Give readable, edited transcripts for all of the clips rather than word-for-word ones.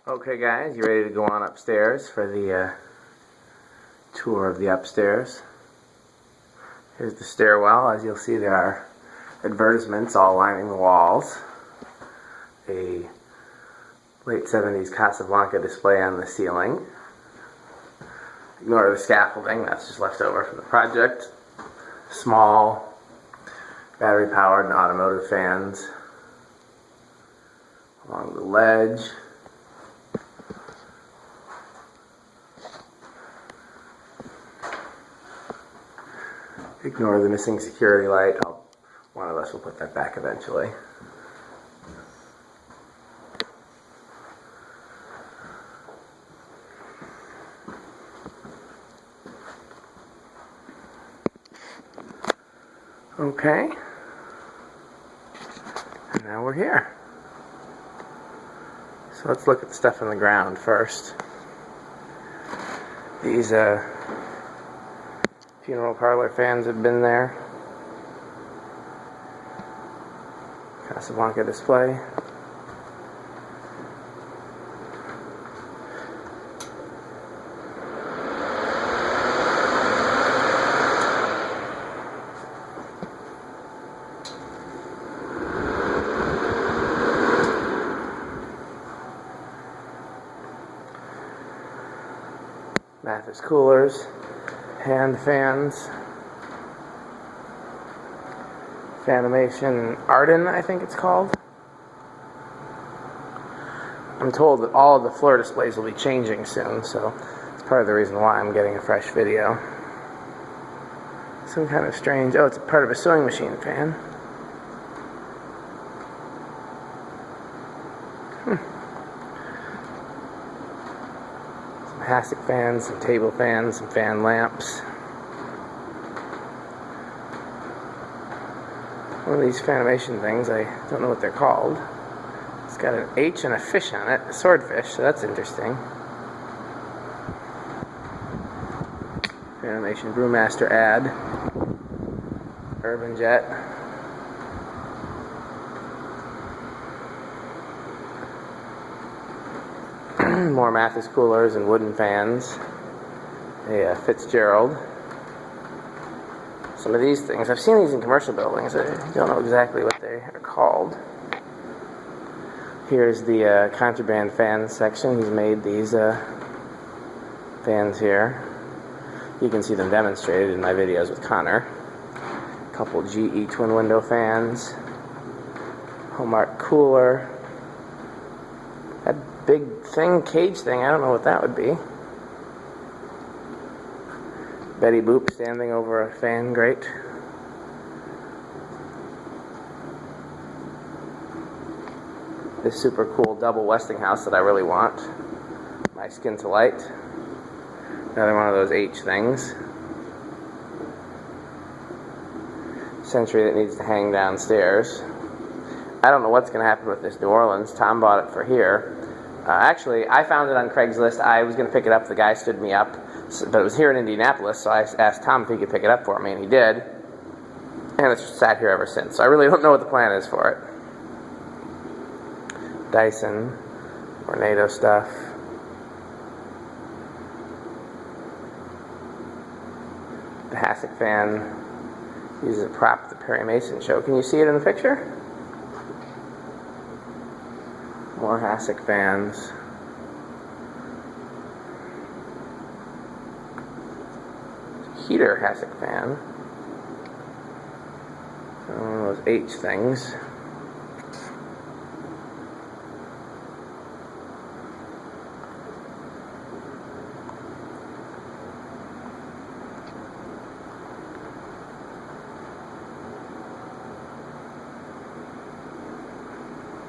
Okay guys, you ready to go on upstairs for the tour of the upstairs? Here's the stairwell. As you'll see, there are advertisements all lining the walls. A late 70s Casablanca display on the ceiling. Ignore the scaffolding, that's just left over from the project. Small battery powered and automotive fans along the ledge. Ignore the missing security light. One of us will put that back eventually. Okay. And now we're here. So let's look at the stuff on the ground first. These funeral parlor fans have been there. Casablanca display. Mathis coolers. Hand fans, Fanimation Arden, I think it's called. I'm told that all of the floor displays will be changing soon, so it's part of the reason why I'm getting a fresh video. Some kind of strange, oh, it's part of a sewing machine fan. Hassock fans, some table fans, some fan lamps. One of these Fanimation things, I don't know what they're called. It's got an H and a fish on it, a swordfish, so that's interesting. Fanimation Brewmaster ad. Urban Jet. More Mathis coolers and wooden fans. A Fitzgerald. Some of these things, I've seen these in commercial buildings. I don't know exactly what they are called. Here's the contraband fan section. He's made these fans here. You can see them demonstrated in my videos with Connor. A couple GE twin window fans. Hallmark cooler. That big thing, cage thing, I don't know what that would be. Betty Boop standing over a fan grate. This super cool double Westinghouse that I really want. My c.late. Another one of those H things. Century that needs to hang downstairs. I don't know what's going to happen with this New Orleans. Tom bought it for here. Actually, I found it on Craigslist. I was going to pick it up. The guy stood me up. But it was here in Indianapolis, so I asked Tom if he could pick it up for me, and he did. And it's sat here ever since. So I really don't know what the plan is for it. Dyson. Tornado stuff. The Hassock fan uses a prop at the Perry Mason show. Can you see it in the picture? More Hassock fans. Heater Hassock fan. One of those H things.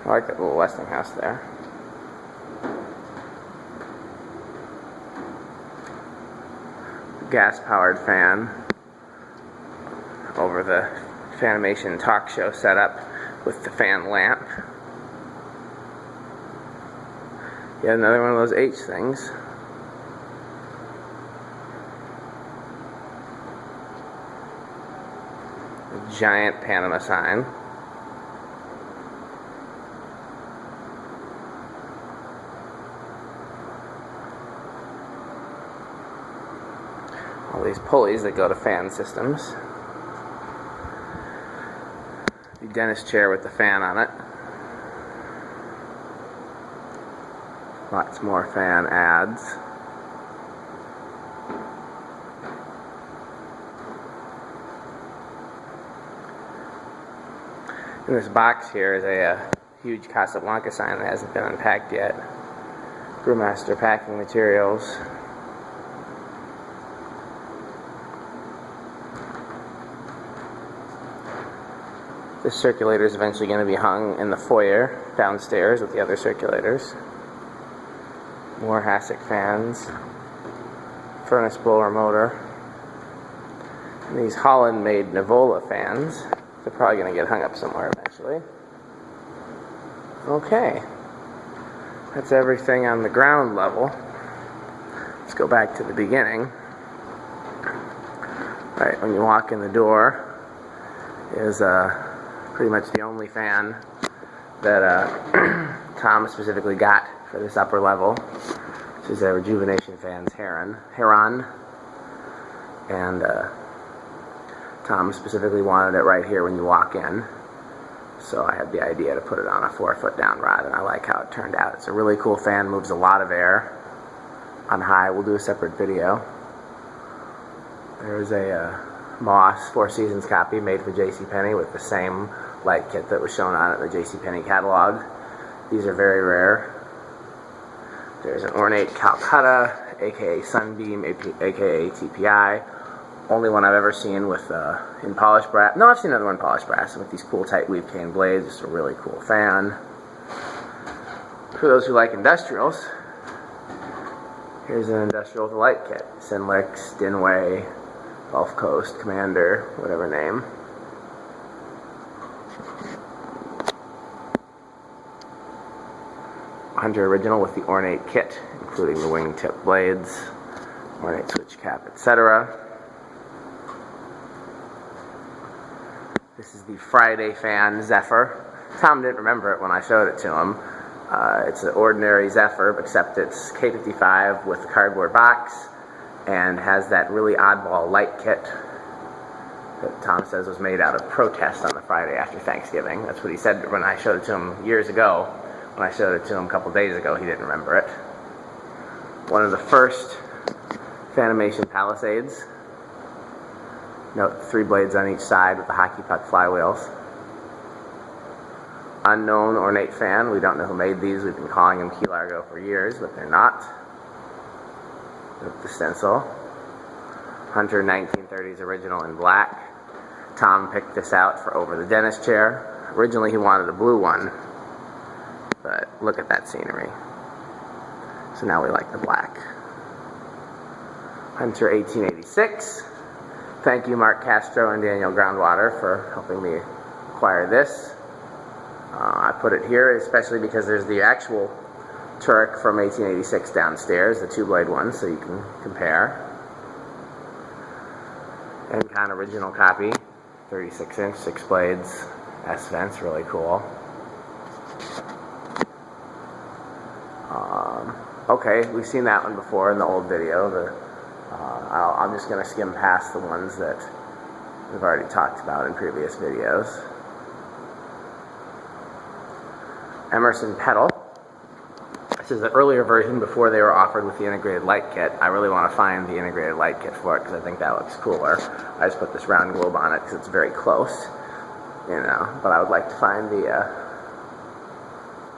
I like that little Westinghouse there. Gas-powered fan over the Fanimation talk show setup with the fan lamp. Yet another one of those H things. A giant Panama sign. All these pulleys that go to fan systems. The dentist chair with the fan on it. Lots more fan ads. In this box here is a huge Casablanca sign that hasn't been unpacked yet. Brewmaster Packing Materials. This circulator is eventually going to be hung in the foyer downstairs with the other circulators. More Hasek fans. Furnace blower motor. And these Holland-made Nivola fans. They're probably going to get hung up somewhere eventually. Okay. That's everything on the ground level. Let's go back to the beginning. Right, when you walk in the door is pretty much the only fan that Tom specifically got for this upper level, which is a Rejuvenation fan's Heron. And Tom specifically wanted it right here when you walk in. So I had the idea to put it on a 4-foot down rod, and I like how it turned out. It's a really cool fan, moves a lot of air on high. We'll do a separate video. There's a Moss Four Seasons copy made for JCPenney with the same light kit that was shown on it in the JCPenney catalog. These are very rare. There's an ornate Calcutta, aka Sunbeam, aka TPI. Only one I've ever seen with in polished brass. No, I've seen another one in polished brass with these cool tight weave cane blades. It's a really cool fan. For those who like industrials, here's an industrial with a light kit. Synlix, Dinway, Gulf Coast, Commander, whatever name. Hunter original with the ornate kit, including the wingtip blades, ornate switch cap, etc. This is the Friday fan Zephyr. Tom didn't remember it when I showed it to him. It's an ordinary Zephyr, except it's K55 with a cardboard box and has that really oddball light kit that Tom says was made out of protest on the Friday after Thanksgiving. That's what he said when I showed it to him years ago. When I showed it to him a couple days ago, he didn't remember it. One of the first Fanimation Palisades. Note 3 blades on each side with the hockey puck flywheels. Unknown ornate fan. We don't know who made these. We've been calling them Key Largo for years, but they're not. With the stencil. Hunter 1930s original in black. Tom picked this out for over the dentist chair. Originally he wanted a blue one, but look at that scenery. So now we like the black. Hunter 1886. Thank you, Mark Castro and Daniel Groundwater, for helping me acquire this. I put it here especially because there's the actual Turek from 1886 downstairs, the 2-blade one, so you can compare. Encon original copy, 36-inch, 6 blades, S-vents, really cool. Okay, we've seen that one before in the old video. I'm just going to skim past the ones that we've already talked about in previous videos. Emerson pedal. This is the earlier version before they were offered with the integrated light kit. I really want to find the integrated light kit for it because I think that looks cooler. I just put this round globe on it because it's very close, you know, but I would like to find the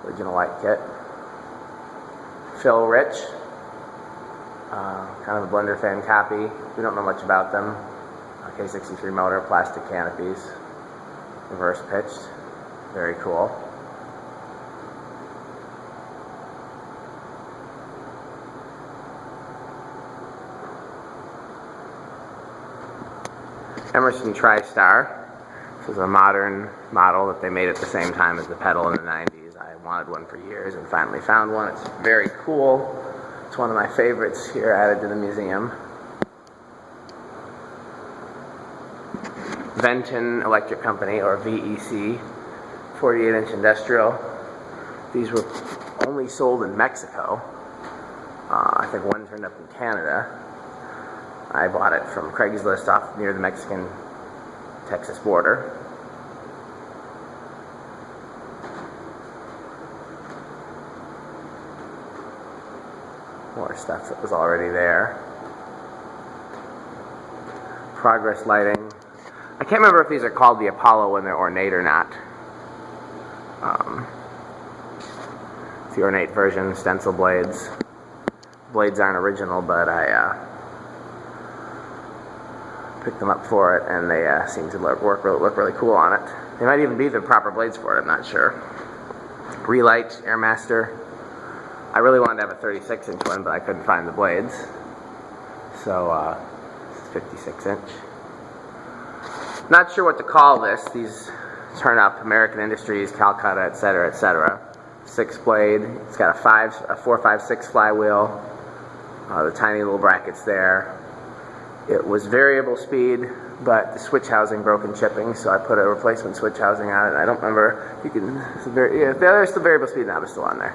original light kit. Phil Rich. Kind of a blender fan copy. We don't know much about them. K63 motor, plastic canopies, reverse pitched. Very cool. Emerson TriStar. This is a modern model that they made at the same time as the pedal in the 90s. I wanted one for years and finally found one. It's very cool. It's one of my favorites here added to the museum. Venton Electric Company, or VEC, 48-inch industrial. These were only sold in Mexico. I think one turned up in Canada. I bought it from Craigslist off near the Mexican-Texas border. More stuff that was already there. Progress lighting. I can't remember if these are called the Apollo when they're ornate or not. It's the ornate version, stencil blades. Blades aren't original, but I picked them up for it, and they seem to look really cool on it. They might even be the proper blades for it, I'm not sure. Relight, Airmaster. I really wanted to have a 36-inch one, but I couldn't find the blades. So, this is 56-inch. Not sure what to call this. These turn up American Industries, Calcutta, etc., etc. 6-blade. It's got a 456 flywheel. The tiny little brackets there. It was variable speed, but the switch housing broke in chipping, so I put a replacement switch housing on it. I don't remember. You can. There's the variable speed knob is still on there.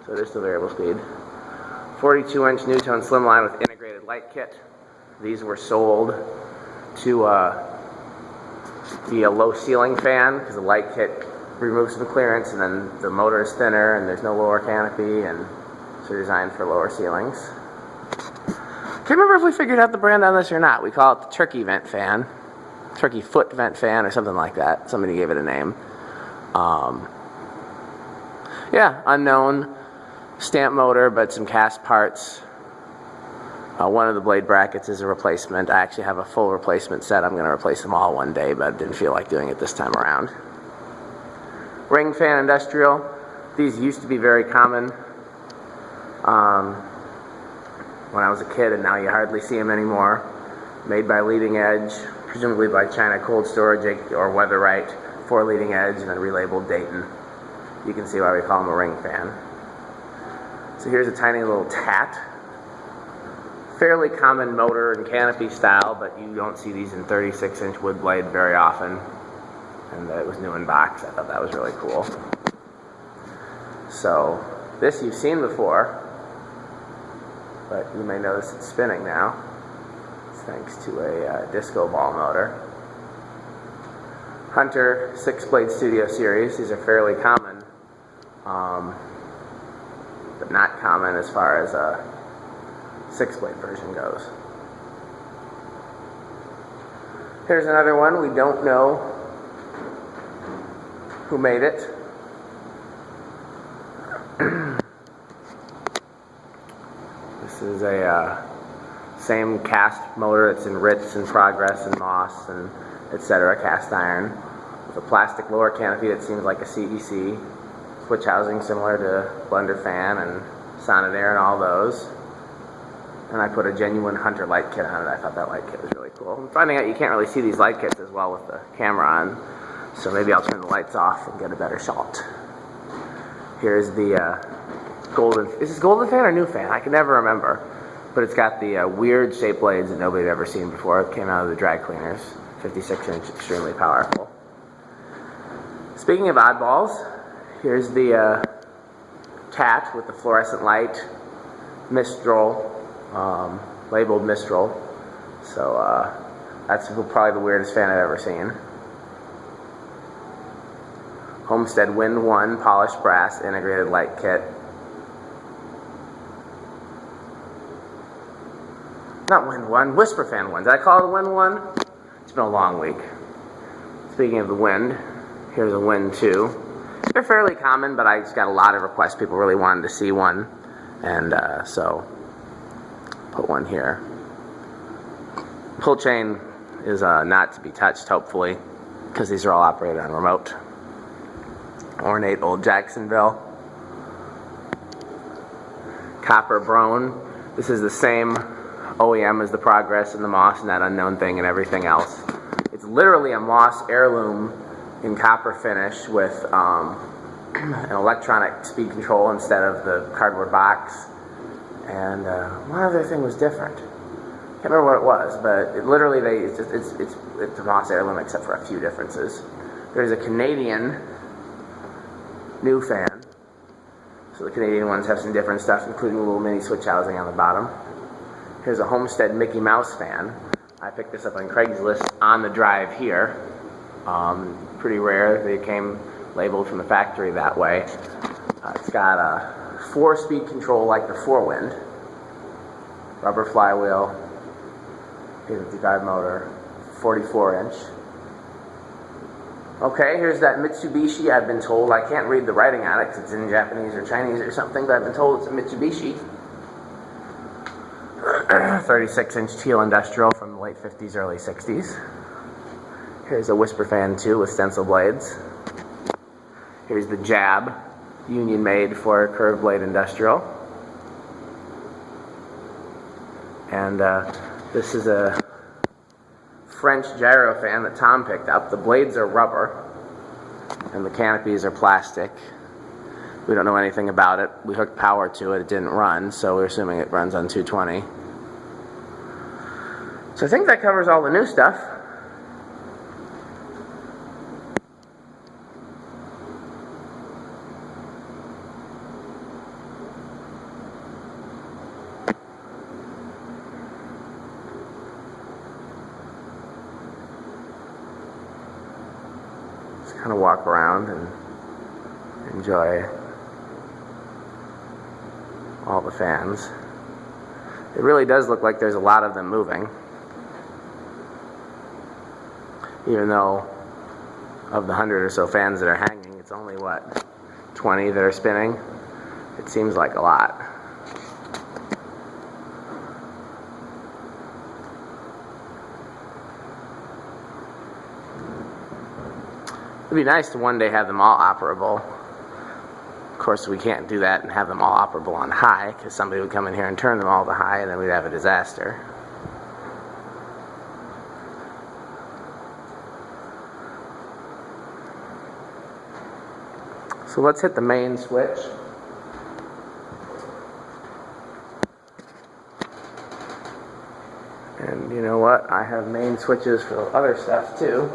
So there's still variable speed. 42-inch Newtone slimline with integrated light kit. These were sold to be a low ceiling fan because the light kit removes some clearance, and then the motor is thinner, and there's no lower canopy, and so designed for lower ceilings. Can't remember if we figured out the brand on this or not. We call it the turkey vent fan, turkey foot vent fan, or something like that. Somebody gave it a name. Yeah, unknown. Stamp motor, but some cast parts. One of the blade brackets is a replacement. I actually have a full replacement set. I'm going to replace them all one day, but didn't feel like doing it this time around. Ring fan industrial. These used to be very common when I was a kid, and now you hardly see them anymore. Made by Leading Edge, presumably by China Cold Storage or Weatherite for Leading Edge, and then relabeled Dayton. You can see why we call them a ring fan. So here's a tiny little tat. Fairly common motor and canopy style, but you don't see these in 36-inch wood blade very often. And it was new in box. I thought that was really cool. So this you've seen before, but you may notice it's spinning now. It's thanks to a disco ball motor. Hunter 6-blade Studio Series. These are fairly common, but not common as far as a 6-blade version goes. Here's another one. We don't know who made it. This is a same cast motor that's in Ritz and Progress and Moss and etc. cast iron with a plastic lower canopy that seems like a CEC. Switch housing similar to blender fan and Sonodair and all those. And I put a genuine Hunter light kit on it. I thought that light kit was really cool. I'm finding out you can't really see these light kits as well with the camera on, so maybe I'll turn the lights off and get a better shot. Here's the golden. Is this golden fan or new fan? I can never remember. But it's got the weird shaped blades that nobody had ever seen before. It came out of the dry cleaners. 56-inch, extremely powerful. Speaking of oddballs, here's the cat with the fluorescent light, Mistol, labeled Mistol. So that's probably the weirdest fan I've ever seen. Homestead Wind 1 polished brass integrated light kit. Not Wind 1, Whisper Fan 1. Did I call it a Wind 1? It's been a long week. Speaking of the wind, here's a Wind 2. They're fairly common, but I just got a lot of requests. People really wanted to see one, and so put one here. Pull chain is not to be touched, hopefully, because these are all operated on remote. Ornate Old Jacksonville. Copper Brone. This is the same OEM as the Progress and the Moss and that unknown thing and everything else. It's literally a Moss heirloom in copper finish with an electronic speed control instead of the cardboard box. And one other thing was different. Can't remember what it was, but it literally it's a Moss heirloom except for a few differences. There's a Canadian new fan. So the Canadian ones have some different stuff, including a little mini switch housing on the bottom. Here's a Homestead Mickey Mouse fan. I picked this up on Craigslist on the drive here. Pretty rare. They came labeled from the factory that way. It's got a 4-speed control like the 4-wind. Rubber flywheel. 855 motor. 44-inch. Okay, here's that Mitsubishi. I've been told, I can't read the writing on it because it's in Japanese or Chinese or something, but I've been told it's a Mitsubishi. 36-inch teal industrial from the late 50s, early 60s. Here's a Whisper fan 2 with stencil blades. Here's the Jab, union made for curved blade industrial. And this is a French gyro fan that Tom picked up. The blades are rubber and the canopies are plastic. We don't know anything about it. We hooked power to it. It didn't run, so we're assuming it runs on 220. So I think that covers all the new stuff. Just kind of walk around and enjoy all the fans. It really does look like there's a lot of them moving. Even though of the 100 or so fans that are hanging, it's only, what, 20 that are spinning? It seems like a lot. It'd be nice to one day have them all operable. Of course, we can't do that and have them all operable on high, because somebody would come in here and turn them all to high, and then we'd have a disaster. So let's hit the main switch. And you know what? I have main switches for other stuff too.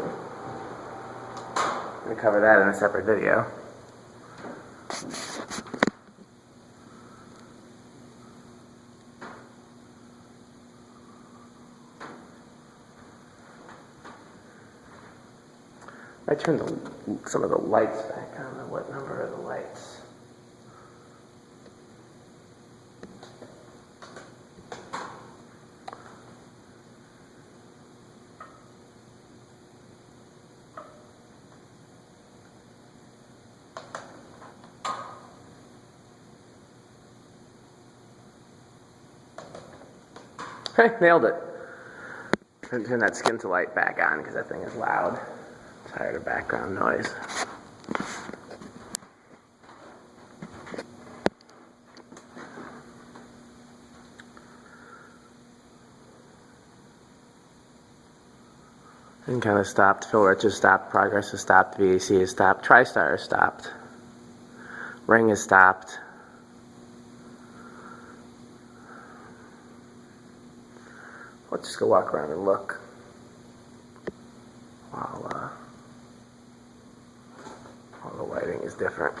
I'm going to cover that in a separate video. I turned some of the lights back. I don't know what number are the lights. Hey, nailed it. I'm going to turn that skin to light back on because that thing is loud. Tired of background noise. And kind of stopped. Phil Rich has stopped. Progress has stopped. VAC has stopped. TriStar has stopped. Ring has stopped. Let's just go walk around and look while the lighting is different.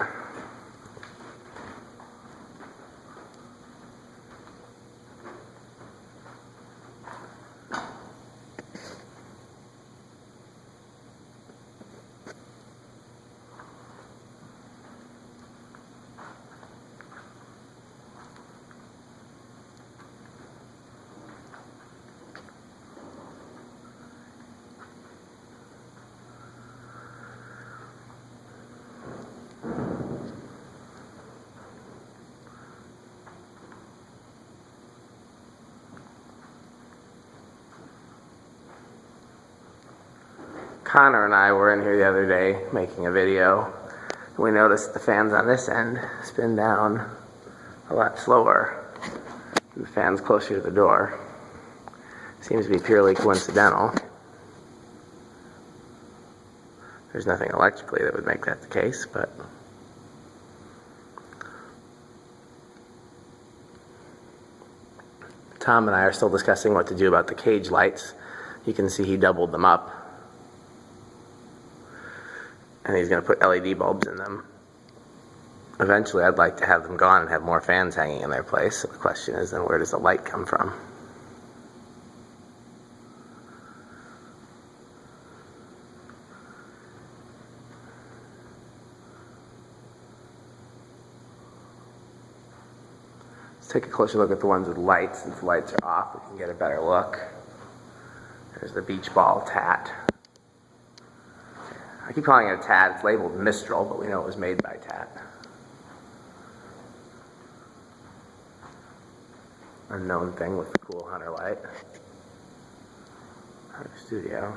Connor and I were in here the other day making a video. We noticed the fans on this end spin down a lot slower than the fans closer to the door. Seems to be purely coincidental. There's nothing electrically that would make that the case, but Tom and I are still discussing what to do about the cage lights. You can see he doubled them up. And he's going to put LED bulbs in them. Eventually, I'd like to have them gone and have more fans hanging in their place. So the question is, then where does the light come from? Let's take a closer look at the ones with lights. Since the lights are off, we can get a better look. There's the beach ball tat. I keep calling it a tat. It's labeled Mistol, but we know it was made by tat. Unknown thing with the cool hunter light. Hunter Studio.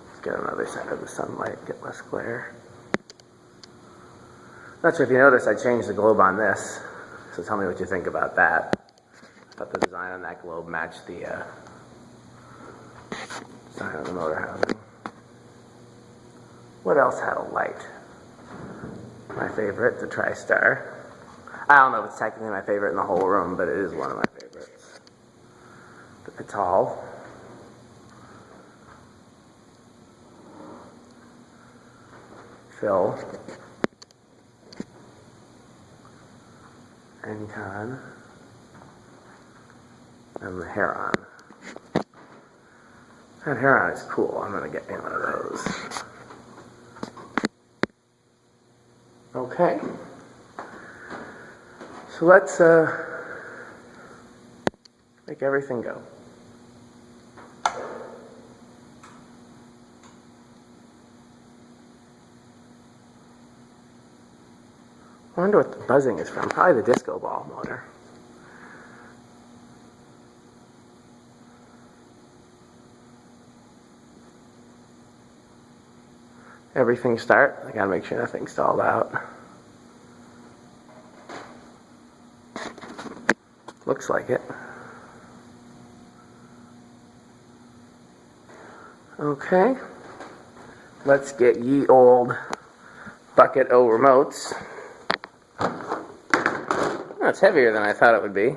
Let's get on the other side of the sunlight, get less glare. Not sure if you noticed, I changed the globe on this, so tell me what you think about that. I thought the design on that globe matched the design on the motor housing. What else had a light? My favorite, the TriStar. I don't know if it's technically my favorite in the whole room, but it is one of my favorites. The Pital. Phil. Encon. And the Heron. That Heron is cool. I'm going to get me one of those. Okay. So let's make everything go. I wonder what the buzzing is from. Probably the disco ball motor. Everything start. I gotta make sure nothing's stalled out. Looks like it. Okay. Let's get ye old bucket o remotes. Oh, it's heavier than I thought it would be.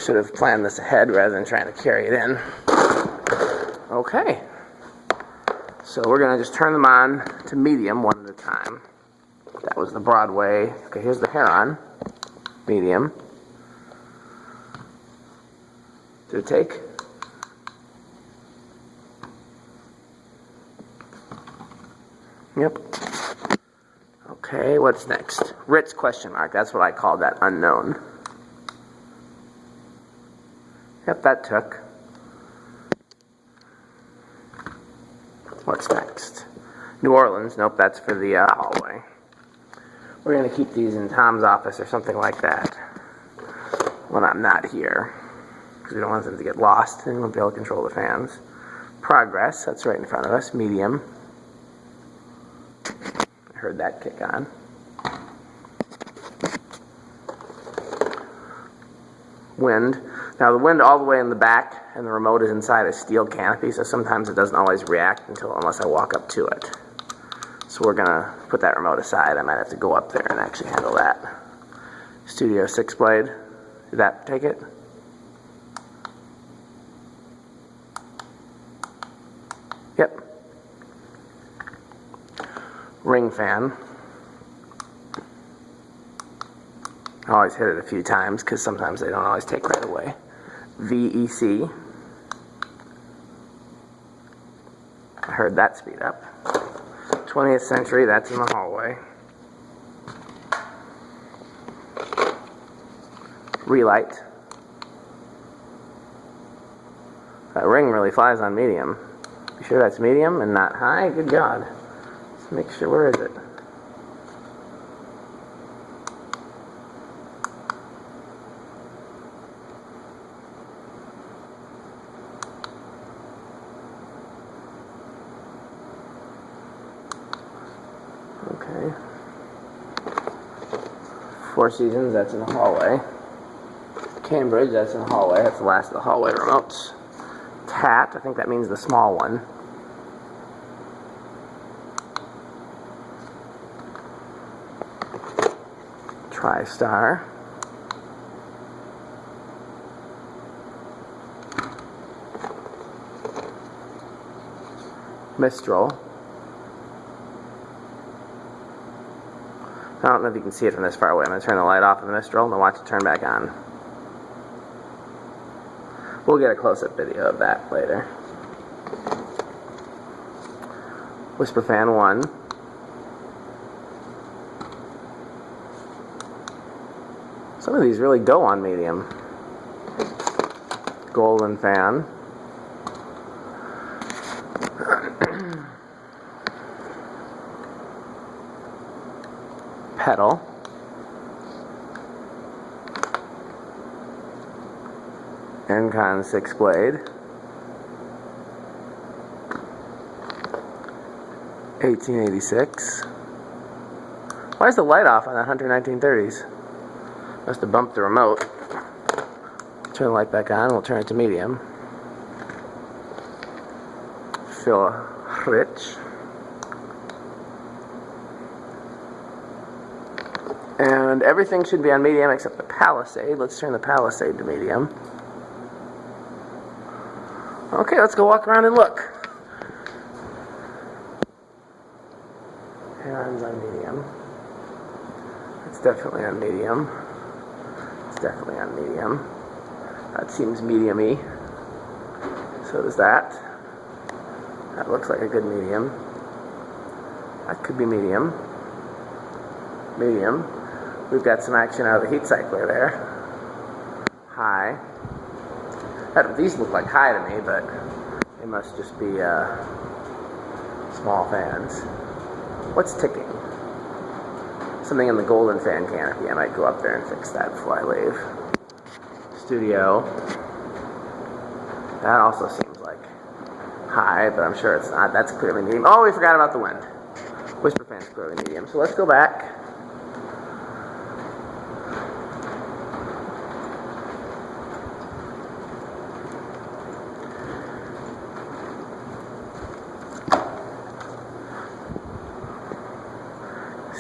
Should have planned this ahead rather than trying to carry it in. Okay. So we're going to just turn them on to medium one at a time. That was the Broadway. Okay, here's the Heron. Medium. Did it take? Yep. Okay, what's next? Ritz question mark. That's what I called that unknown. Yep, that took. What's next? New Orleans. Nope, that's for the hallway. We're going to keep these in Tom's office or something like that when I'm not here, because we don't want them to get lost and we won't be able to control the fans. Progress. That's right in front of us. Medium. I heard that kick on. Wind. Now the wind all the way in the back and the remote is inside a steel canopy, so sometimes it doesn't always react unless I walk up to it. So we're going to put that remote aside. I might have to go up there and actually handle that. Studio 6 blade. Did that take it? Yep. Ring fan. I always hit it a few times because sometimes they don't always take right away. VEC. I heard that speed up. 20th century, that's in the hallway. Relight. That ring really flies on medium. You sure that's medium and not high? Good God. Let's make sure, where is it? Okay. Four Seasons, that's in the hallway. Cambridge, that's in the hallway. That's the last of the hallway remotes. Tat, I think that means the small one. TriStar. Mistol. I don't know if you can see it from this far away. I'm going to turn the light off of the Mistol and then watch it turn back on. We'll get a close-up video of that later. Whisper fan 1. Some of these really go on medium. Golden fan. Pedal. Encon 6 blade. 1886. Why is the light off on that Hunter 1930s? Must have bumped the remote. Turn the light back on. We'll turn it to medium. Feel rich. And everything should be on medium except the Palisade. Let's turn the Palisade to medium. Okay, let's go walk around and look. Heron's on medium. It's definitely on medium. It's definitely on medium. That seems medium-y. So does that. That looks like a good medium. That could be medium. Medium. We've got some action out of the heat cycler there. High. These look like high to me, but they must just be small fans. What's ticking? Something in the golden fan canopy. I might go up there and fix that before I leave. Studio. That also seems like high, but I'm sure it's not. That's clearly medium. Oh, we forgot about the wind. Whisper fan's clearly medium. So let's go back.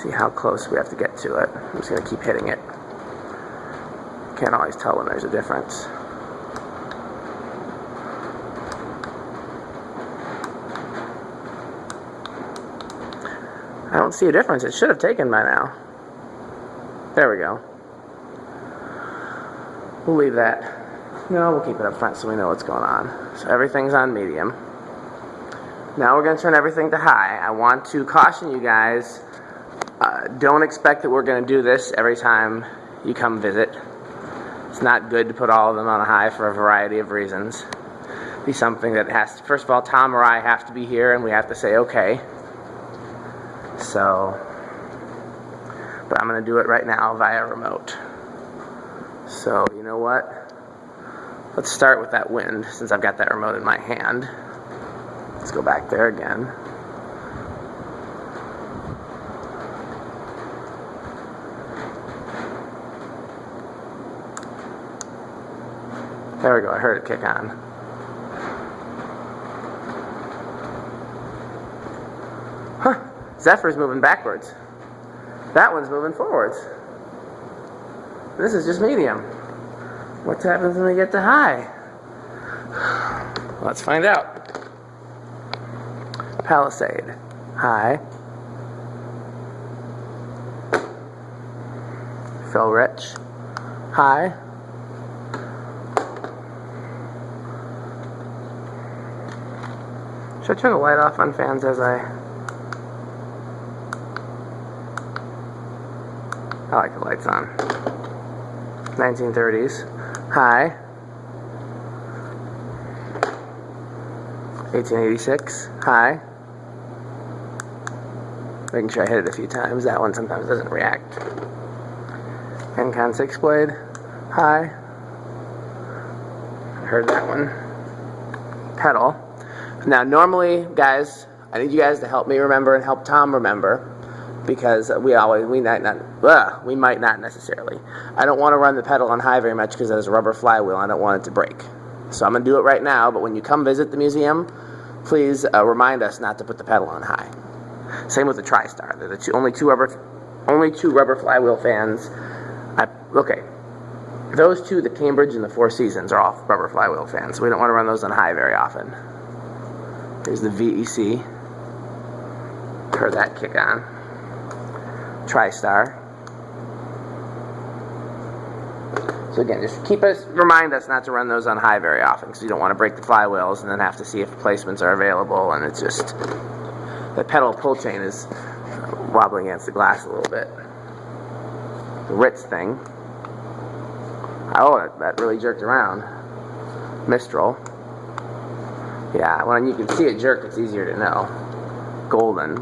See how close we have to get to it. I'm just going to keep hitting it. Can't always tell when there's a difference. I don't see a difference. It should have taken by now. There we go. We'll leave that. No, we'll keep it up front so we know what's going on. So everything's on medium. Now we're going to turn everything to high. I want to caution you guys, don't expect that we're going to do this every time you come visit. It's not good to put all of them on a high for a variety of reasons. Be something that has to, first of all, Tom or I have to be here and we have to say okay. So, but I'm going to do it right now via remote. So, you know what? Let's start with that wind since I've got that remote in my hand. Let's go back there again. There we go, I heard it kick on. Huh, Zephyr's moving backwards. That one's moving forwards. This is just medium. What happens when we get to high? Let's find out. Palisade, high. Feel rich, high. Should I turn the light off on fans as I like the lights on. 1930s. High. 1886. High. Making sure I hit it a few times. That one sometimes doesn't react. Encon 6 blade. High. I heard that one. Pedal. Now, normally, guys, I need you guys to help me remember and help Tom remember, because we might not necessarily. I don't want to run the pedal on high very much because there's a rubber flywheel. I don't want it to break. So I'm going to do it right now. But when you come visit the museum, please remind us not to put the pedal on high. Same with the TriStar. They're the only two rubber flywheel fans. Okay. Those two, the Cambridge and the Four Seasons, are all rubber flywheel fans. So we don't want to run those on high very often. Here's the VEC. Heard that kick on. TriStar. So again, just remind us not to run those on high very often, because you don't want to break the flywheels and then have to see if replacements are available, and it's just, the pedal pull chain is wobbling against the glass a little bit. The Ritz thing. Oh, that really jerked around. Mistol. Yeah, when you can see it jerk, it's easier to know. Golden.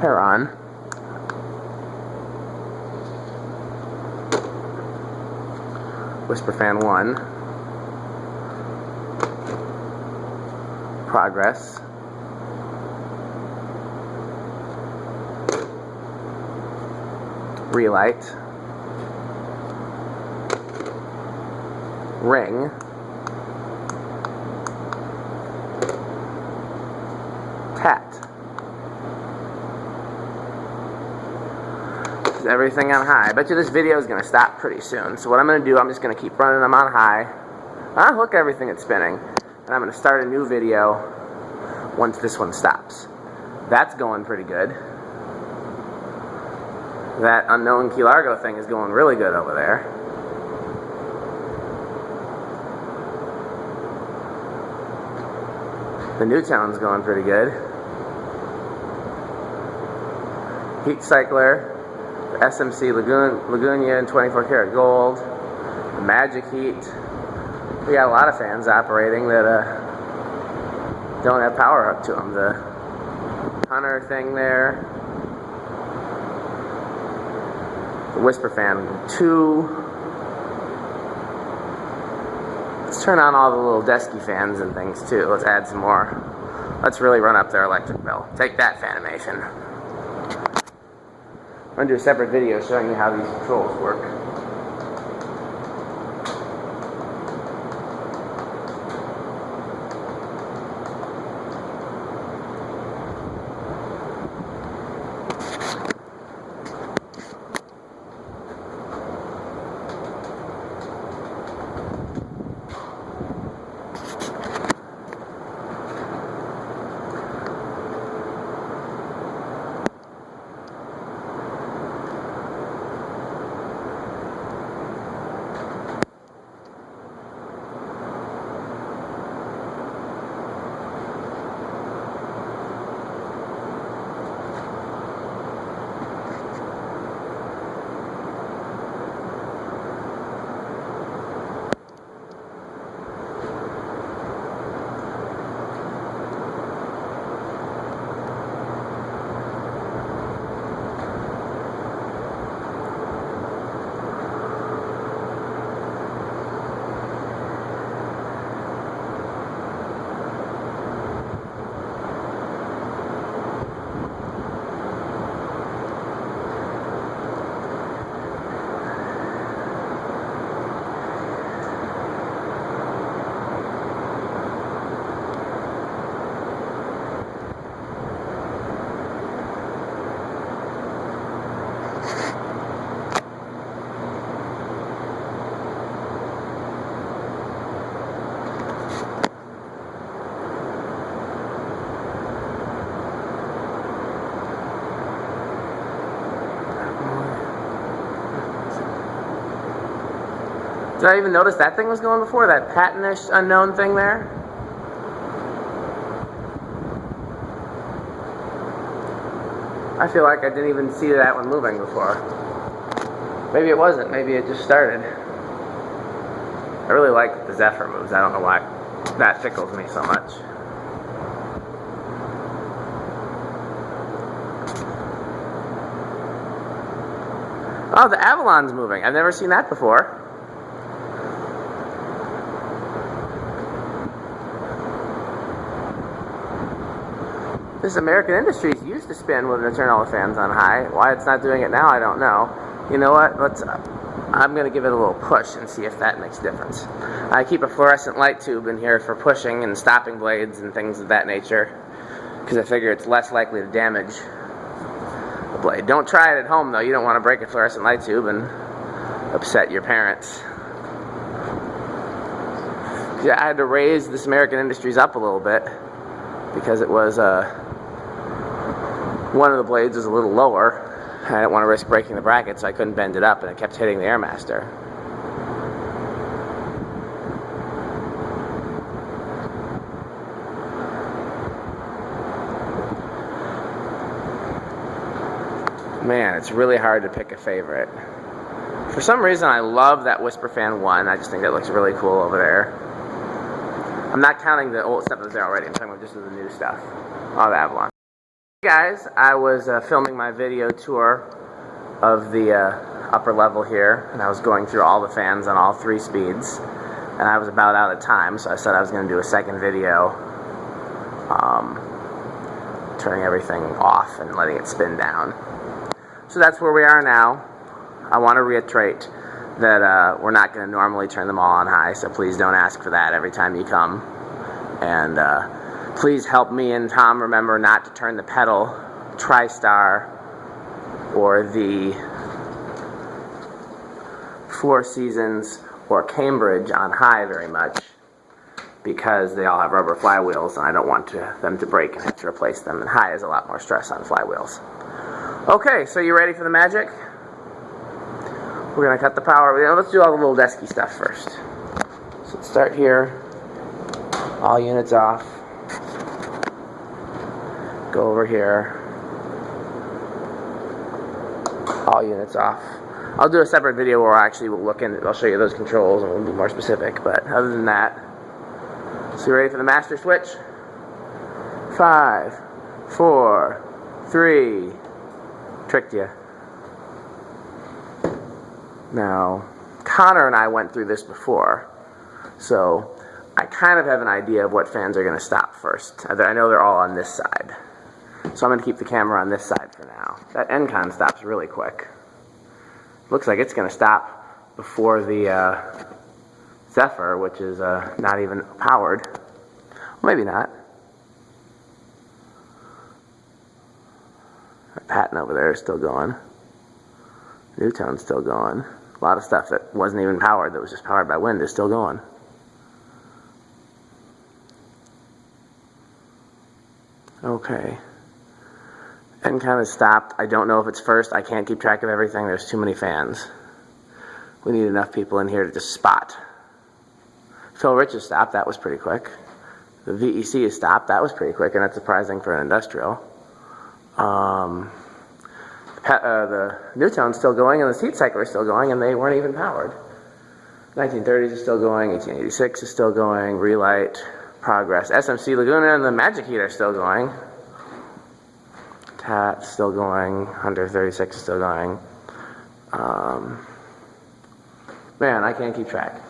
Heron. Whisper Fan 1. Progress. Relight. Ring. Tat. This is everything on high. I bet you this video is going to stop pretty soon. So what I'm going to do, I'm just going to keep running them on high. Ah, look, everything is spinning. And I'm going to start a new video once this one stops. That's going pretty good. That unknown Key Largo thing is going really good over there. The Newtown's going pretty good. Heat Cycler, the SMC Lagunia in 24 karat gold, the Magic Heat. We got a lot of fans operating that don't have power up to them. The Hunter thing there. The Whisper Fan 2. Let's turn on all the little desky fans and things too. Let's add some more. Let's really run up their electric bill. Take that, Fanimation. I'm going to do a separate video showing you how these controls work. Did I even notice that thing was going before? That patentish unknown thing there? I feel like I didn't even see that one moving before. Maybe it wasn't. Maybe it just started. I really like the Zephyr moves. I don't know why that tickles me so much. Oh, the Avalon's moving. I've never seen that before. This American Industries used to spin when they turn all the fans on high. Why it's not doing it now, I don't know. You know what? I'm going to give it a little push and see if that makes a difference. I keep a fluorescent light tube in here for pushing and stopping blades and things of that nature, because I figure it's less likely to damage the blade. Don't try it at home, though. You don't want to break a fluorescent light tube and upset your parents. Yeah, I had to raise this American Industries up a little bit because it was one of the blades was a little lower. I didn't want to risk breaking the bracket, so I couldn't bend it up, and it kept hitting the Airmaster. Man, it's really hard to pick a favorite. For some reason, I love that Whisper Fan 1. I just think that looks really cool over there. I'm not counting the old stuff that's there already. I'm talking about just the new stuff. Oh, the Avalon. Hey guys, I was filming my video tour of the upper level here, and I was going through all the fans on all 3 speeds, and I was about out of time, so I said I was going to do a second video turning everything off and letting it spin down. So that's where we are now. I want to reiterate that we're not going to normally turn them all on high, so please don't ask for that every time you come. And please help me and Tom remember not to turn the pedal, TriStar, or the Four Seasons or Cambridge on high very much, because they all have rubber flywheels and I don't want them to break and have to replace them, and high is a lot more stress on flywheels. Okay, so you ready for the magic? We're going to cut the power. Let's do all the little desky stuff first. So let's start here. All units off. Go over here. All units off. I'll do a separate video where I'll show you those controls and we'll be more specific, but other than that. So you ready for the master switch? 5, 4, 3. Tricked you. Now, Connor and I went through this before, so I kind of have an idea of what fans are going to stop first. I know they're all on this side, so I'm going to keep the camera on this side for now. That NCON stops really quick. Looks like it's going to stop before the Zephyr, which is not even powered. Well, maybe not. That patent over there is still going. Newtone's still going. A lot of stuff that wasn't even powered, that was just powered by wind, is still going. Okay. NCON has stopped. I don't know if it's first. I can't keep track of everything. There's too many fans. We need enough people in here to just spot. Phil Rich has stopped. That was pretty quick. The VEC has stopped. That was pretty quick, and that's surprising for an industrial. The Newtone's still going, and the seat cycler is still going, and they weren't even powered. 1930s is still going, 1886 is still going, Relight, Progress, SMC Laguna, and the Magic Heat are still going. TAT's still going, Hunter 36 is still going. Man, I can't keep track.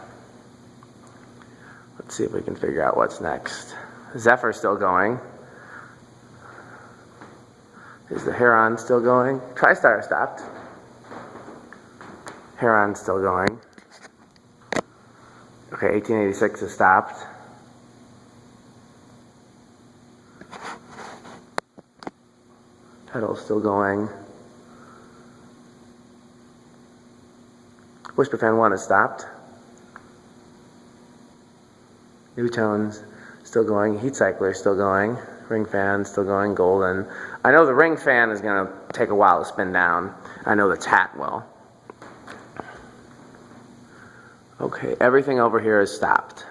Let's see if we can figure out what's next. Zephyr's still going. Is the Heron still going? TriStar stopped. Heron's still going. Okay, 1886 has stopped. Pedal's still going. Whisper Fan 1 has stopped. Newtone's still going. Heat cycler is still going. Ring fan still going. Golden. I know the ring fan is going to take a while to spin down. I know the TAT will. Okay, everything over here is stopped.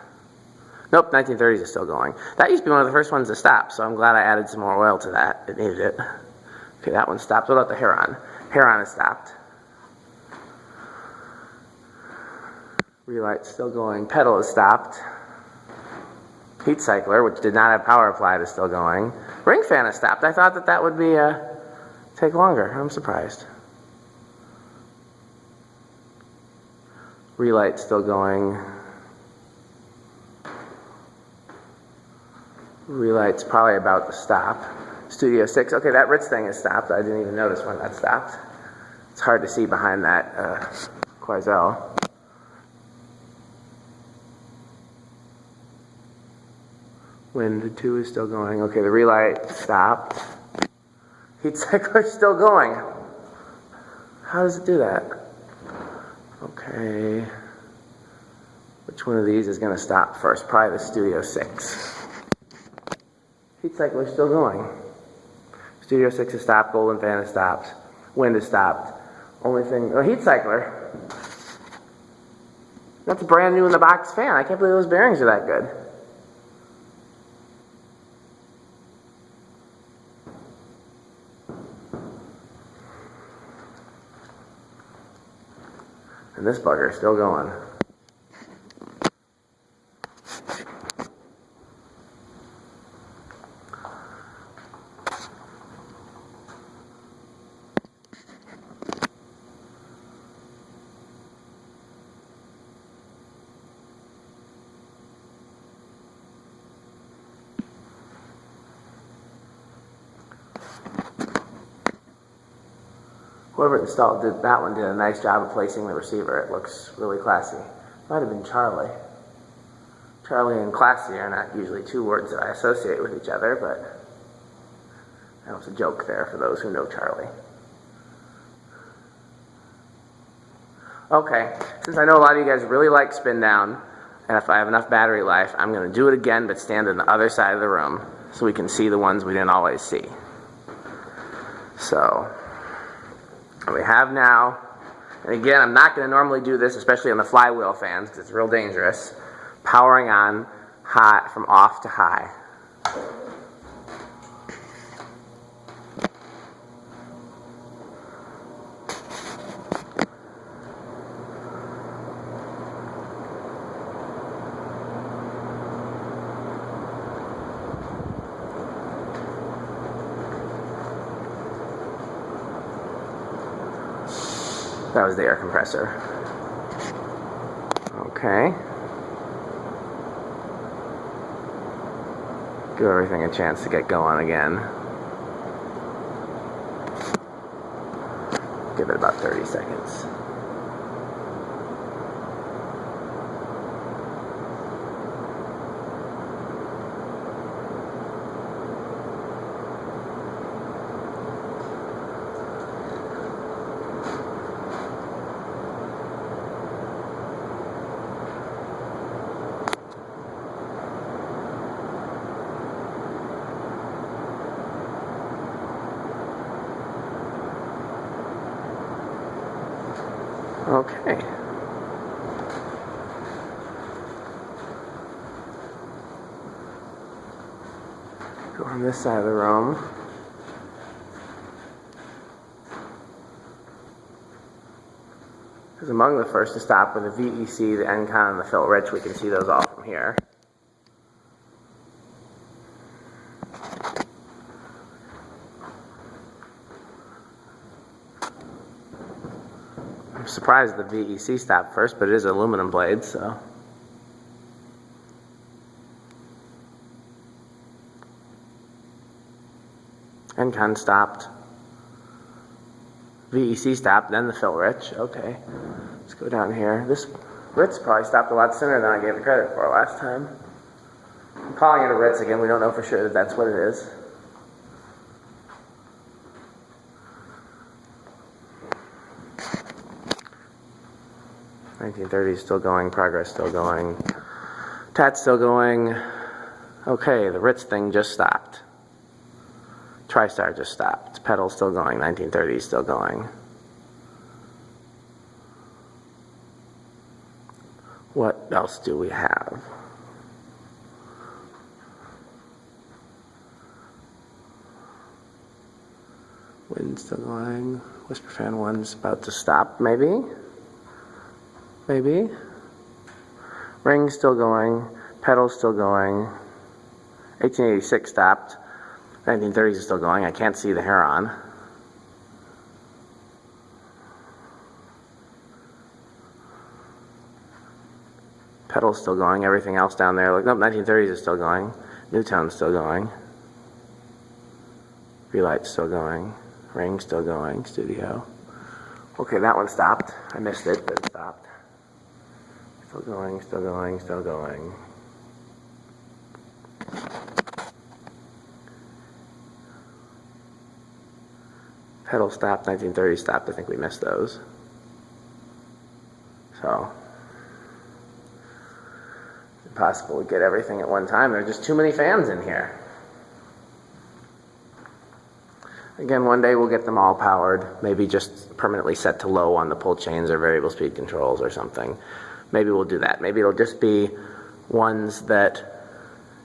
Nope, 1930s is still going. That used to be one of the first ones to stop, so I'm glad I added some more oil to that. It needed it. Okay, that one stopped. What about the Heron? Heron has stopped. Relight's still going. Pedal is stopped. Heat cycler, which did not have power applied, is still going. Ring fan has stopped. I thought that would be take longer. I'm surprised. Relight's still going. Relight's probably about to stop. Studio 6. Okay, that Ritz thing has stopped. I didn't even notice when that stopped. It's hard to see behind that Quasel. Wind 2 is still going. Okay, the Relight stopped. Heat cycler is still going. How does it do that? Okay. Which one of these is going to stop first? Probably the Studio 6. Heat cycler is still going. Studio 6 has stopped. Golden fan has stopped. Wind has stopped. Only thing... Oh, heat cycler. That's a brand new in the box fan. I can't believe those bearings are that good. And this bugger is still going. Whoever installed that one did a nice job of placing the receiver. It looks really classy. Might have been Charlie. Charlie and classy are not usually two words that I associate with each other, but that was a joke there for those who know Charlie. Okay, since I know a lot of you guys really like spin down, and if I have enough battery life, I'm going to do it again, but stand on the other side of the room so we can see the ones we didn't always see. So we have now, and again, I'm not going to normally do this, especially on the flywheel fans, because it's real dangerous, powering on high from off to high. That was the air compressor. Okay. Give everything a chance to get going again. Give it about 30 seconds. Okay. Go on this side of the room. Because among the first to stop were the VEC, the Encon, and the Phil Rich. We can see those all from here. I'm surprised the VEC stopped first, but it is aluminum blades, so. Encon stopped. VEC stopped, then the Phil Rich. Okay, let's go down here. This Ritz probably stopped a lot sooner than I gave it credit for last time. I'm calling it a Ritz again. We don't know for sure that that's what it is. $1930 still going, progress still going, TAT's still going. Okay, the Ritz thing just stopped. TriStar just stopped. Pedal's still going, 1930 still going. What else do we have? Wind still going. Whisper fan 1's about to stop, maybe? Maybe. Ring still going. Pedal still going. 1886 stopped. 1930s is still going. I can't see the Heron. Pedal's still going. Everything else down there. Nope, 1930s is still going. Newtone's still going. Relight's still going. Ring's still going. Studio. Okay, that one stopped. I missed it, but it stopped. Still going, still going, still going. Pedal stopped, 1930 stopped. I think we missed those. So, it's impossible to get everything at one time. There are just too many fans in here. Again, one day we'll get them all powered. Maybe just permanently set to low on the pull chains or variable speed controls or something. Maybe we'll do that. Maybe it'll just be ones that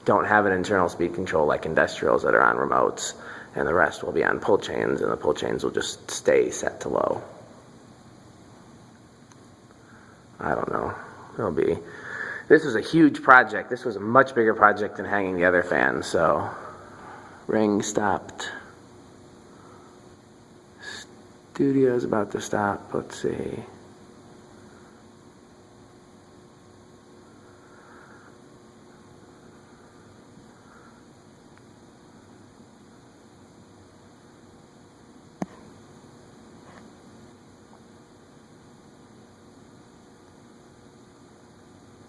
don't have an internal speed control like industrials that are on remotes, and the rest will be on pull chains, and the pull chains will just stay set to low. I don't know. It'll be. This was a huge project. This was a much bigger project than hanging the other fan. So, ring stopped. Studio's about to stop. Let's see.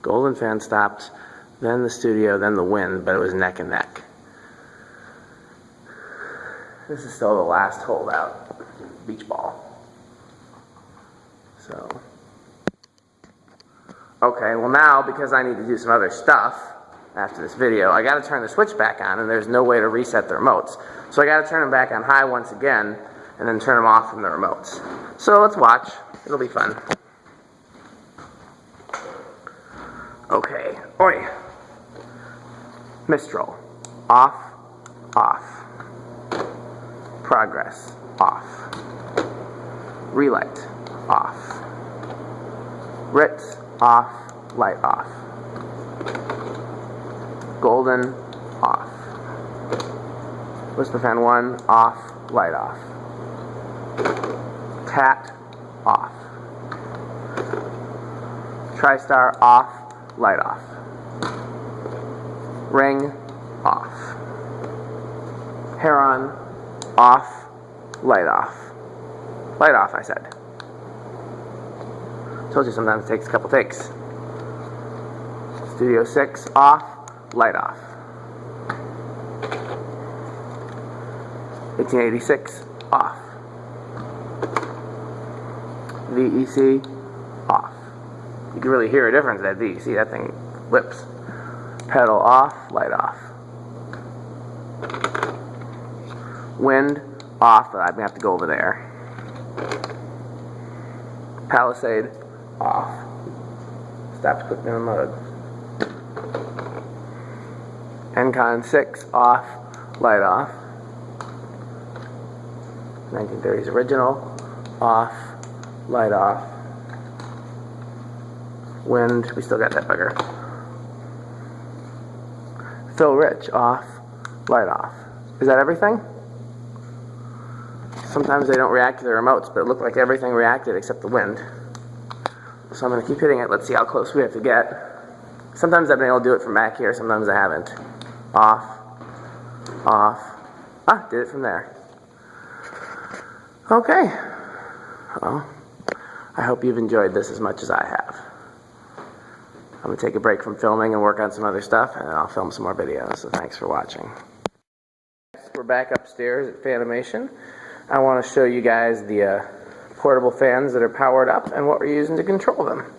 Golden fan stopped, then the studio, then the wind, but it was neck and neck. This is still the last holdout beach ball. So, okay, well now, because I need to do some other stuff after this video, I gotta turn the switch back on, and there's no way to reset the remotes. So I gotta turn them back on high once again, and then turn them off from the remotes. So let's watch, it'll be fun. Okay, oi. Mistol, off, off. Progress, off. Relight, off. Ritz, off, light off. Golden, off. Whisper fan 1, off, light off. Tat, off. TriStar, off, light off. Ring, off. Heron, off, light off. Light off, I said. Told you sometimes it takes a couple takes. Studio 6, off, light off. 1886, off. VEC, off. You can really hear a difference at VEC. That thing flips. Pedal off, light off. Wind, off, but I'm going to have to go over there. Palisade, off. Stopped clicking in the mode. Encon 6, off, light off. 1930s original, off, light off. Wind, we still got that bugger. Phil Rich, off, light off. Is that everything? Sometimes they don't react to the remotes, but it looked like everything reacted except the wind. So I'm going to keep hitting it. Let's see how close we have to get. Sometimes I've been able to do it from back here, sometimes I haven't. Off, off. Ah, did it from there. Okay. Well, I hope you've enjoyed this as much as I have. I'm going to take a break from filming and work on some other stuff, and then I'll film some more videos, so thanks for watching. We're back upstairs at Fanimation. I want to show you guys the portable fans that are powered up and what we're using to control them.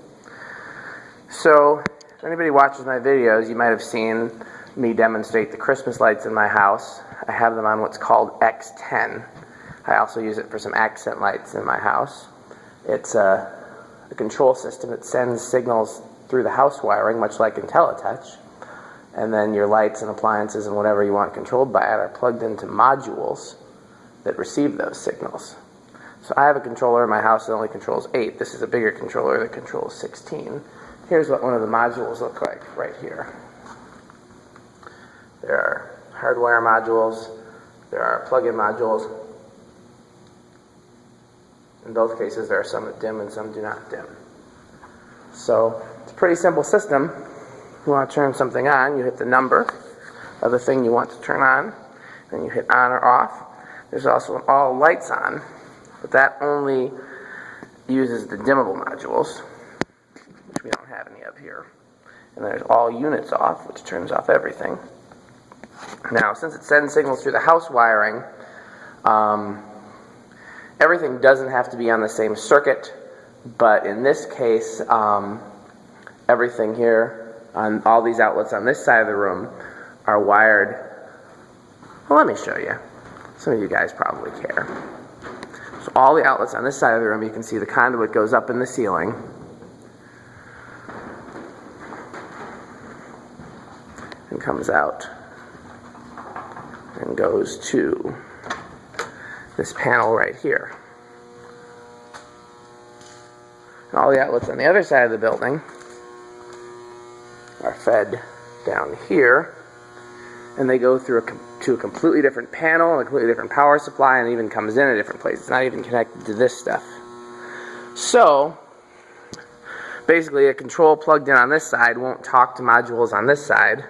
So, if anybody watches my videos, you might have seen me demonstrate the Christmas lights in my house. I have them on what's called X10. I also use it for some accent lights in my house. It's a control system that sends signals through the house wiring, much like IntelliTouch, and then your lights and appliances and whatever you want controlled by it are plugged into modules that receive those signals. So I have a controller in my house that only controls 8. This is a bigger controller that controls 16. Here's what one of the modules look like right here. There are hardwire modules, there are plug-in modules. In both cases there are some that dim and some do not dim. So it's a pretty simple system. If you want to turn something on, you hit the number of the thing you want to turn on, then you hit on or off. There's also an all lights on, but that only uses the dimmable modules, which we don't have any of here. And there's all units off, which turns off everything. Now, since it sends signals through the house wiring, everything doesn't have to be on the same circuit, but in this case, everything here on all these outlets on this side of the room are wired. Well, let me show you. Some of you guys probably care. So all the outlets on this side of the room, you can see the conduit goes up in the ceiling. And comes out and goes to this panel right here. And All the outlets on the other side of the building are fed down here, and they go through to a completely different panel, a completely different power supply, and it even comes in a different place. It's not even connected to this stuff. So basically a control plugged in on this side won't talk to modules on this side,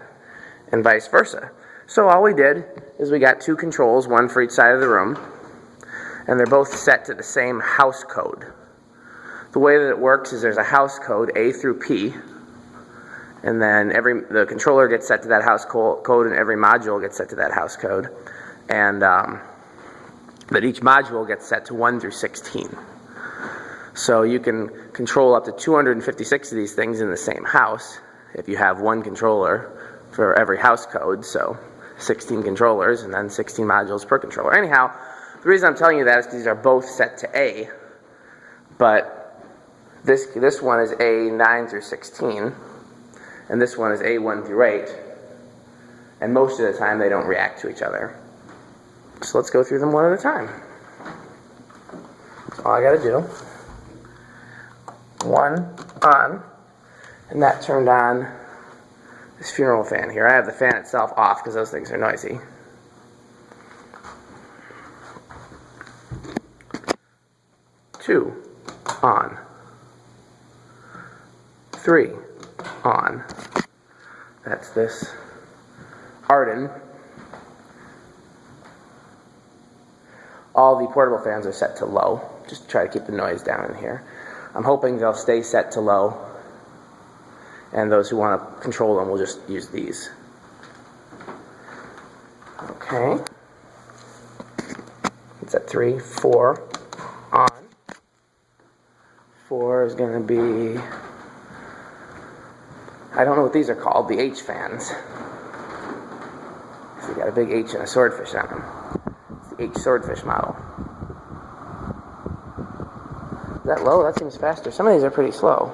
and vice versa. So all we did is we got two controls, one for each side of the room, and they're both set to the same house code. The way that it works is there's a house code, A through P, and then the controller gets set to that house code, and every module gets set to that house code, and that each module gets set to 1 through 16. So you can control up to 256 of these things in the same house if you have one controller for every house code, so 16 controllers and then 16 modules per controller. Anyhow, the reason I'm telling you that is because these are both set to A, but this one is A9 through 16, and this one is A1 through 8, and most of the time they don't react to each other. So let's go through them one at a time. That's all I got to do. One on, and that turned on this funeral fan here. I have the fan itself off because those things are noisy. Two on. 3 on. That's this Arden. All the portable fans are set to low, just to try to keep the noise down in here. I'm hoping they'll stay set to low, and those who want to control them will just use these. Okay. It's at 3, 4 on. 4 is going to be, I don't know what these are called, the H fans. So you got a big H and a swordfish on them. It's the H swordfish model. Is that low? That seems faster. Some of these are pretty slow.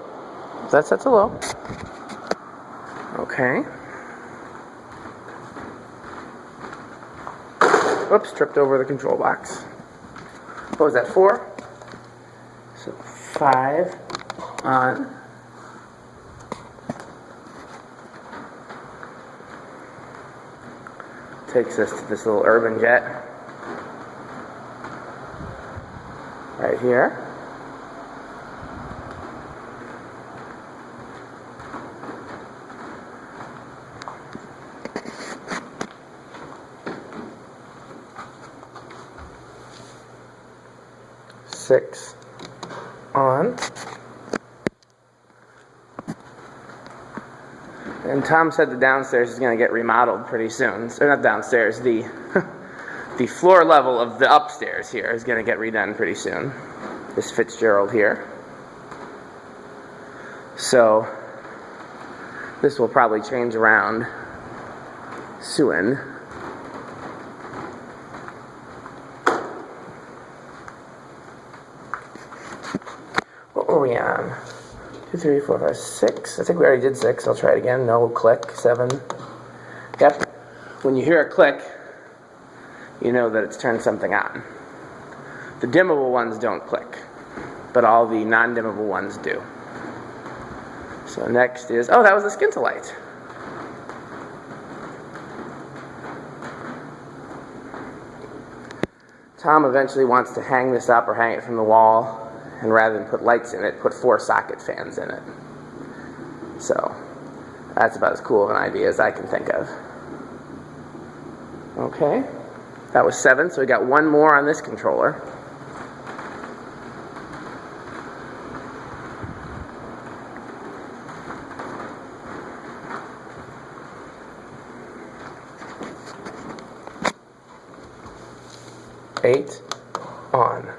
Is that set to low? Okay. Whoops, tripped over the control box. What was that, 4? So 5 on. Takes us to this little urban jet right here. Six on. And Tom said the downstairs is going to get remodeled pretty soon. So not downstairs, the the floor level of the upstairs here is going to get redone pretty soon. This Fitzgerald here. So this will probably change around soon. What were we on? 2, 3, 4, 5, 6. I think we already did 6. I'll try it again. No click. 7. Yep. When you hear a click, you know that it's turned something on. The dimmable ones don't click, but all the non-dimmable ones do. So next is, oh, that was the scintillite. Tom eventually wants to hang this up or hang it from the wall, and rather than put lights in it, put 4 socket fans in it. So that's about as cool of an idea as I can think of. Okay, that was 7, so we got 1 more on this controller. Eight on.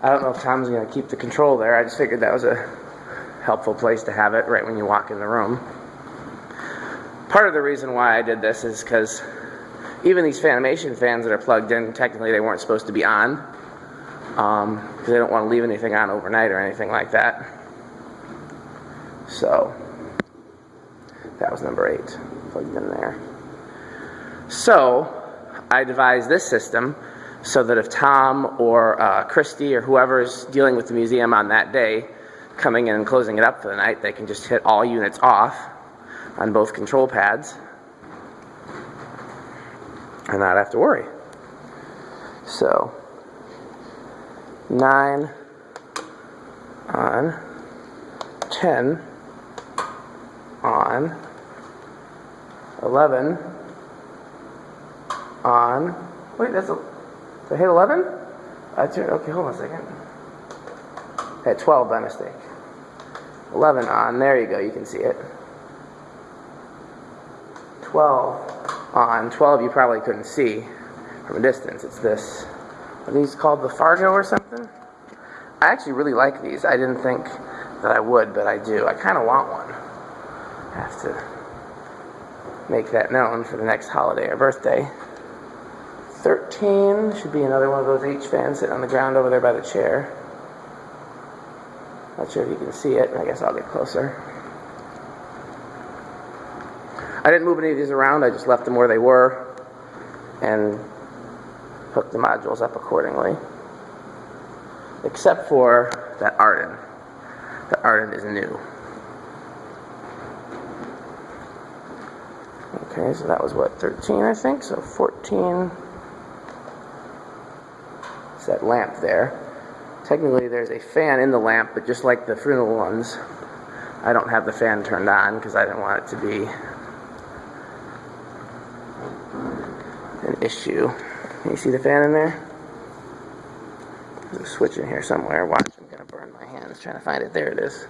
I don't know if Tom's going to keep the control there. I just figured that was a helpful place to have it right when you walk in the room. Part of the reason why I did this is because even these Fanimation fans that are plugged in, technically they weren't supposed to be on, because they don't want to leave anything on overnight or anything like that. So that was number 8, plugged in there. So I devised this system so that if Tom or Christy or whoever's dealing with the museum on that day, coming in and closing it up for the night, they can just hit all units off on both control pads and not have to worry. So 9 on, 10 on, 11 on. Wait, did I hit 11? Okay, hold on a second. I had 12 by mistake. 11 on, there you go, you can see it. 12 on, 12 you probably couldn't see from a distance. It's this. Are these called the Fargo or something? I actually really like these. I didn't think that I would, but I do. I kind of want one. I have to make that known for the next holiday or birthday. 13 should be another one of those H fans sitting on the ground over there by the chair. Not sure if you can see it. I guess I'll get closer. I didn't move any of these around. I just left them where they were and hooked the modules up accordingly. Except for that Arden. The Arden is new. Okay, so that was what, 13 I think? So 14. It's that lamp there. Technically there's a fan in the lamp, but just like the Fresnel ones, I don't have the fan turned on because I didn't want it to be an issue. Can you see the fan in there? There's a switch in here somewhere. Watch, I'm going to burn my hands trying to find it. There it is.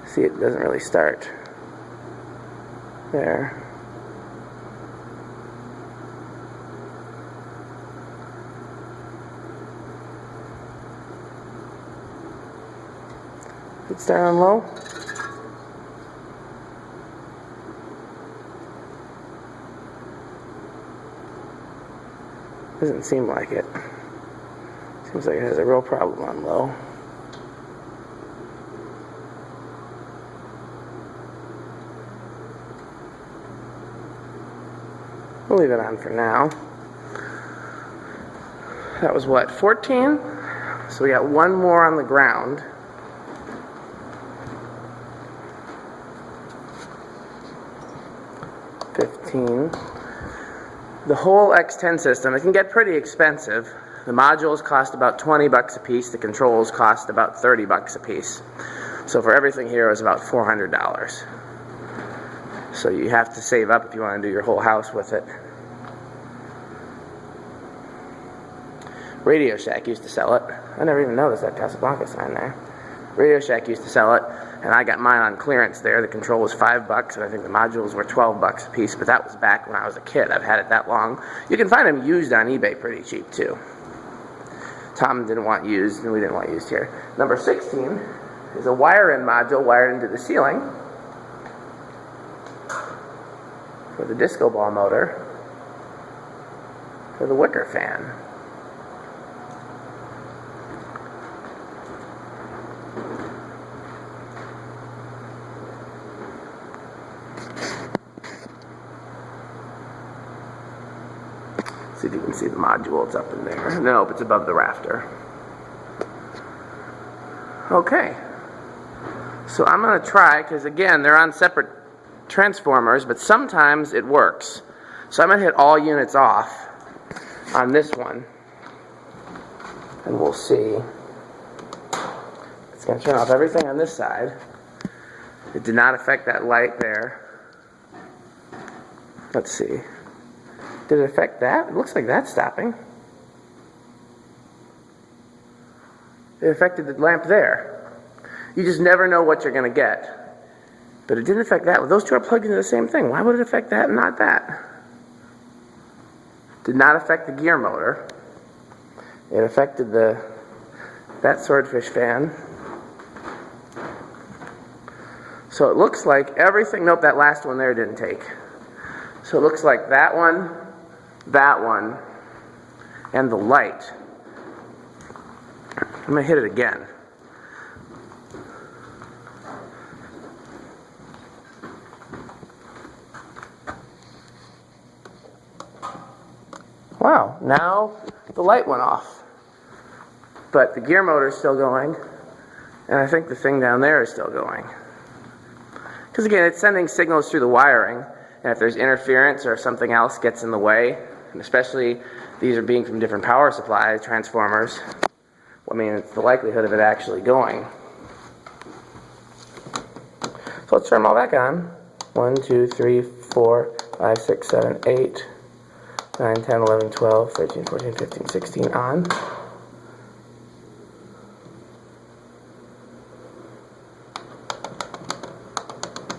See, it doesn't really start. There. Did it start on low? Doesn't seem like it. Seems like it has a real problem on low. We'll leave it on for now. That was what, 14? So we got one more on the ground. The whole X10 system, it can get pretty expensive. The modules cost about 20 bucks a piece. The controls cost about 30 bucks a piece. So for everything here, it was about $400. So you have to save up if you want to do your whole house with it. Radio Shack used to sell it. I never even noticed that Casablanca sign there. Radio Shack used to sell it, and I got mine on clearance there. The control was 5 bucks, and I think the modules were 12 bucks a piece, but that was back when I was a kid. I've had it that long. You can find them used on eBay pretty cheap, too. Tom didn't want used, and we didn't want used here. Number 16 is a wire-in module wired into the ceiling for the disco ball motor for the wicker fan. See if you can see the module. It's up in there. Nope, it's above the rafter. Okay. So I'm going to try, because again, they're on separate transformers, but sometimes it works. So I'm going to hit all units off on this one. And we'll see. It's going to turn off everything on this side. It did not affect that light there. Let's see. Did it affect that? It looks like that's stopping. It affected the lamp there. You just never know what you're going to get. But it didn't affect that. Those two are plugged into the same thing. Why would it affect that and not that? Did not affect the gear motor. It affected that swordfish fan. So it looks like everything, nope, that last one there didn't take. So it looks like that one, and the light. I'm going to hit it again. Wow, now the light went off. But the gear motor is still going, and I think the thing down there is still going. Because again, it's sending signals through the wiring, and if there's interference or if something else gets in the way, and especially these are being from different power supply transformers, I mean, it's the likelihood of it actually going. So let's turn them all back on. 1, 2, 3, 4, 5, 6, 7, 8, 9, 10, 11, 12, 13, 14, 15, 16 on.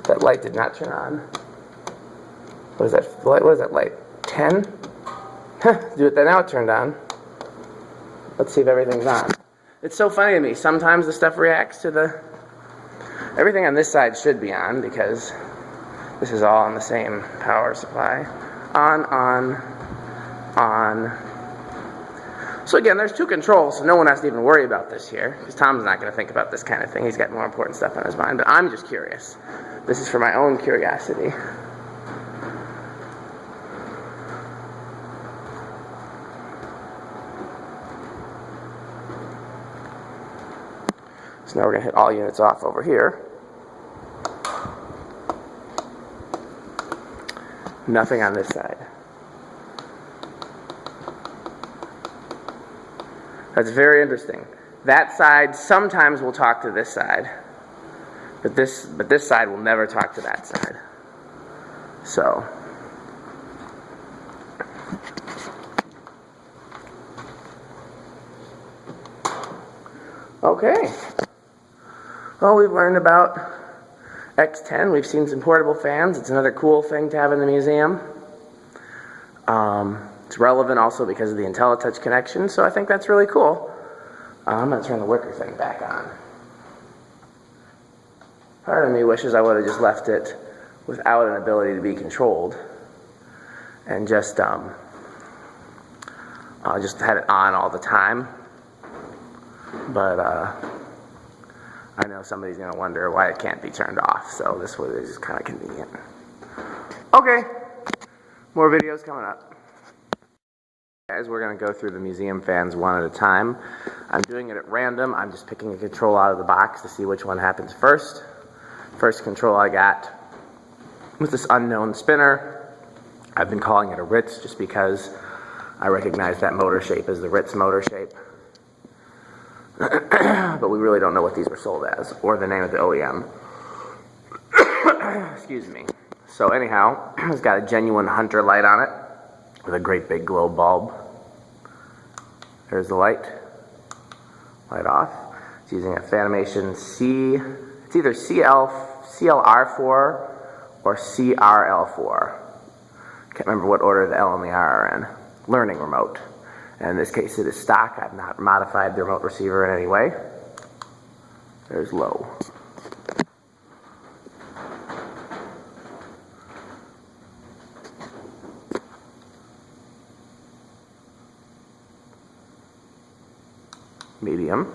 That light did not turn on. What is that light? What is that light? 10? Do it then. Now it turned on. Let's see if everything's on. It's so funny to me. Sometimes the stuff reacts to the... Everything on this side should be on because this is all on the same power supply. On. So again, there's two controls, so no one has to even worry about this here, because Tom's not going to think about this kind of thing. He's got more important stuff on his mind, but I'm just curious. This is for my own curiosity. So now we're going to hit all units off over here. Nothing on this side. That's very interesting. That side sometimes will talk to this side, but this side will never talk to that side. So, okay. Well, we've learned about X10. We've seen some portable fans. It's another cool thing to have in the museum. It's relevant also because of the IntelliTouch connection, so I think that's really cool. I'm going to turn the wicker thing back on. Part of me wishes I would have just left it without an ability to be controlled and just had it on all the time. But I know somebody's going to wonder why it can't be turned off, so this way is just kind of convenient. Okay, more videos coming up. Guys, we're going to go through the museum fans one at a time. I'm doing it at random. I'm just picking a control out of the box to see which one happens first. First control I got was this unknown spinner. I've been calling it a Ritz just because I recognize that motor shape as the Ritz motor shape. But we really don't know what these were sold as, or the name of the OEM. Excuse me. So anyhow, it's got a genuine Hunter light on it with a great big globe bulb. There's the light. Light off. It's using a Fanimation it's either CLR4 or CRL4. Can't remember what order the L and the R are in. Learning remote. And in this case it is stock. I've not modified the remote receiver in any way. There's low. Medium.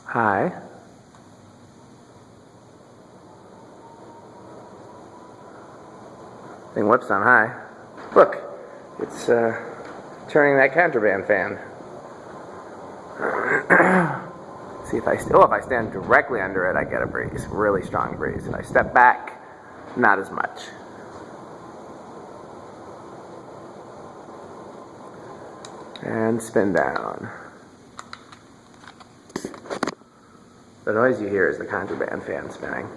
High. Thing whips on high. Look, it's turning that contraband fan. See if if I stand directly under it, I get a breeze, really strong breeze. If I step back, not as much. And spin down. The noise you hear is the contraband fan spinning.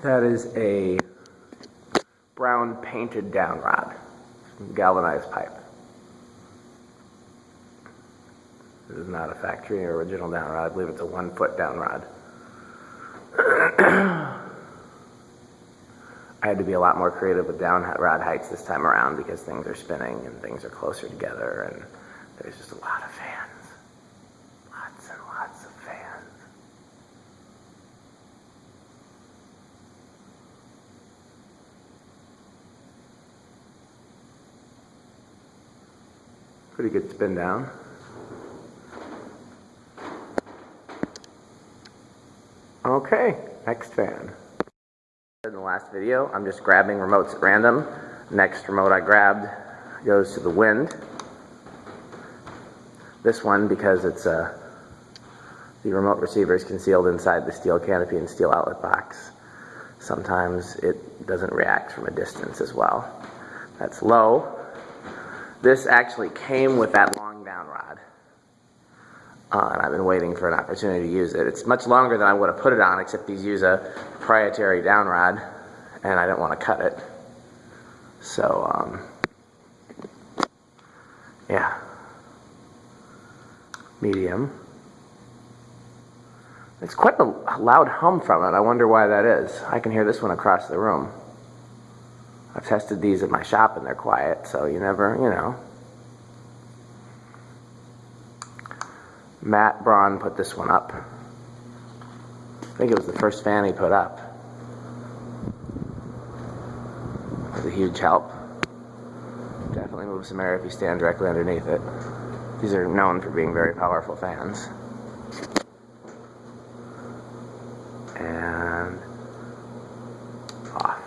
That is a brown painted down rod, galvanized pipe. This is not a factory or original down rod. I believe it's a 1 foot down rod. I had to be a lot more creative with down rod heights this time around because things are spinning and things are closer together, and there's just a lot of fans. Lots and lots of fans. Pretty good spin down. Okay, next fan. In the last video, I'm just grabbing remotes at random. Next remote I grabbed goes to the wind. This one, because it's the remote receiver is concealed inside the steel canopy and steel outlet box. Sometimes it doesn't react from a distance as well. That's low. This actually came with that long down rod. And I've been waiting for an opportunity to use it. It's much longer than I would have put it on, except these use a proprietary down rod, and I didn't want to cut it. So, yeah. Medium. It's quite a loud hum from it. I wonder why that is. I can hear this one across the room. I've tested these at my shop and they're quiet, so you never, you know. Matt Braun put this one up. I think it was the first fan he put up. It was a huge help. Definitely move some air if you stand directly underneath it. These are known for being very powerful fans. And off.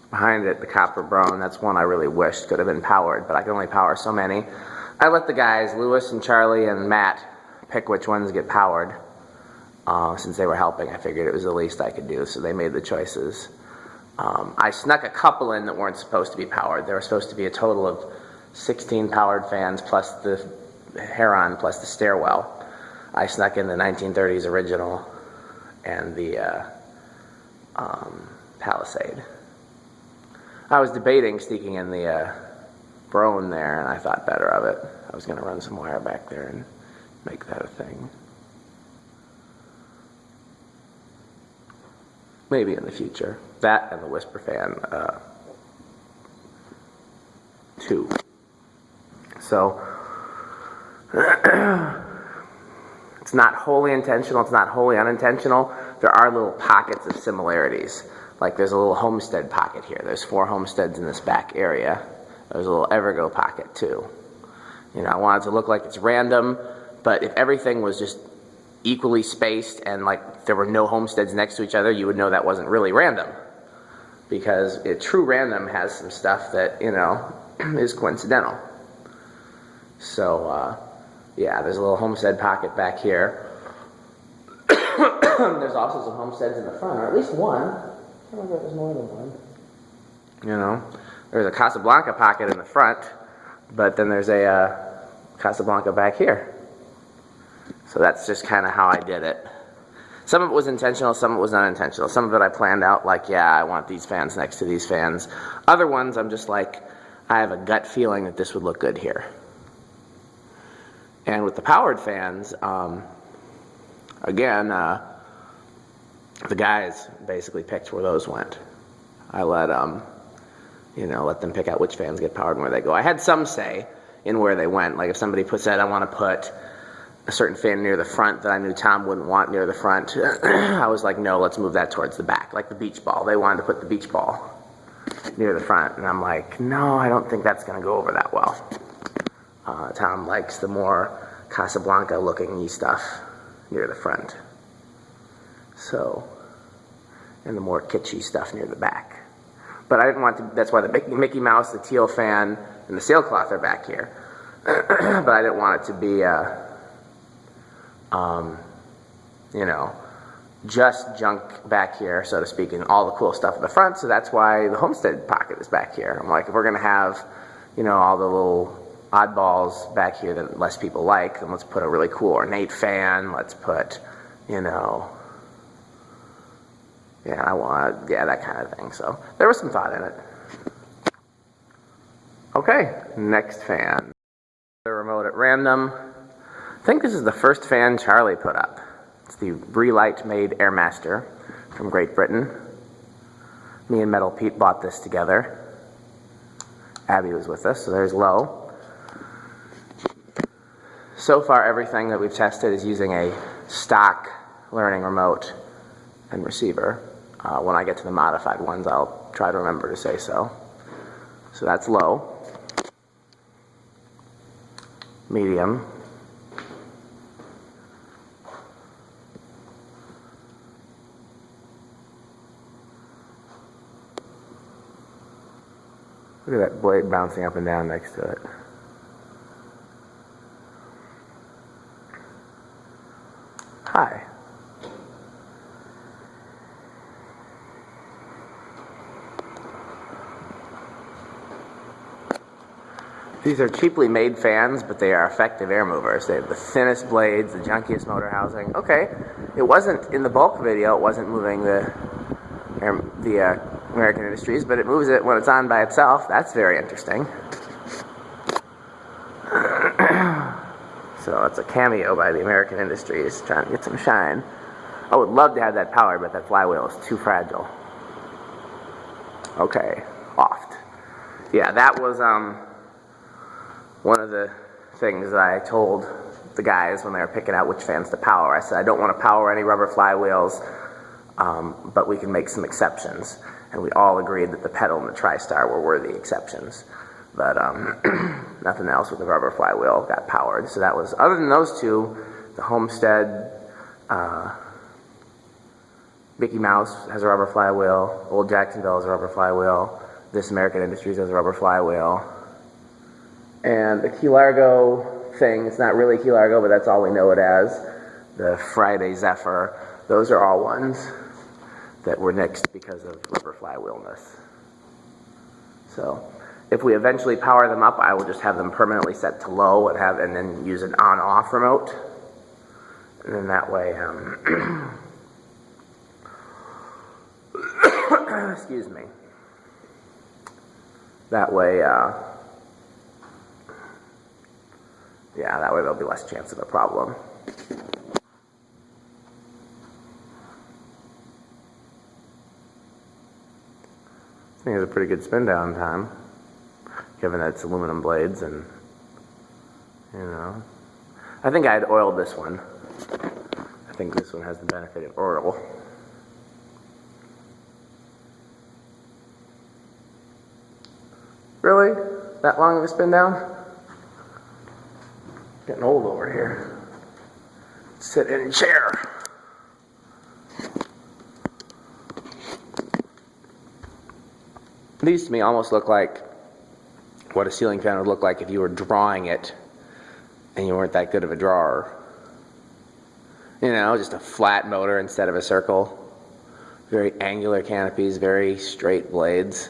Behind it, the copper brown, that's one I really wished could have been powered, but I can only power so many. I let the guys, Lewis and Charlie and Matt, pick which ones get powered. Since they were helping, I figured it was the least I could do, so they made the choices. I snuck a couple in that weren't supposed to be powered. There were supposed to be a total of 16 powered fans plus the Heron plus the stairwell. I snuck in the 1930s original and the Palisade. I was debating sneaking in the Brown there, and I thought better of it. I was going to run some wire back there and make that a thing. Maybe in the future. That and the Whisper fan, 2. So, it's not wholly intentional, it's not wholly unintentional. There are little pockets of similarities. Like there's a little homestead pocket here. There's 4 homesteads in this back area. There's a little Evergo pocket too. You know, I want it to look like it's random, but if everything was just equally spaced and like there were no homesteads next to each other, you would know that wasn't really random. Because true random has some stuff that, you know, is coincidental. So, yeah, there's a little homestead pocket back here. There's also some homesteads in the front, or at least one. I don't know if there's more than one. You know, there's a Casablanca pocket in the front, but then there's a Casablanca back here. So that's just kind of how I did it. Some of it was intentional, some of it was unintentional. Some of it I planned out like, yeah, I want these fans next to these fans. Other ones I'm just like, I have a gut feeling that this would look good here. And with the powered fans, again, the guys basically picked where those went. I let let them pick out which fans get powered and where they go. I had some say in where they went. Like if somebody said, I want to put a certain fan near the front that I knew Tom wouldn't want near the front, I was like, no, let's move that towards the back, like the beach ball. They wanted to put the beach ball near the front, and I'm like, no, I don't think that's going to go over that well. Tom likes the more Casablanca-looking stuff near the front. So, and the more kitschy stuff near the back. But I didn't want to, that's why the Mickey Mouse, the teal fan, and the sailcloth are back here. But I didn't want it to be, just junk back here, so to speak, and all the cool stuff at the front, so that's why the homestead pocket is back here. I'm like, if we're going to have, all the little oddballs back here that less people like, then let's put a really cool ornate fan, let's put, Yeah, I want, yeah, that kind of thing. So there was some thought in it. Okay, next fan. The remote at random. I think this is the first fan Charlie put up. It's the Relight made Airmaster from Great Britain. Me and Metal Pete bought this together. Abby was with us, so there's low. So far, everything that we've tested is using a stock learning remote and receiver. When I get to the modified ones, I'll try to remember to say so. So that's low. Medium. Look at that blade bouncing up and down next to it. Hi. These are cheaply made fans, but they are effective air movers. They have the thinnest blades, the junkiest motor housing. Okay, it wasn't, in the bulk video, it wasn't moving the American Industries, but it moves it when it's on by itself. That's very interesting. So it's a cameo by the American Industries, trying to get some shine. I would love to have that power, but that flywheel is too fragile. Okay, oft. Yeah, that was one of the things that I told the guys when they were picking out which fans to power. I said, I don't want to power any rubber flywheels, but we can make some exceptions. And we all agreed that the pedal and the TriStar were worthy exceptions. But nothing else with the rubber flywheel got powered. So that was, other than those two, the Homestead, Mickey Mouse has a rubber flywheel, Old Jacksonville has a rubber flywheel, this American Industries has a rubber flywheel. And the Key Largo thing, it's not really Key Largo, but that's all we know it as, the Friday Zephyr, those are all ones that were nixed because of rubber flywheelness. So if we eventually power them up, I will just have them permanently set to low and then use an on-off remote. And then that way, excuse me. That way, yeah, that way there'll be less chance of a problem. I think it's a pretty good spin down time, given that it's aluminum blades and, you know. I think I'd oiled this one. I think this one has the benefit of oil. Really? That long of a spin down? Getting old over here. Sit in a chair. These to me almost look like what a ceiling fan would look like if you were drawing it and you weren't that good of a drawer. You know, just a flat motor instead of a circle. Very angular canopies, very straight blades.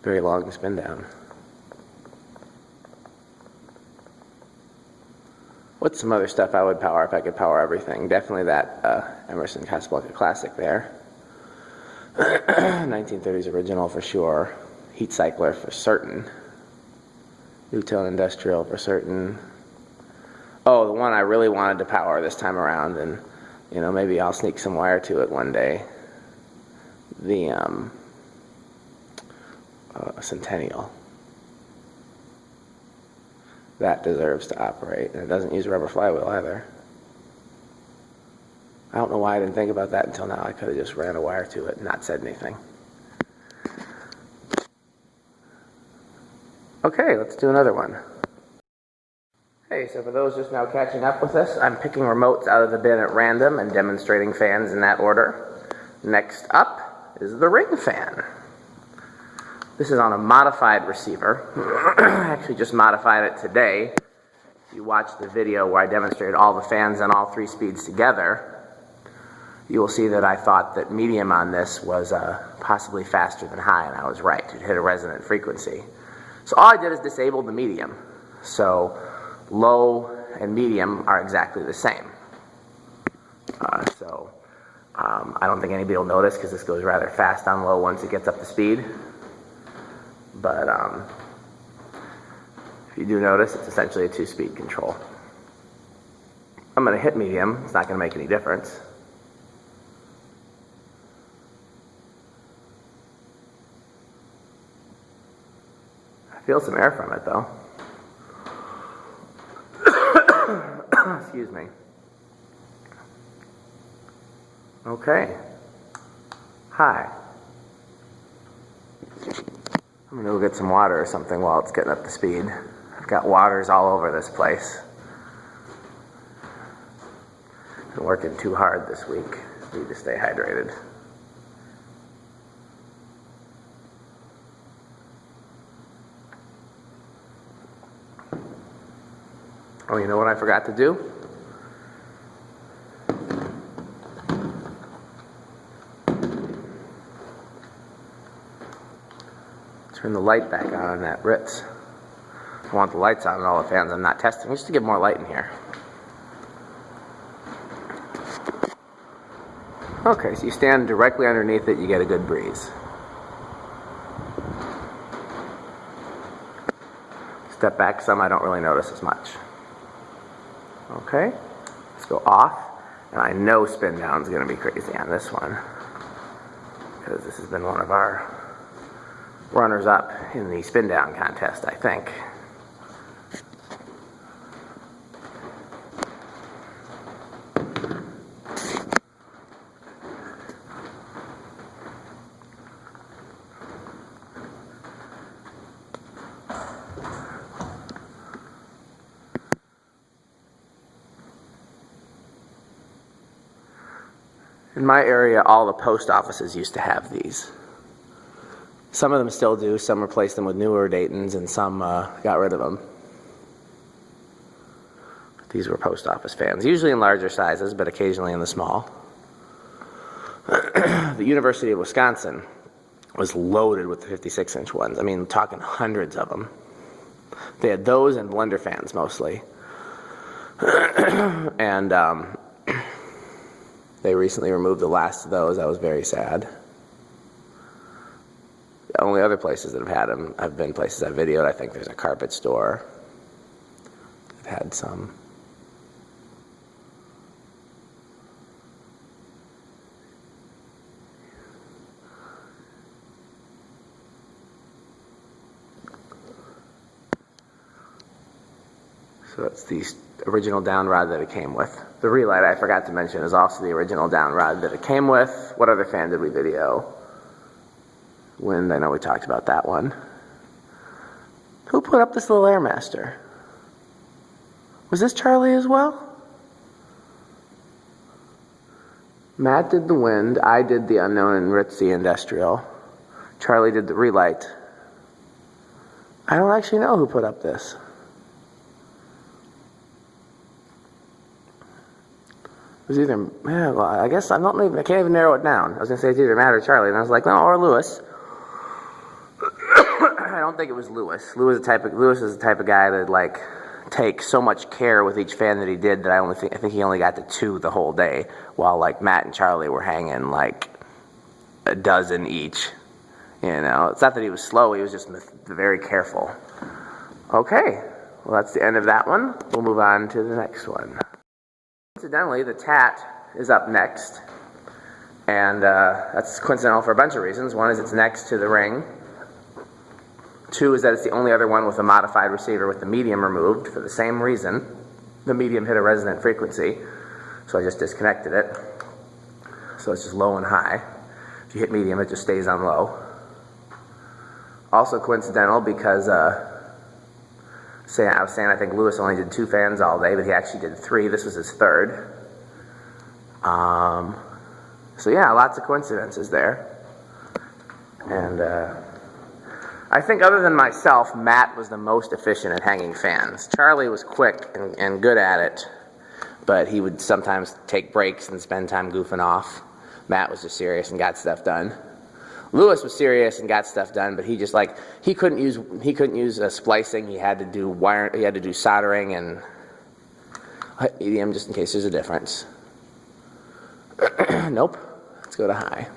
Very long spin down. What's some other stuff I would power if I could power everything? Definitely that Emerson Casablanca Classic there. 1930s original for sure. Heat cycler for certain. Newtone Industrial for certain. Oh, the one I really wanted to power this time around, and you know, maybe I'll sneak some wire to it one day. The Centennial. That deserves to operate, and it doesn't use a rubber flywheel either. I don't know why I didn't think about that until now. I could have just ran a wire to it and not said anything. Okay, let's do another one. Hey, so for those just now catching up with us, I'm picking remotes out of the bin at random and demonstrating fans in that order. Next up is the ring fan. This is on a modified receiver. I actually just modified it today. If you watch the video where I demonstrated all the fans on all 3 speeds together, you will see that I thought that medium on this was possibly faster than high, and I was right. It hit a resonant frequency. So all I did is disable the medium. So low and medium are exactly the same. I don't think anybody will notice because this goes rather fast on low once it gets up to speed. But if you do notice, it's essentially a 2-speed control. I'm going to hit medium. It's not going to make any difference. I feel some air from it though. Excuse me. Okay. Hi. I'm going to go get some water or something while it's getting up to speed. I've got waters all over this place. Been working too hard this week. Need to stay hydrated. Oh, you know what I forgot to do? Turn the light back on that Ritz. I want the lights on and all the fans I'm not testing, just to get more light in here. Okay, so you stand directly underneath it, you get a good breeze. Step back some, I don't really notice as much. Okay, let's go off. And I know spin down is going to be crazy on this one, because this has been one of our runners-up in the spin down contest, I think. In my area, all the post offices used to have these. Some of them still do, some replaced them with newer Daytons, and some got rid of them. These were post office fans, usually in larger sizes, but occasionally in the small. The University of Wisconsin was loaded with the 56-inch ones. I mean, talking hundreds of them. They had those and blender fans mostly. And they recently removed the last of those. I was very sad. The only other places that have had them have been places I've videoed. I think there's a carpet store that had some. So that's the original down rod that it came with. The Relight, I forgot to mention, is also the original down rod that it came with. What other fan did we video? Wind, I know we talked about that one. Who put up this little Airmaster? Was this Charlie as well? Matt did the Wind, I did the Unknown and Ritzy Industrial. Charlie did the Relight. I don't actually know who put up this. It was either, yeah, well, I guess I can't even narrow it down. I was going to say it's either Matt or Charlie, and I was like, no, or Lewis. I don't think it was Lewis. Lewis is the type of guy that like take so much care with each fan that he did that I think he only got to 2 the whole day, while like Matt and Charlie were hanging like a dozen each. You know, it's not that he was slow; he was just very careful. Okay, well that's the end of that one. We'll move on to the next one. Coincidentally, the Tat is up next, and that's coincidental for a bunch of reasons. One is it's next to the Ring. 2 is that it's the only other one with a modified receiver with the medium removed for the same reason. The medium hit a resonant frequency, so I just disconnected it. So it's just low and high. If you hit medium, it just stays on low. Also coincidental because I was saying I think Lewis only did 2 fans all day, but he actually did 3. This was his 3rd. So yeah, lots of coincidences there. And I think other than myself, Matt was the most efficient at hanging fans. Charlie was quick and good at it, but he would sometimes take breaks and spend time goofing off. Matt was just serious and got stuff done. Lewis was serious and got stuff done, but he just like he couldn't use splicing. He had to do soldering, and hit medium just in case there's a difference. Nope. Let's go to high.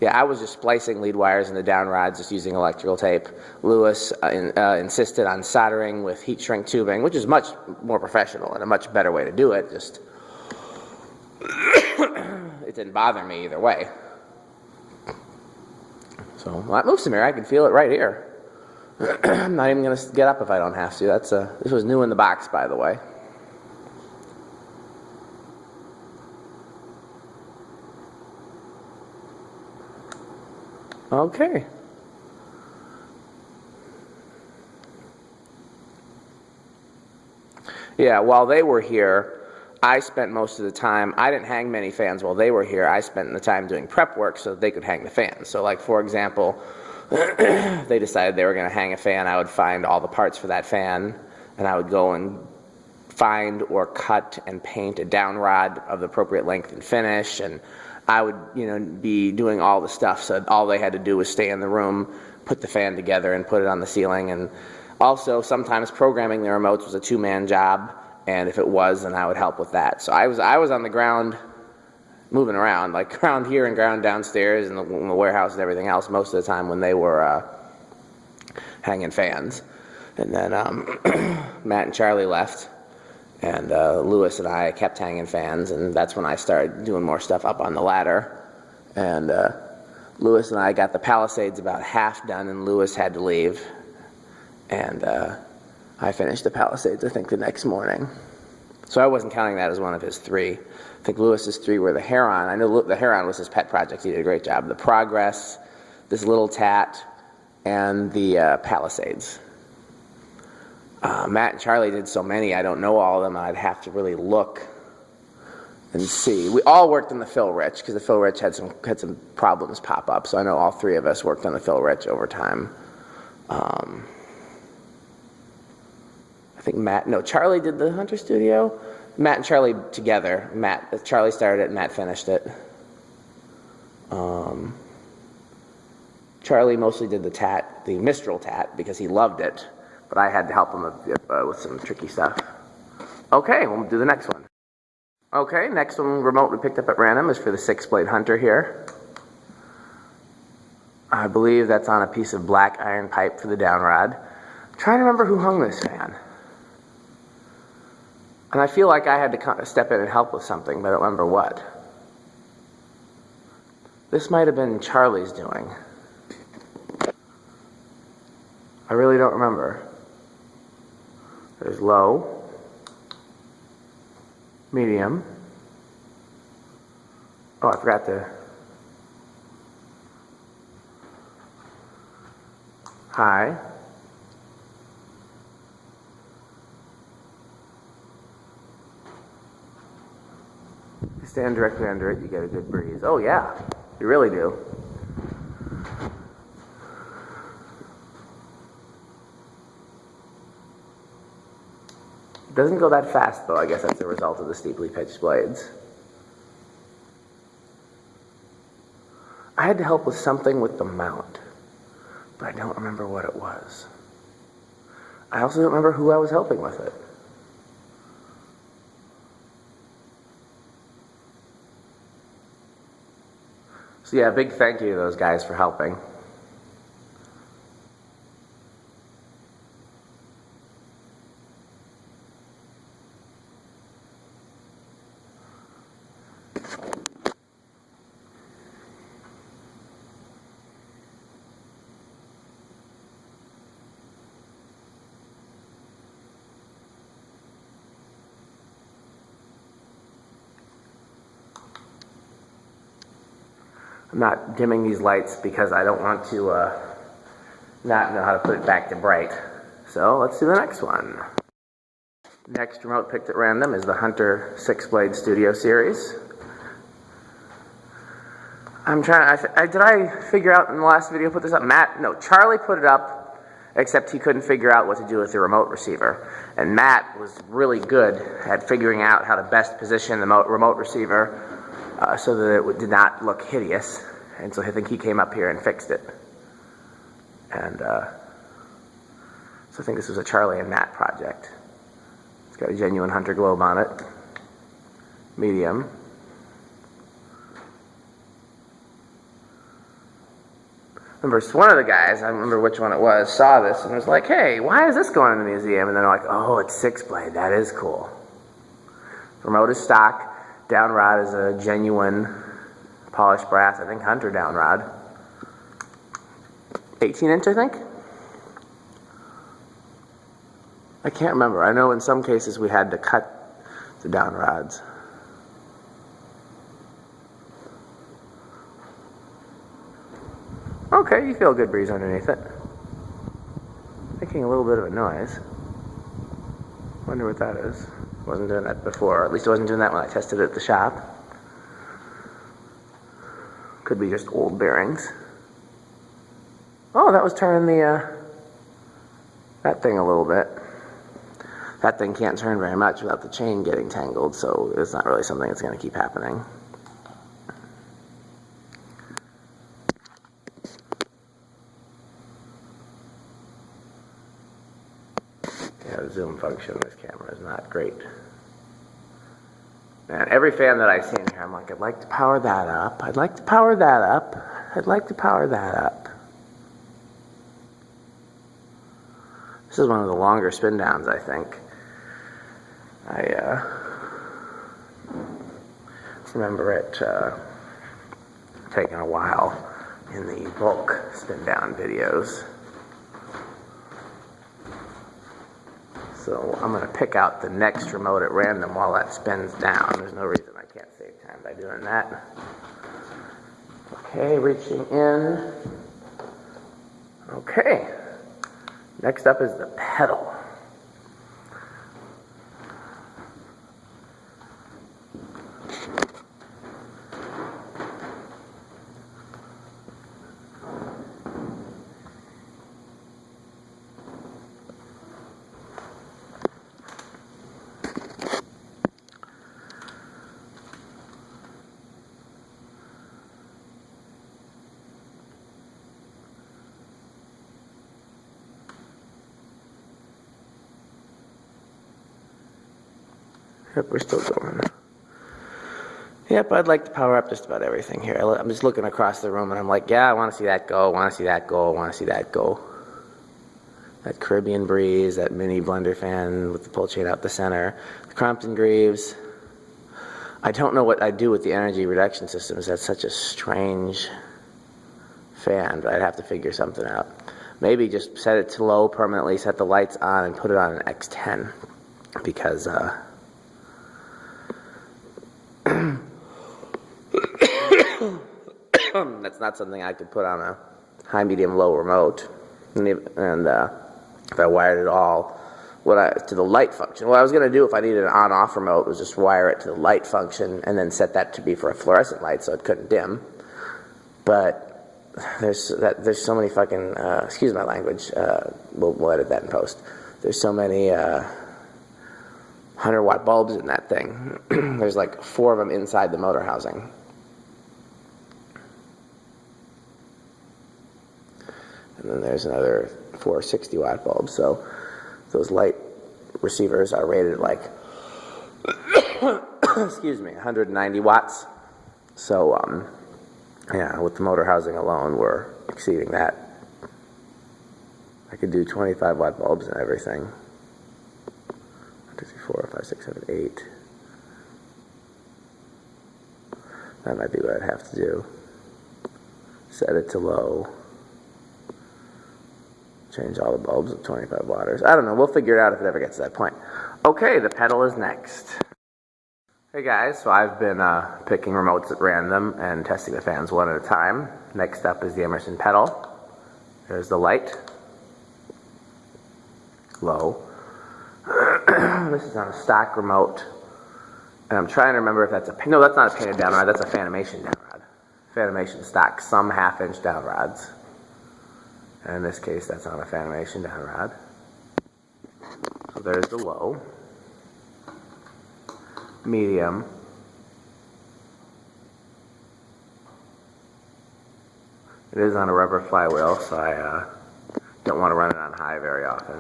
Yeah, I was just splicing lead wires into down rods just using electrical tape. Lewis insisted on soldering with heat shrink tubing, which is much more professional and a much better way to do it. Just it didn't bother me either way. So well, that moves some air. I can feel it right here. I'm not even going to get up if I don't have to. This was new in the box, by the way. Okay. Yeah, while they were here, I spent most of the time, I didn't hang many fans while they were here. I spent the time doing prep work so that they could hang the fans. So like, for example, they decided they were going to hang a fan. I would find all the parts for that fan, and I would go and find or cut and paint a down rod of the appropriate length and finish, and I would, be doing all the stuff, so all they had to do was stay in the room, put the fan together, and put it on the ceiling. And also, sometimes programming the remotes was a two-man job, and if it was, then I would help with that. So I was on the ground, moving around, like ground here and ground downstairs, and in the warehouse and everything else, most of the time when they were hanging fans. And then Matt and Charlie left. And Lewis and I kept hanging fans, and that's when I started doing more stuff up on the ladder. And Lewis and I got the Palisades about half done, and Lewis had to leave. And I finished the Palisades, I think, the next morning. So I wasn't counting that as one of his three. I think Lewis's three were the Heron. I know the Heron was his pet project. He did a great job. The Progress, this little tat, and the Palisades. Matt and Charlie did so many, I don't know all of them, and I'd have to really look and see. We all worked on the Phil Rich, because the Phil Rich had some problems pop up, so I know all three of us worked on the Phil Rich over time. I think Charlie did the Hunter Studio. Matt and Charlie together. Charlie started it, and Matt finished it. Charlie mostly did the Mistol tat, because he loved it. But I had to help him with some tricky stuff. Okay, we'll do the next one. Okay, next one remote we picked up at random is for the 6-blade Hunter here. I believe that's on a piece of black iron pipe for the down rod. I'm trying to remember who hung this fan. And I feel like I had to step in and help with something, but I don't remember what. This might have been Charlie's doing. I really don't remember. There's low, medium. Oh, I forgot to. High. You stand directly under it, you get a good breeze. Oh yeah, you really do. It doesn't go that fast, though. I guess that's a result of the steeply pitched blades. I had to help with something with the mount, but I don't remember what it was. I also don't remember who I was helping with it. So yeah, big thank you to those guys for helping. I'm not dimming these lights because I don't want to not know how to put it back to bright. So let's do the next one. Next remote picked at random is the Hunter 6-blade Studio Series. I'm trying, did I figure out in the last video, put this up? Charlie put it up, except he couldn't figure out what to do with the remote receiver. And Matt was really good at figuring out how to best position the remote receiver so that it did not look hideous. And so I think he came up here and fixed it. And so I think this was a Charlie and Matt project. It's got a genuine Hunter globe on it. Medium. Remember, one of the guys, I remember which one it was, saw this and was like, hey, why is this going in the museum? And they're like, oh, it's 6-blade. That is cool. Remote is stock. Down rod is a genuine polished brass, I think Hunter down rod. 18-inch, I think? I can't remember. I know in some cases we had to cut the down rods. Okay, you feel a good breeze underneath it. Making a little bit of a noise. Wonder what that is. Wasn't doing that before. At least I wasn't doing that when I tested it at the shop. Could be just old bearings. Oh, that was turning the that thing a little bit. That thing can't turn very much without the chain getting tangled, so it's not really something that's going to keep happening. Yeah, the zoom function of this camera is not great. Man, every fan that I see in here, I'm like, I'd like to power that up. I'd like to power that up. I'd like to power that up. This is one of the longer spin downs, I think. I remember it taking a while in the bulk spin down videos. So I'm going to pick out the next remote at random while that spins down. There's no reason I can't save time by doing that. Okay, reaching in. Okay. Next up is the pedal. Yep, we're still going. Yep, I'd like to power up just about everything here. I'm just looking across the room and I'm like, yeah, I want to see that go, I want to see that go, I want to see that go. That Caribbean breeze, that mini blender fan with the pull chain out the center, the Crompton Greaves. I don't know what I'd do with the energy reduction systems. That's such a strange fan, but I'd have to figure something out. Maybe just set it to low permanently, set the lights on, and put it on an X10. Because, that's not something I could put on a high, medium, low remote. And if I wired it all to the light function, what I was going to do if I needed an on-off remote was just wire it to the light function and then set that to be for a fluorescent light so it couldn't dim. But there's so many fucking, excuse my language, we'll edit that in post. There's so many 100-watt bulbs in that thing. There's like 4 of them inside the motor housing. And then there's another 4 60-watt bulbs. So those light receivers are rated like, excuse me, 190 watts. So, yeah, with the motor housing alone, we're exceeding that. I could do 25-watt bulbs and everything. 1, 2, 3, 4, 5, 6, 7, 8. That might be what I'd have to do. Set it to low. Change all the bulbs at 25 watters. I don't know. We'll figure it out if it ever gets to that point. Okay, the pedal is next. Hey guys, so I've been picking remotes at random and testing the fans one at a time. Next up is the Emerson pedal. There's the light. Low. This is on a stock remote. And I'm trying to remember if that's no, that's not a painted down rod. That's a Fanimation down rod. Fanimation stock, some 1/2-inch down rods. And in this case, that's on a Fanimation down rod. So there's the low. Medium. It is on a rubber flywheel, so I don't want to run it on high very often.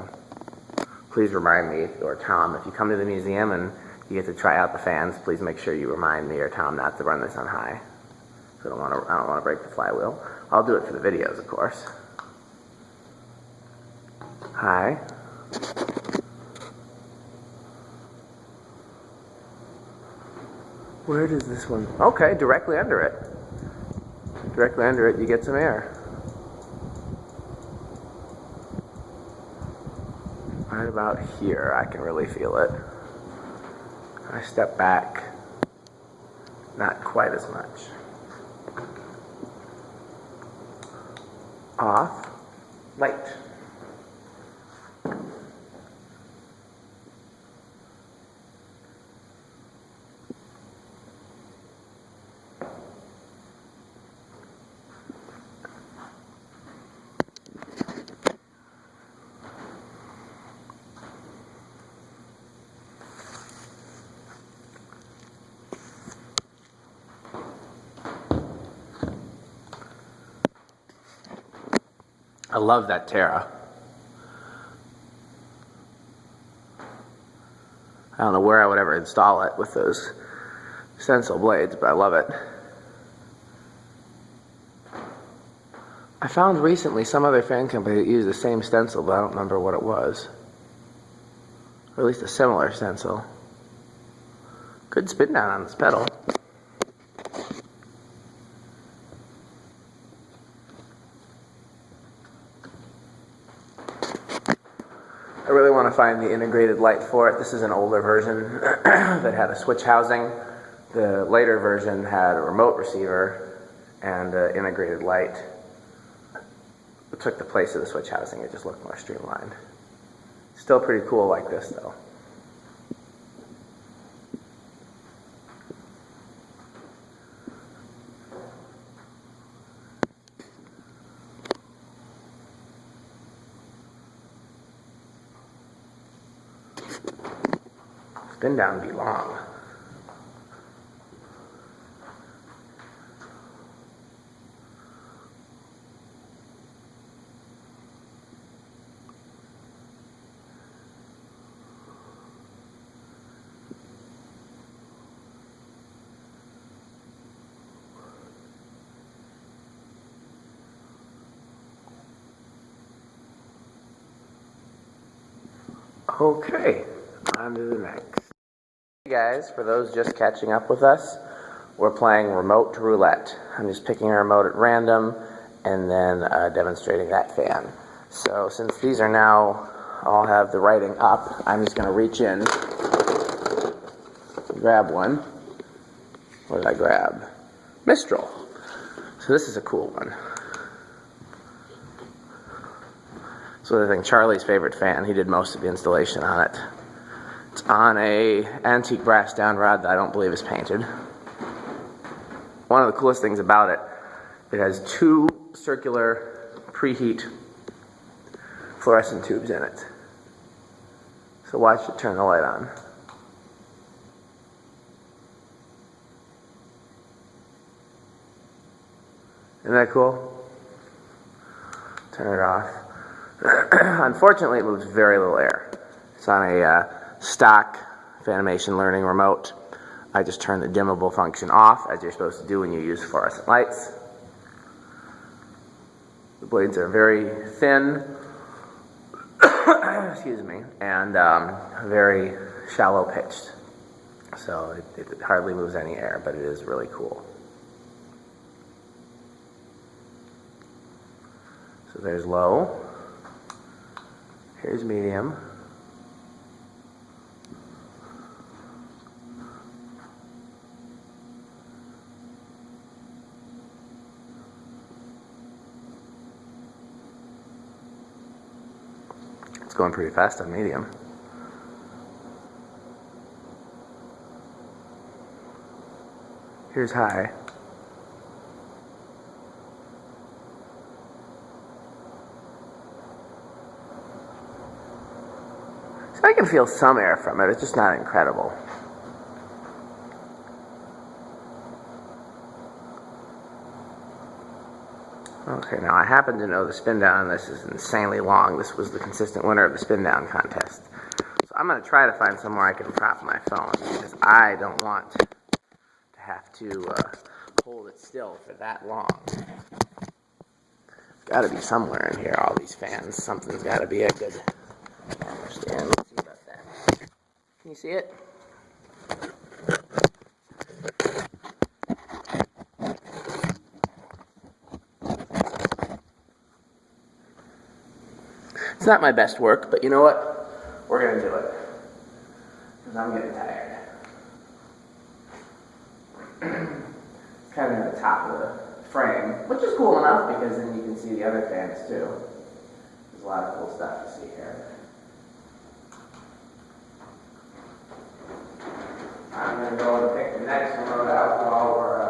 please remind me, or Tom, if you come to the museum and you get to try out the fans, please make sure you remind me or Tom not to run this on high. So I don't want to break the flywheel. I'll do it for the videos, of course. High. Where does this one? Okay, directly under it. Directly under it, you get some air. Right about here, I can really feel it. I step back, not quite as much. Off, light. I love that Terra. I don't know where I would ever install it with those stencil blades, but I love it. I found recently some other fan company that used the same stencil, but I don't remember what it was. Or at least a similar stencil. Good spin down on this pedal. I really want to find the integrated light for it. This is an older version that had a switch housing. The later version had a remote receiver and integrated light. It took the place of the switch housing. It just looked more streamlined. Still pretty cool like this, though. Spin down be long. Okay, on to the next. Hey guys, for those just catching up with us, we're playing remote roulette. I'm just picking a remote at random and then demonstrating that fan. So since these are now all have the writing up, I'm just going to reach in, grab one. What did I grab? Mistol. So this is a cool one. So I think Charlie's favorite fan. He did most of the installation on it. It's on a antique brass down rod that I don't believe is painted. One of the coolest things about it, it has two circular preheat fluorescent tubes in it. So watch it turn the light on. Isn't that cool? Turn it off. Unfortunately, it moves very little air. It's on a stock Fanimation learning remote. I just turn the dimmable function off, as you're supposed to do when you use fluorescent lights. The blades are very thin, excuse me, and very shallow pitched. So it hardly moves any air, but it is really cool. So there's low. Here's medium. It's going pretty fast on medium. Here's high. So I can feel some air from it, it's just not incredible. Okay, now I happen to know the spin down on this is insanely long. This was the consistent winner of the spin down contest. I'm going to try to find somewhere I can prop my phone, because I don't want to have to hold it still for that long. Got to be somewhere in here, all these fans. Something's got to be a good stand. Let's see about that. Can you see it? It's not my best work, but you know what? We're going to do it. Because I'm getting tired. It's kind of at the top of the frame, which is cool enough because then you can see the other fans too. There's a lot of cool stuff to see here. I'm going to go and pick the next remote out while we're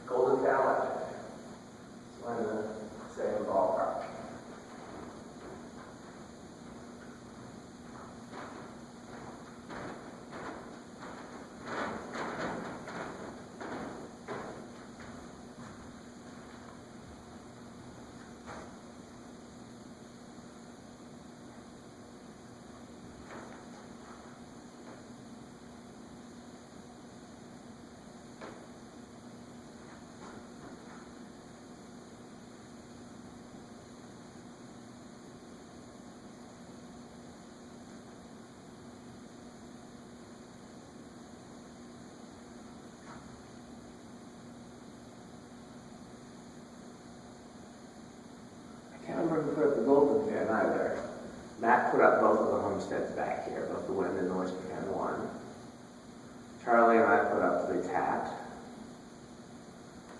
golden talent. It's one of the same ballpark. I can't remember who put up the golden fan either. Matt put up both of the homesteads back here, both the wind and the whisper fan one. Charlie and I put up the tat.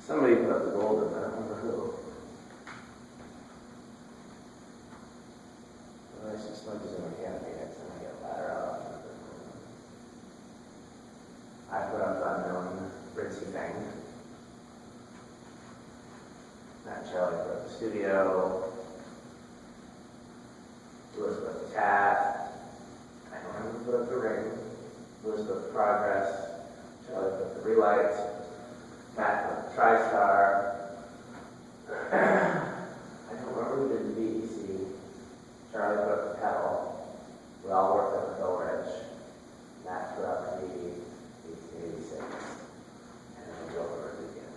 Somebody put up the golden, but I don't remember who. Well, there's some smudges in my canopy next time I get a ladder out. I put up the unknown ritzy thing. Matt and Charlie put up the studio. Lewis put up the tat. I don't remember who put up the ring. Lewis put up the progress. Charlie put up the Relight. Matt put up the TriStar. I don't remember who did the DEC. Charlie put up the pedal. We all worked up the go edge. Matt put up the 1886. And then we go over it again.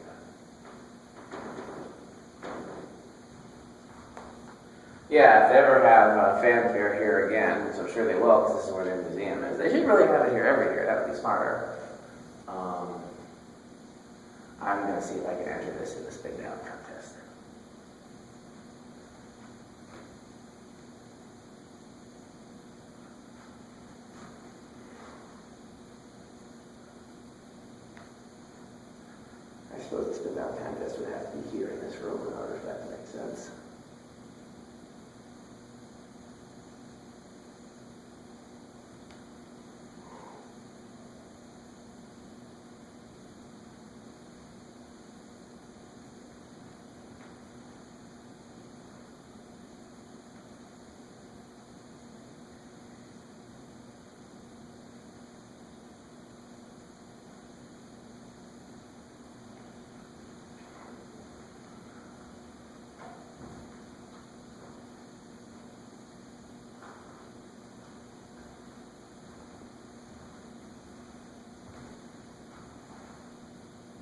Yeah, if they ever have fanfare here again, which I'm sure they will, because this is where their museum is. They should really have it here every year. That would be smarter. I'm going to see if I can enter this in the spin down contest. I suppose the spin down contest would have to be here in this room in order for that to make sense.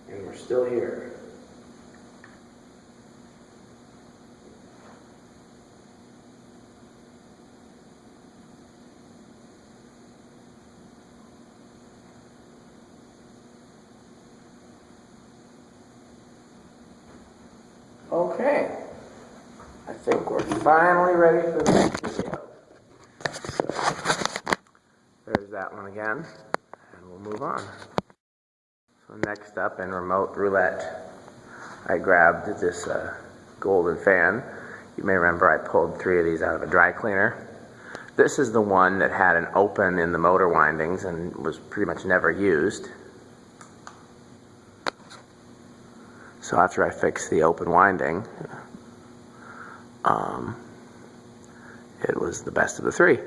And we're still here. Okay. I think we're finally ready for the next video. So, there's that one again, and we'll move on. So next up in remote roulette, I grabbed this golden fan. You may remember I pulled 3 of these out of a dry cleaner. This is the one that had an open in the motor windings and was pretty much never used. So after I fixed the open winding, it was the best of the 3.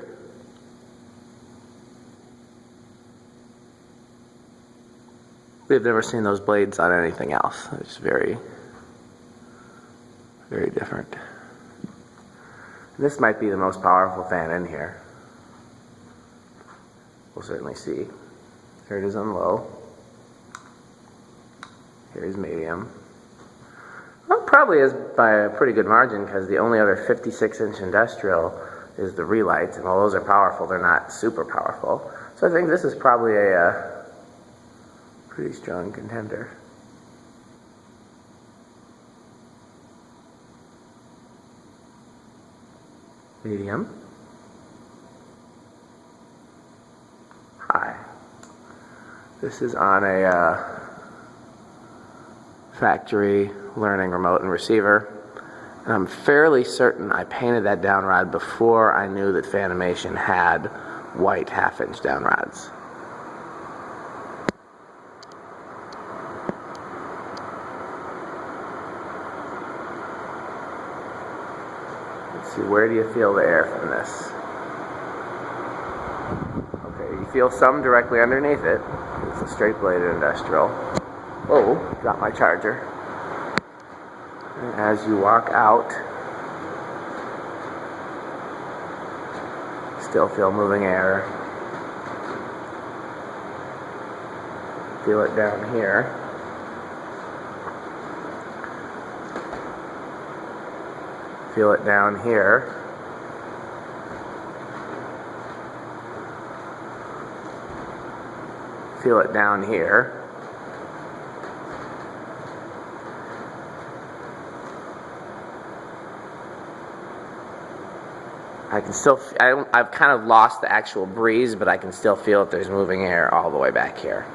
We've never seen those blades on anything else. It's very, very different. This might be the most powerful fan in here. We'll certainly see. Here it is on low. Here's medium. Well, probably is by a pretty good margin, because the only other 56-inch industrial is the Relight, and while those are powerful, they're not super powerful. So I think this is probably a pretty strong contender. Medium. High. This is on a factory learning remote and receiver. And I'm fairly certain I painted that down rod before I knew that Fanimation had white 1/2-inch down rods. Let's see, where do you feel the air from this? Okay, you feel some directly underneath it. It's a straight bladed industrial. Oh, got my charger. And as you walk out, still feel moving air. Feel it down here. Feel it down here. Feel it down here. I can still, I've kind of lost the actual breeze, but I can still feel that there's moving air all the way back here.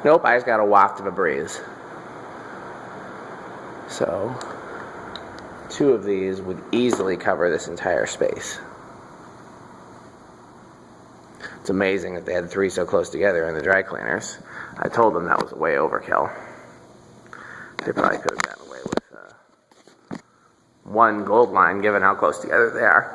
Nope, I just got a waft of a breeze. So, 2 of these would easily cover this entire space. It's amazing that they had 3 so close together in the dry cleaners. I told them that was way overkill. They probably could have gotten away with 1 gold line, given how close together they are.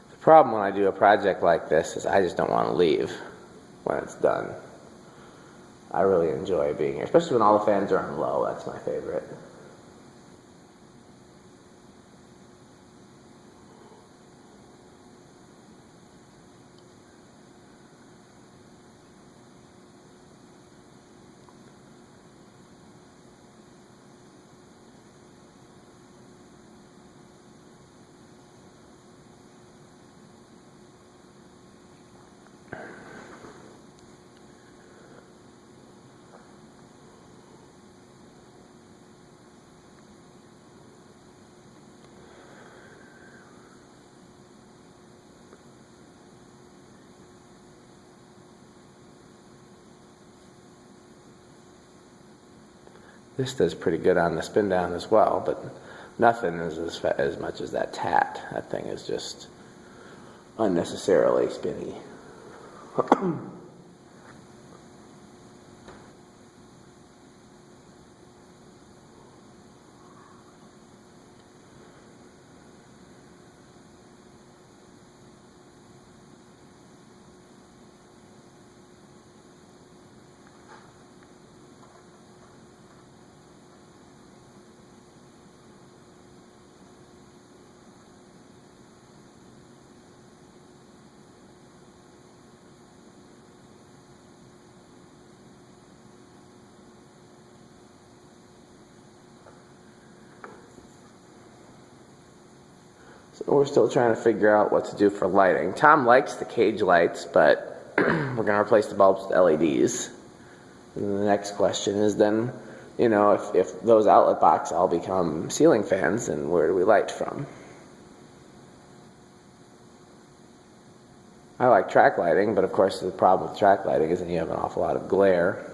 The problem when I do a project like this is I just don't want to leave when it's done. I really enjoy being here, especially when all the fans are on low. That's my favorite. This does pretty good on the spin down as well, but nothing is as much as that tat. That thing is just unnecessarily spinny. So we're still trying to figure out what to do for lighting. Tom likes the cage lights, but we're going to replace the bulbs with LEDs. And the next question is then, you know, if those outlet box all become ceiling fans, then where do we light from? I like track lighting, but of course the problem with track lighting is that you have an awful lot of glare.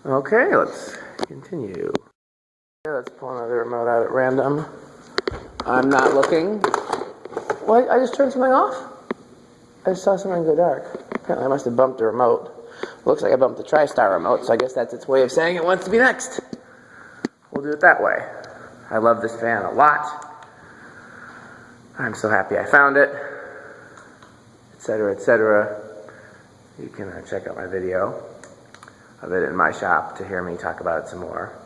Okay, let's continue. Okay, let's pull another remote out at random. I'm not looking. What? I just turned something off? I just saw something go dark. Apparently I must have bumped the remote. Looks like I bumped the TriStar remote, so I guess that's its way of saying it wants to be next. We'll do it that way. I love this fan a lot. I'm so happy I found it, etc., etc. You can check out my video of it in my shop to hear me talk about it some more.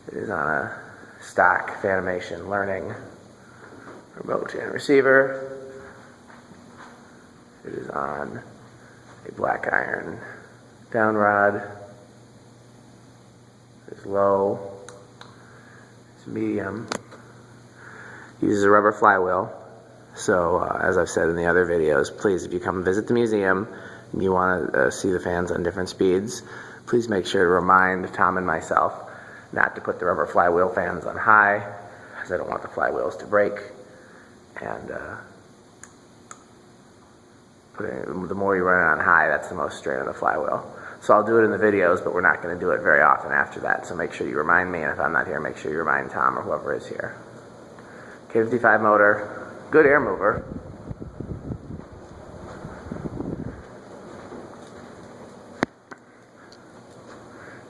It is on a stock Fanimation learning remote and receiver. It is on a black iron down rod. It's low. It's medium. Uses a rubber flywheel. So as I've said in the other videos, please, if you come visit the museum and you want to see the fans on different speeds, please make sure to remind Tom and myself not to put the rubber flywheel fans on high, because I don't want the flywheels to break. And the more you run it on high, that's the most strain on the flywheel. So I'll do it in the videos, but we're not going to do it very often after that. So make sure you remind me, and if I'm not here, make sure you remind Tom or whoever is here. K55 motor, good air mover.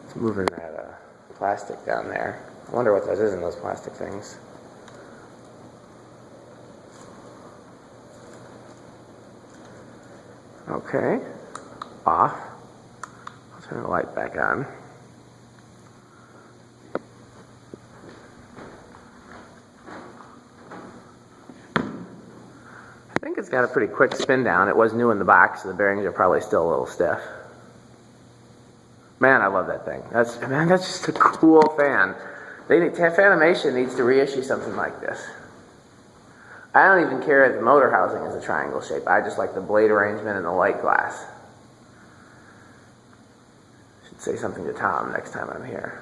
It's moving that plastic down there. I wonder what that is in those plastic things. Okay, off. I'll turn the light back on. I think it's got a pretty quick spin down. It was new in the box, so the bearings are probably still a little stiff. Man, I love that thing. That's just a cool fan. Fanimation needs to reissue something like this. I don't even care if the motor housing is a triangle shape. I just like the blade arrangement and the light glass. Should say something to Tom next time I'm here.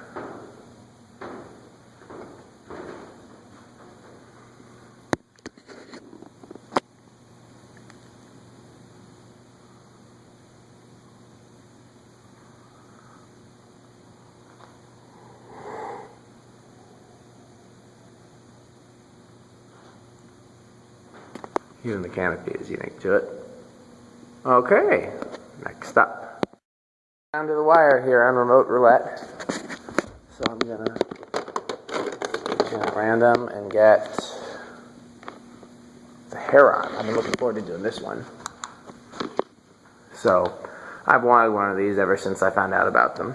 Even the canopy is unique to it. Okay, next up. Down to the wire here on remote roulette. So I'm gonna at random and get the Heron. I've been looking forward to doing this one. So I've wanted one of these ever since I found out about them.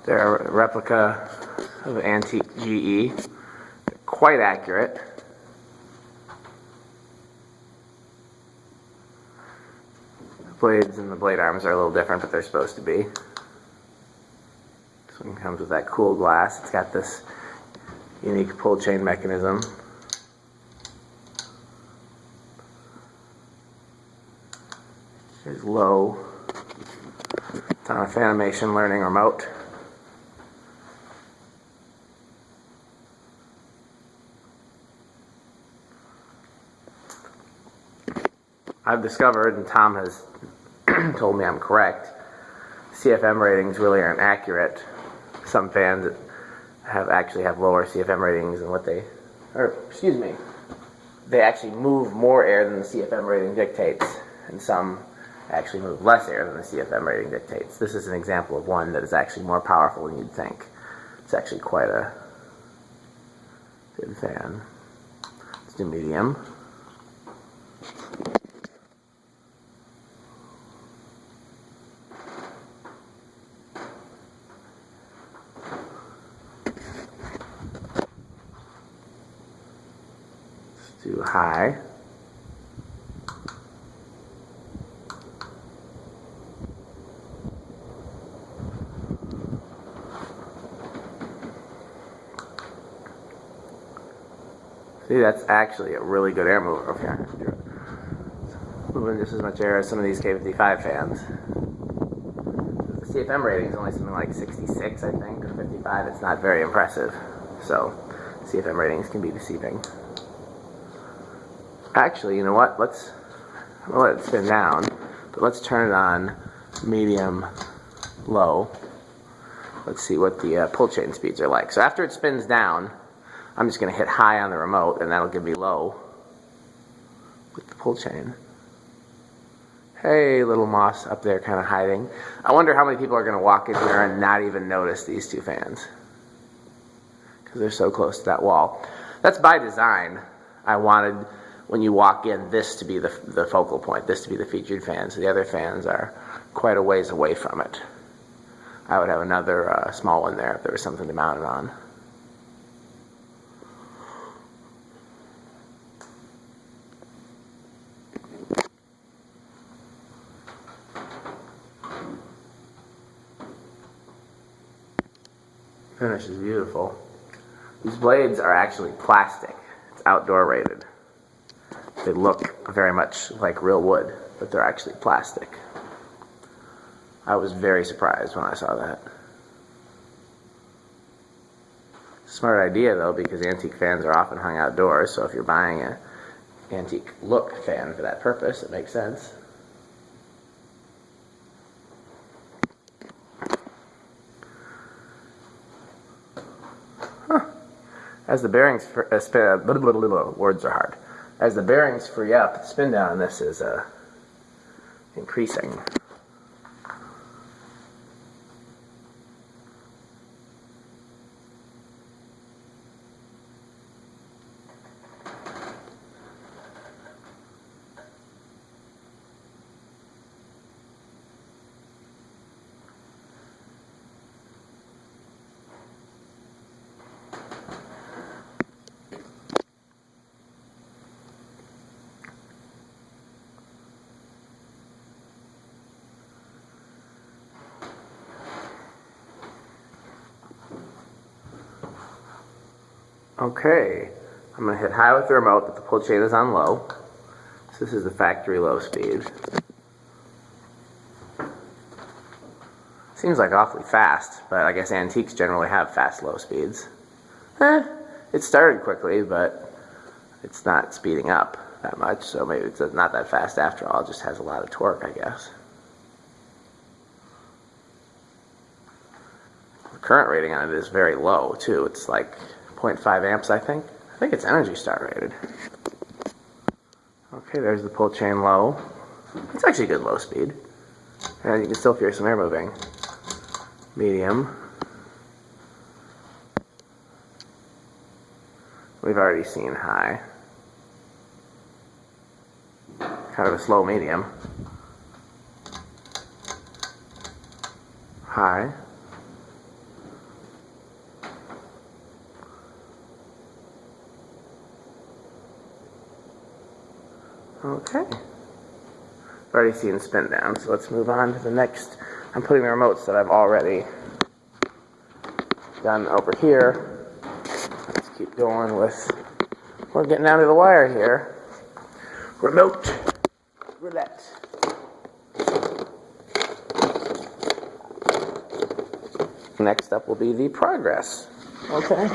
They're a replica of antique GE. They're quite accurate. Blades and the blade arms are a little different, but they're supposed to be. This one comes with that cool glass. It's got this unique pull chain mechanism. It's low. It's on a Fanimation learning remote. I've discovered, and Tom has told me I'm correct, CFM ratings really aren't accurate. Some fans actually have lower CFM ratings than what they, or excuse me, they actually move more air than the CFM rating dictates, and some actually move less air than the CFM rating dictates. This is an example of one that is actually more powerful than you'd think. It's actually quite a good fan. Let's do medium. Do high. See, that's actually a really good air mover. Okay, moving just as much air as some of these K55 fans. CFM rating is only something like 66, I think, or 55. It's not very impressive. So CFM ratings can be deceiving. Actually, you know what? We'll let it spin down, but let's turn it on medium low. Let's see what the pull chain speeds are like. So after it spins down, I'm just going to hit high on the remote, and that'll give me low with the pull chain. Hey, little moss up there kind of hiding. I wonder how many people are going to walk in here and not even notice these two fans, because they're so close to that wall. That's by design. I wanted, when you walk in, this to be the focal point, this to be the featured fan, so the other fans are quite a ways away from it. I would have another small one there if there was something to mount it on. Finish is beautiful. These blades are actually plastic. It's outdoor rated. They look very much like real wood, but they're actually plastic. I was very surprised when I saw that. Smart idea though, because antique fans are often hung outdoors, so if you're buying an antique look fan for that purpose, it makes sense. As the bearings, words are hard. As the bearings free up, the spin down on this is increasing. Okay, I'm going to hit high with the remote, but the pull chain is on low. So this is the factory low speed. Seems like awfully fast, but I guess antiques generally have fast low speeds. It started quickly, but it's not speeding up that much, so maybe it's not that fast after all. It just has a lot of torque, I guess. The current rating on it is very low, too. It's like 0.5 amps, I think. I think it's Energy Star rated. Okay, there's the pull chain low. It's actually good low speed. And you can still hear some air moving. Medium. We've already seen high. Kind of a slow medium. High. Okay. I've already seen spin down, so let's move on to the next. I'm putting the remotes that I've already done over here. Let's keep going with, we're getting down to the wire here. Remote roulette. Next up will be the progress. Okay.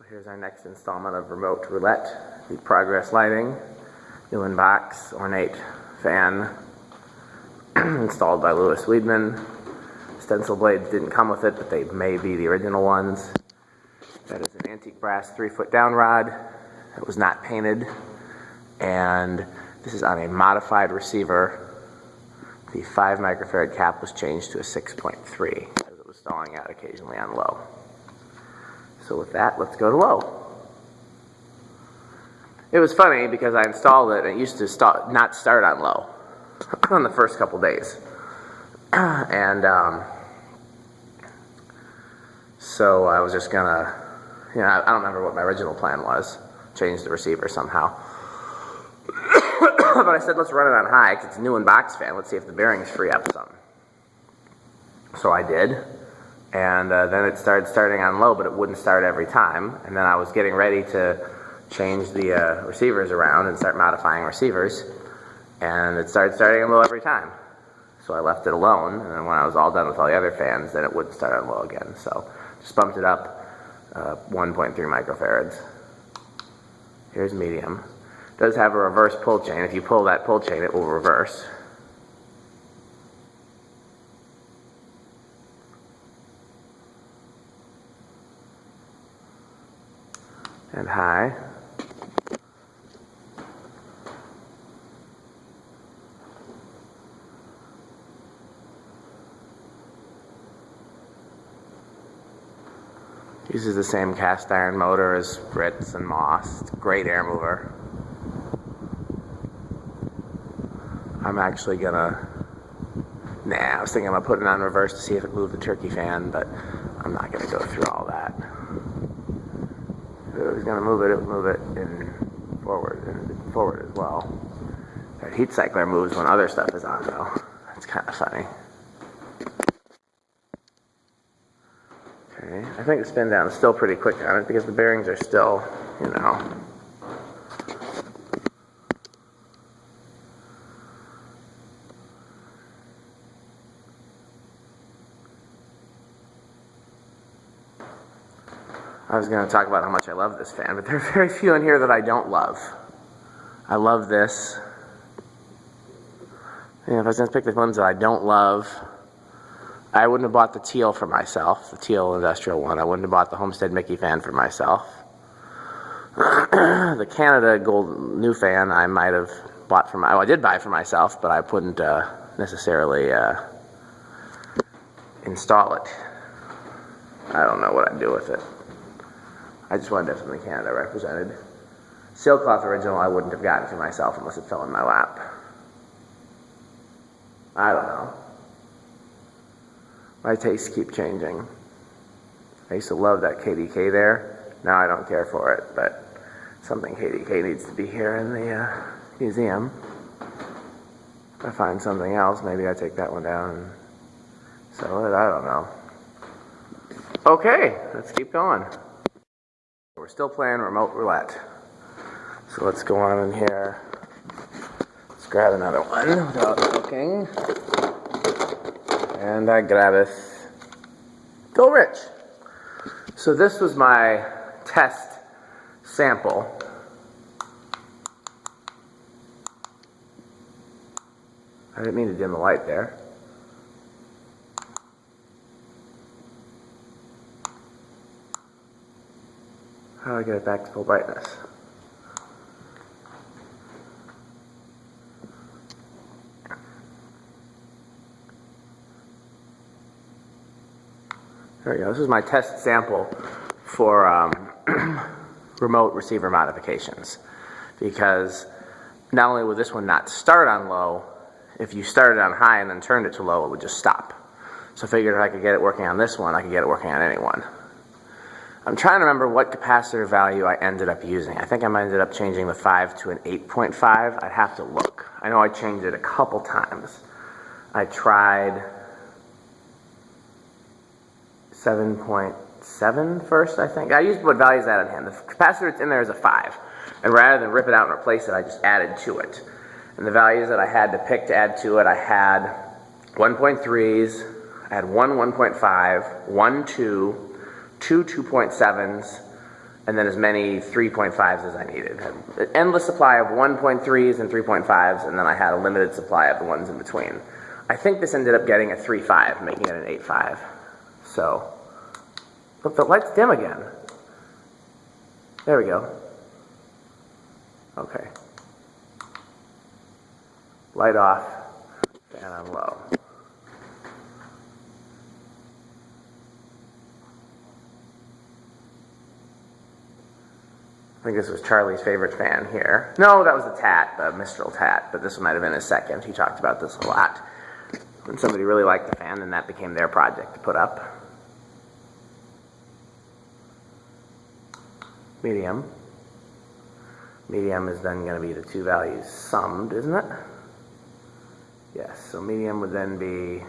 Here's our next installment of Remote Roulette, the progress lighting, new box, ornate fan, installed by Louis Weedman. Stencil blades didn't come with it, but they may be the original ones. That is an antique brass 3-foot down rod that was not painted, and this is on a modified receiver. The 5 microfarad cap was changed to a 6.3 as it was stalling out occasionally on low. So with that, let's go to low. It was funny because I installed it and it used to not start on low on the first couple days. And so I was just gonna, I don't remember what my original plan was, change the receiver somehow. But I said, let's run it on high because it's a new in-box fan. Let's see if the bearings free up some. So I did. And then it started starting on low, but it wouldn't start every time. And then I was getting ready to change the receivers around and start modifying receivers. and it started starting on low every time. So I left it alone, and then when I was all done with all the other fans, then it wouldn't start on low again. So just bumped it up 1.3 microfarads. Here's medium. It does have a reverse pull chain. If you pull that pull chain, it will reverse. And high. Uses the same cast iron motor as Ritz and Moss. It's a great air mover. I'm actually gonna, I was thinking I'm gonna put it on reverse to see if it moved the turkey fan, but I'm not gonna go through all that. If it was gonna move it, it would move it in forward as well. That heat cycler moves when other stuff is on though. That's kind of funny. Okay, I think the spin down is still pretty quick on it because the bearings are still, you know. I was going to talk about how much I love this fan, but there are very few in here that I don't love. I love this. You know, if I was going to pick the ones that I don't love, I wouldn't have bought the teal for myself, the teal industrial one. I wouldn't have bought the Homestead Mickey fan for myself. The Canada Gold new fan I might have bought for I did buy for myself, but I wouldn't necessarily install it. I don't know what I'd do with it. I just wanted to have something Canada represented. Sailcloth original I wouldn't have gotten for myself unless it fell in my lap. I don't know. My tastes keep changing. I used to love that KDK there. Now I don't care for it, but something KDK needs to be here in the museum. If I find something else, maybe I take that one down and sell it. I don't know. Okay, let's keep going. We're still playing remote roulette. So let's go on in here. Let's grab another one without looking. And I grabbeth Go Rich. So this was my test sample. I didn't mean to dim the light there. How do I get it back to full brightness? There we go. This is my test sample for remote receiver modifications. Because not only would this one not start on low, if you started on high and then turned it to low, it would just stop. So I figured if I could get it working on this one, I could get it working on any one. I'm trying to remember what capacitor value I ended up using. I think I ended up changing the 5 to an 8.5. I'd have to look. I know I changed it a couple times. I tried 7.7 first, I think. I used what values I had on hand. The capacitor that's in there is a 5. And rather than rip it out and replace it, I just added to it. And the values that I had to pick to add to it, I had 1.3s, I had one 1.5, one 2, two 2.7s, and then as many 3.5s as I needed. I had an endless supply of 1.3s and 3.5s, and then I had a limited supply of the ones in between. I think this ended up getting a 3.5, making it an 8.5. So, look, the light's dim again. There we go. Okay. Light off, fan on low. I think this was Charlie's favorite fan here. No, that was the Tat, the Mistol Tat, but this might have been his second. He talked about this a lot. When somebody really liked the fan, then that became their project to put up. Medium. Medium is then going to be the two values summed, isn't it? Yes, so medium would then be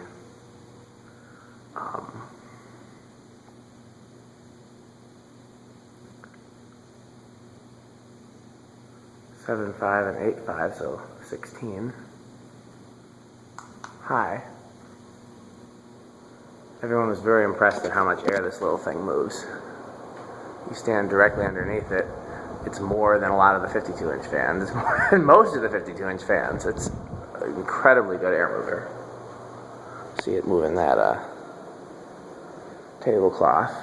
7.5 and 8.5, so 16. high. Everyone was very impressed at how much air this little thing moves. You stand directly underneath it, it's more than a lot of the 52-inch fans. It's more than most of the 52-inch fans. It's an incredibly good air mover. See it moving that tablecloth.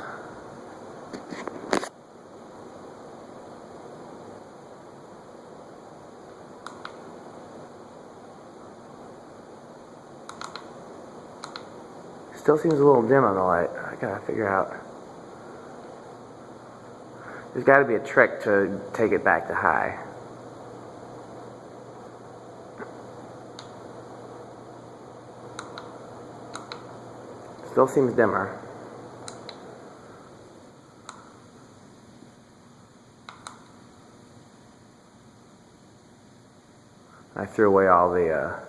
Still seems a little dim on the light. I gotta figure out. There's got to be a trick to take it back to high. Still seems dimmer. I threw away all the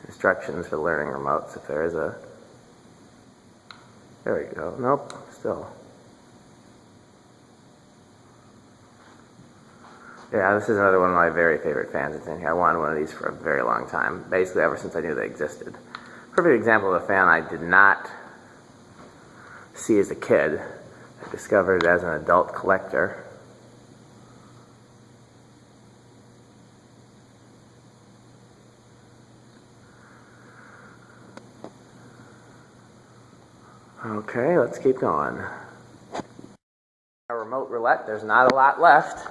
instructions for learning remotes. If there is a... There we go. Nope, still. Yeah, this is another one of my very favorite fans that's in here. I wanted one of these for a very long time, basically ever since I knew they existed. Perfect example of a fan I did not see as a kid. I discovered it as an adult collector. Okay, let's keep going. Our remote roulette, there's not a lot left.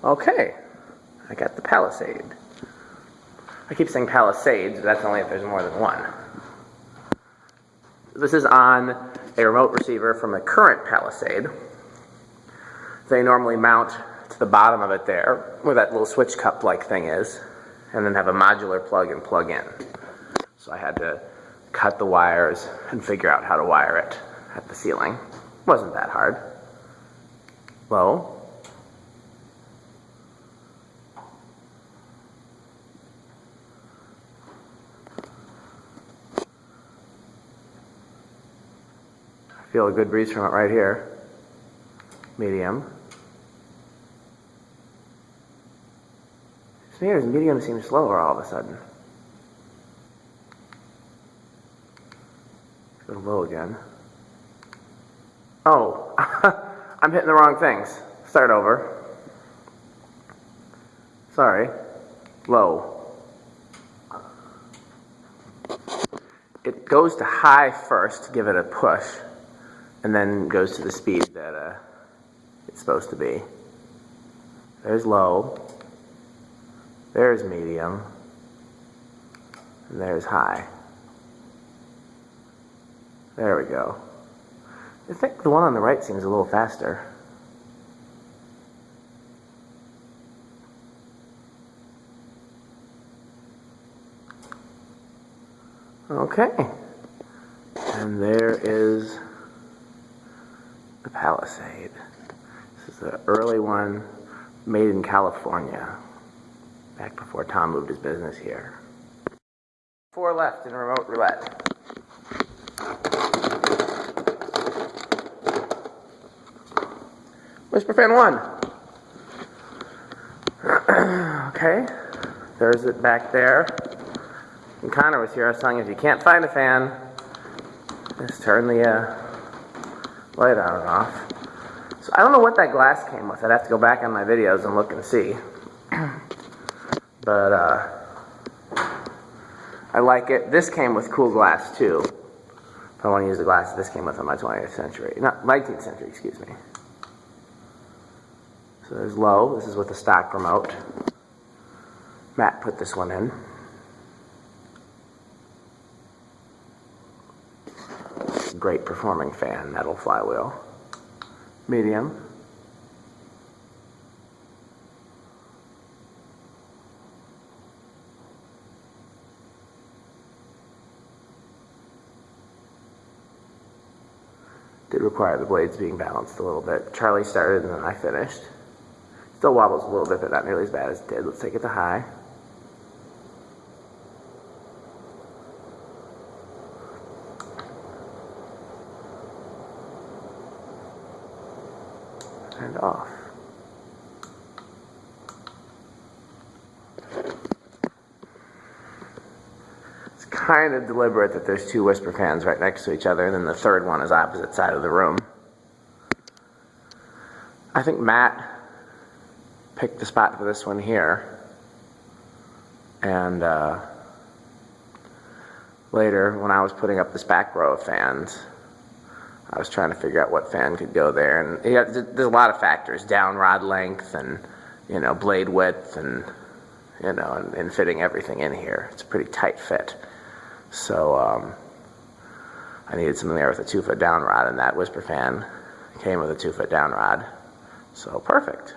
Okay, I got the Palisade. I keep saying Palisades, but that's only if there's more than one. This is on a remote receiver from a current Palisade. They normally mount to the bottom of it there, where that little switch cup-like thing is, and then have a modular plug and plug in. So I had to cut the wires and figure out how to wire it at the ceiling. Wasn't that hard. Low. I feel a good breeze from it right here. Medium. Smear's medium seems slower all of a sudden. Go low again. Oh, I'm hitting the wrong things. Start over. Sorry. Low. It goes to high first to give it a push, and then goes to the speed that it's supposed to be. There's low. There's medium. And there's high. There we go. I think the one on the right seems a little faster. Okay. And there is the Palisade. This is the early one, made in California, back before Tom moved his business here. 4 left in remote roulette. Whisper Fan 1. Okay, there's it back there. When Connor was here, I was telling him if you can't find a fan, just turn the light on and off. So I don't know what that glass came with. I'd have to go back on my videos and look and see. But I like it. This came with cool glass too. If I want to use the glass this came with on my 20th century, not 19th century, excuse me. So there's low. This is with the stock remote. Matt put this one in. Great performing fan, metal flywheel. Medium. Did require the blades being balanced a little bit. Charlie started and then I finished. Still wobbles a little bit, but not nearly as bad as it did. Let's take it to high. And off. kind of deliberate that there's two whisper fans right next to each other, and then the third one is opposite side of the room. I think Matt picked the spot for this one here, and later when I was putting up this back row of fans, I was trying to figure out what fan could go there, and there's a lot of factors: down rod length, and blade width, and and fitting everything in here. It's a pretty tight fit. So I needed something there with a 2-foot down rod, and that whisper fan came with a 2-foot down rod. So perfect.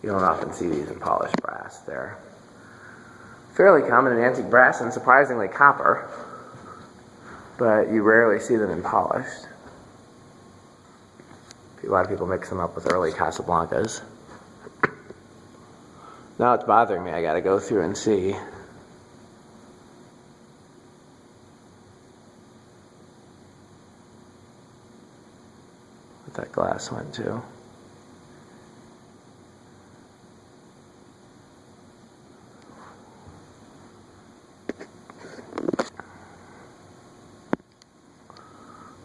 You don't often see these in polished brass. They're fairly common in antique brass and surprisingly copper, but you rarely see them in polished. A lot of people mix them up with early Casablancas. Now it's bothering me. I got to go through and see. What that glass went to.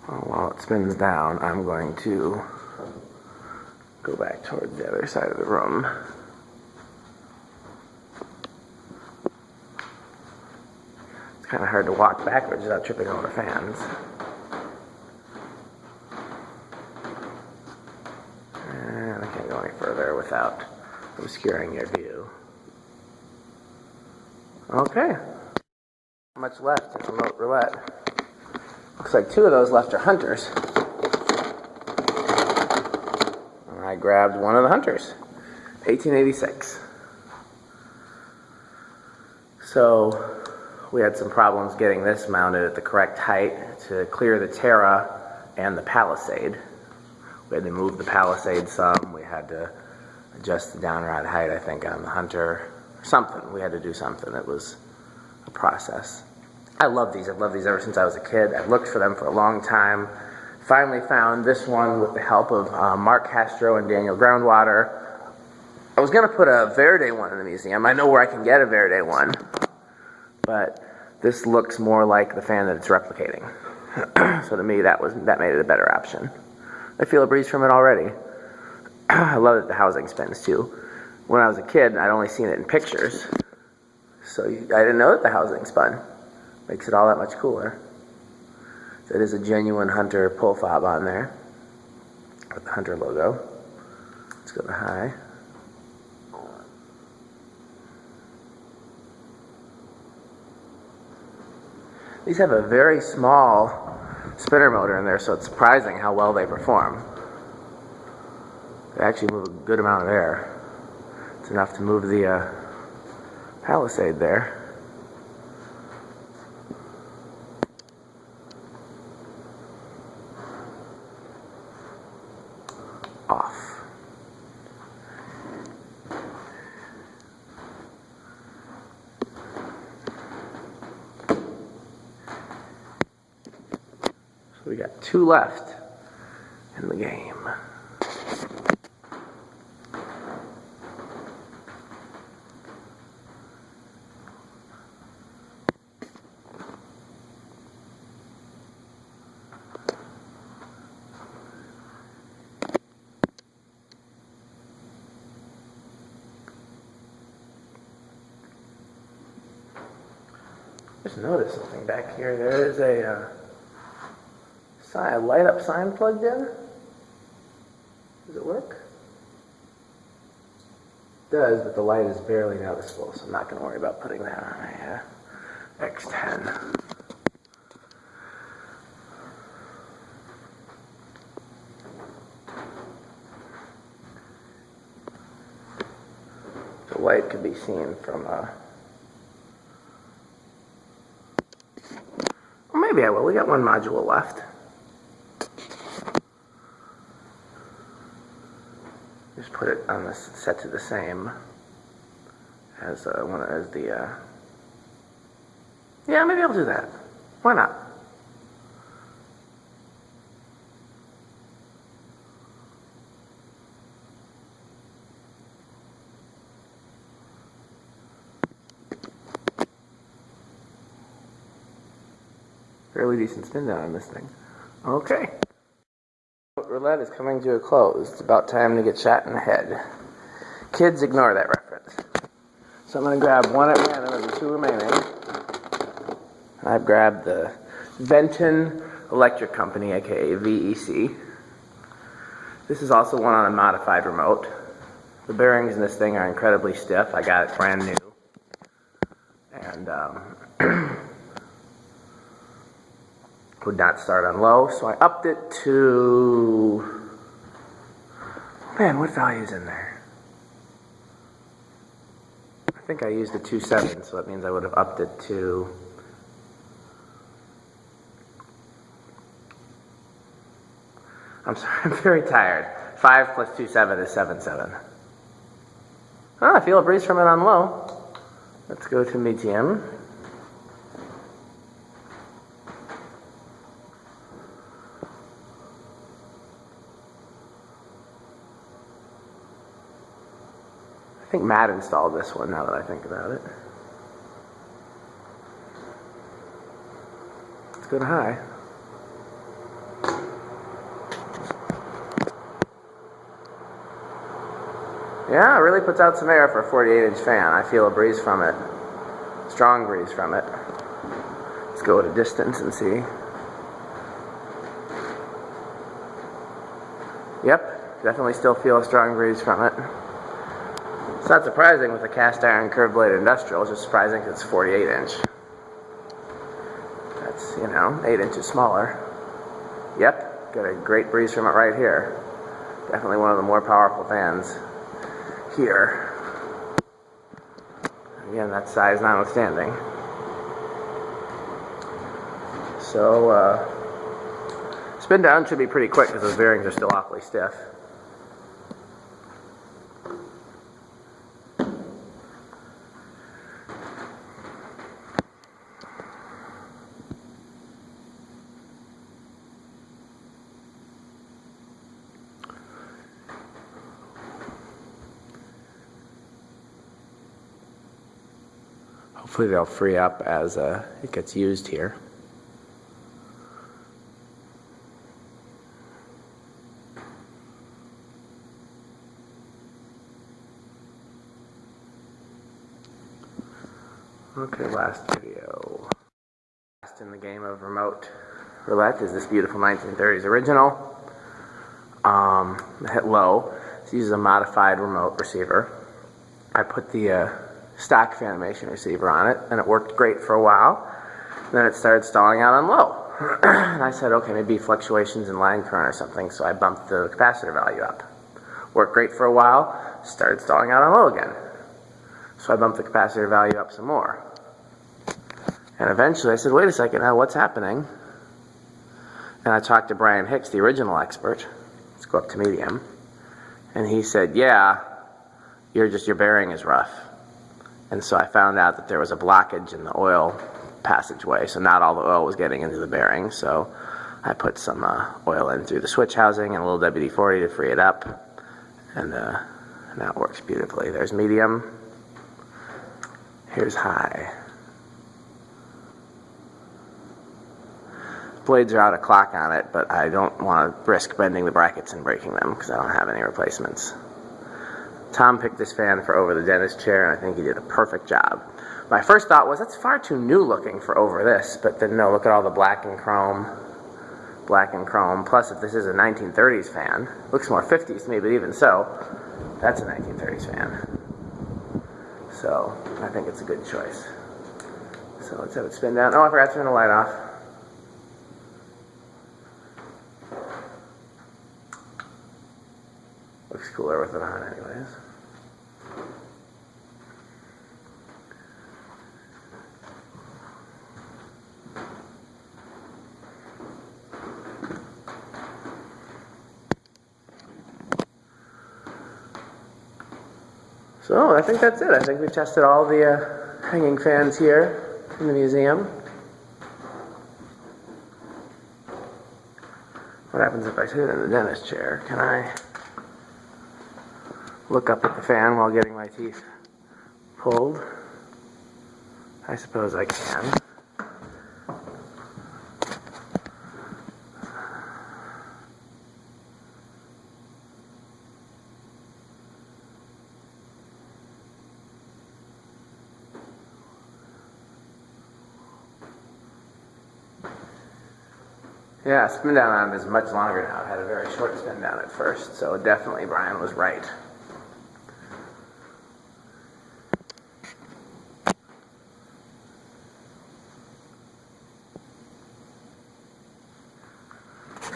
While it spins down, I'm going to go back towards the other side of the room. It's kind of hard to walk backwards without tripping over fans. And I can't go any further without obscuring your view. Okay. How much left in remote roulette? Looks like 2 of those left are hunters. And I grabbed one of the hunters. 1886. So we had some problems getting this mounted at the correct height to clear the Terra and the Palisade. We had to move the Palisade some. We had to adjust the downrod height, I think, on the hunter. Something. We had to do something. It was a process. I love these. I've loved these ever since I was a kid. I've looked for them for a long time. Finally found this one with the help of Mark Castro and Daniel Groundwater. I was going to put a Verde one in the museum. I know where I can get a Verde one. But this looks more like the fan that it's replicating. So to me, that made it a better option. I feel a breeze from it already. I love that the housing spins too. When I was a kid, I'd only seen it in pictures. So I didn't know that the housing spun. Makes it all that much cooler. So it is a genuine Hunter pull fob on there with the Hunter logo. Let's go to high. These have a very small spinner motor in there, so it's surprising how well they perform. They actually move a good amount of air. It's enough to move the Palisade there. Off. So we got 2 left in the game. Just noticed something back here. There is a light up sign plugged in. Does it work? It does, but the light is barely noticeable, so I'm not going to worry about putting that on a X10. The light could be seen from maybe I will. We got 1 module left. Just put it on this set to the same as the. Yeah, maybe I'll do that. Why not? Fairly decent spin down on this thing. Okay. Roulette is coming to a close. It's about time to get shot in the head. Kids, ignore that reference. So I'm going to grab one at random of the two remaining. I've grabbed the Venton Electric Company, aka VEC. This is also one on a modified remote. The bearings in this thing are incredibly stiff. I got it brand new. And would not start on low, so I upped it to... Man, what value's in there? I think I used a 2.7, so that means I would have upped it to... I'm sorry, I'm very tired. 5 plus 2.7 is 7.7. Oh, I feel a breeze from it on low. Let's go to medium. I think Matt installed this one now that I think about it. Let's go to high. Yeah, it really puts out some air for a 48-inch fan. I feel a breeze from it. Strong breeze from it. Let's go at a distance and see. Yep, definitely still feel a strong breeze from it. It's not surprising with a cast iron curved blade industrial. It's just surprising because it's 48-inch. That's, 8 inches smaller. Yep, got a great breeze from it right here. Definitely one of the more powerful fans here. Again, that size notwithstanding. So, spin down should be pretty quick because those bearings are still awfully stiff. Hopefully they'll free up as it gets used here. Okay, last video. Last in the game of remote roulette is this beautiful 1930s original. Hit low. This uses a modified remote receiver. I put the stock Fanimation receiver on it, and it worked great for a while. Then it started stalling out on low. And I said, okay, maybe fluctuations in line current or something, so I bumped the capacitor value up. Worked great for a while, started stalling out on low again. So I bumped the capacitor value up some more. And eventually I said, wait a second, now what's happening? And I talked to Brian Hicks, the original expert. Let's go up to medium. And he said, yeah, your bearing is rough. And so I found out that there was a blockage in the oil passageway, so not all the oil was getting into the bearing. So I put some oil in through the switch housing and a little WD-40 to free it up, and now it works beautifully. There's medium. Here's high. Blades are out of clock on it, but I don't want to risk bending the brackets and breaking them because I don't have any replacements. Tom picked this fan for over the dentist chair, and I think he did a perfect job. My first thought was, that's far too new looking for over this, but then no, look at all the black and chrome. Black and chrome, plus if this is a 1930s fan, looks more 50s to me, but even so, that's a 1930s fan. So, I think it's a good choice. So let's have it spin down. Oh, I forgot to turn the light off. Looks cooler with it on anyways. So I think that's it. I think we've tested all the hanging fans here in the museum. What happens if I sit in the dentist chair? Can I look up at the fan while getting my teeth pulled? I suppose I can. Yeah, spin down on it is much longer now. It had a very short spin down at first, so definitely Brian was right.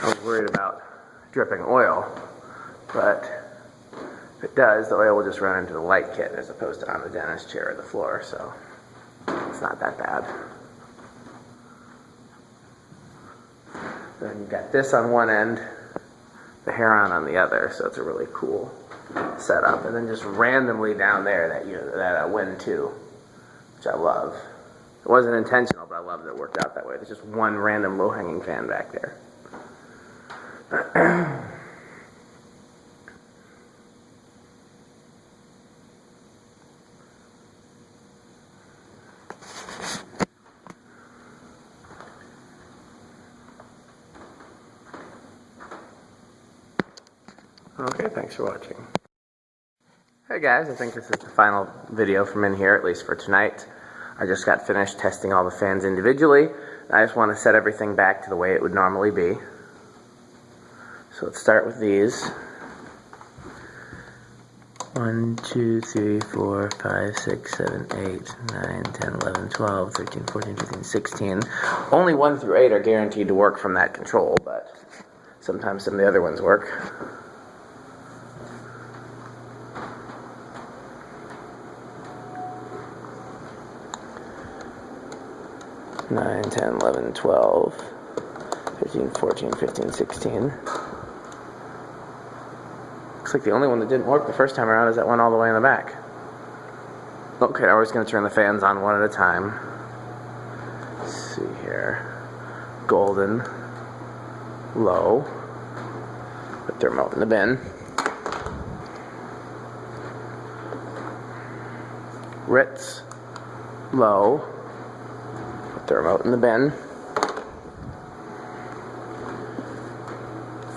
I was worried about dripping oil, but if it does, the oil will just run into the light kit as opposed to on the dentist chair or the floor, so it's not that bad. Then you've got this on one end, the Heron on the other, so it's a really cool setup. And then just randomly down there, that wind too, which I love. It wasn't intentional, but I love that it worked out that way. There's just one random low-hanging fan back there. Okay, thanks for watching. Hey guys, I think this is the final video from in here, at least for tonight. I just got finished testing all the fans individually. I just want to set everything back to the way it would normally be. So let's start with these. 1, 2, 3, 4, 5, 6, 7, 8, 9, 10, 11, 12, 13, 14, 15, 16. Only 1 through 8 are guaranteed to work from that control, but sometimes some of the other ones work. 9, 10, 11, 12, 13, 14, 15, 16. Looks like the only one that didn't work the first time around is that one all the way in the back. Okay, now we're just going to turn the fans on one at a time. Let's see here. Golden. Low. Put the remote in the bin. Ritz. Low. Put the remote in the bin.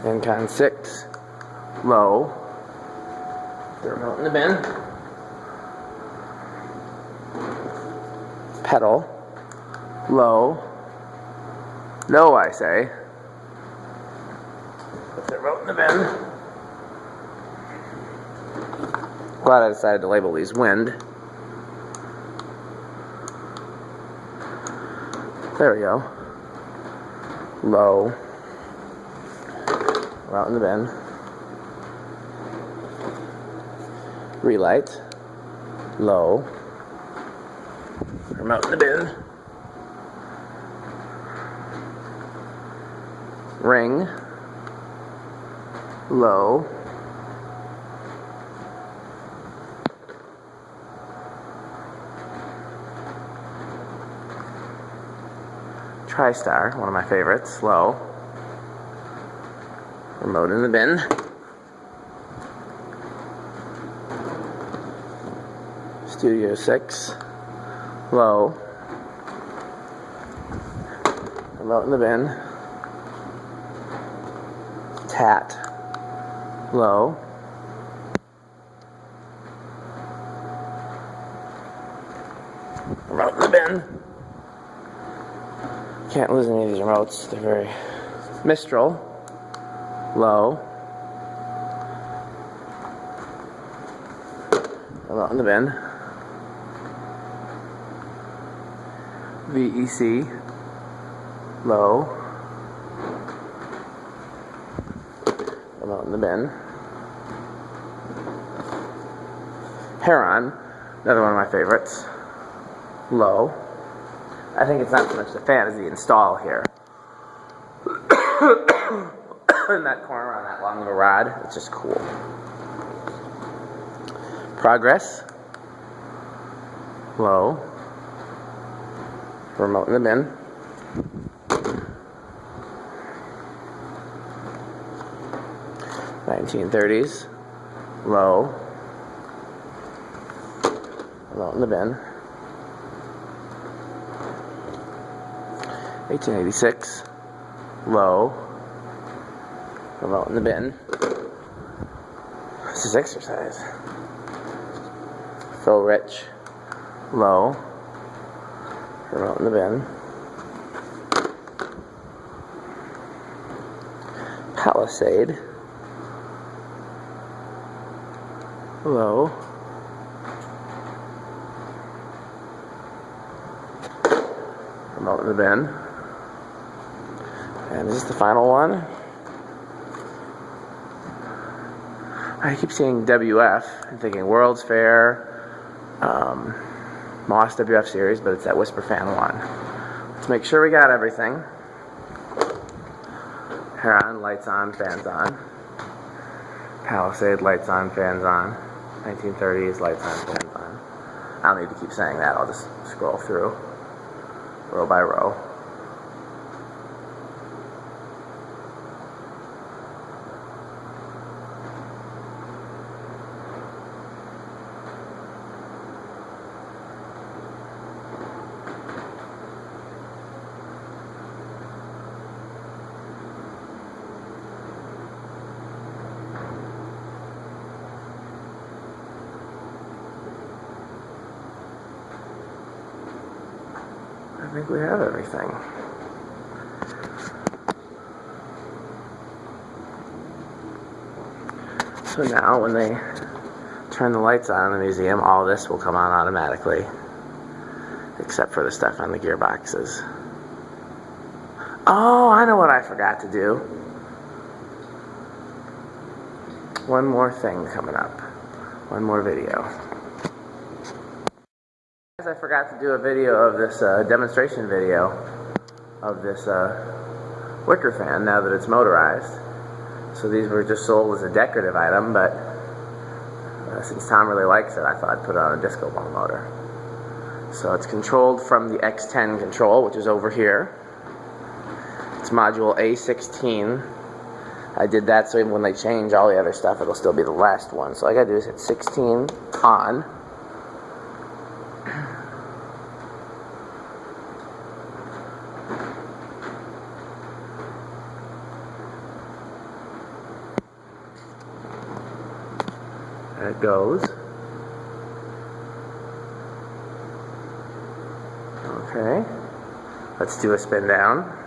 Incon 6. Low. Put the remote in the bin. Pedal. Low. No, I say. Put the remote in the bin. Glad I decided to label these wind. There we go. Low. Out in the bin. Relight. Low. Remote in the bin. Ring. Low. TriStar, one of my favorites, low. Remote in the bin. Studio 6, low. Remote in the bin. Tat, low. Remote in the bin. Can't lose any of these remotes. They're very Mistol, low. Remote in the bin. VEC, low. Remote in the bin. Heron, another one of my favorites, low. I think it's not so much the fan as the install here. In that corner on that long of a rod, it's just cool. Progress, low. Remote in the bin. $1930s, low. Remote in the bin. 1886, low. Remote in the bin. This is exercise. Phil Rich, low. Remote in the bin. Palisade. Low. Remote in the bin. And this is the final one. I keep seeing WF. I'm thinking World's Fair, Moss WF series, but it's that Whisper Fan one. Let's make sure we got everything. Heron, lights on, fans on. Palisade, lights on, fans on. 1930s, lights on, fans on. I don't need to keep saying that. I'll just scroll through row by row. I think we have everything. So now when they turn the lights on in the museum, all this will come on automatically, except for the stuff on the gearboxes. Oh, I know what I forgot to do. One more thing coming up. One more video. I forgot to do a video of this demonstration video of this wicker fan now that it's motorized. So these were just sold as a decorative item, but since Tom really likes it, I thought I'd put it on a disco ball motor. So it's controlled from the X10 control, which is over here. It's module A16. I did that so even when they change all the other stuff, it'll still be the last one. So all I gotta do is hit 16 on. There it goes. Okay. Let's do a spin down.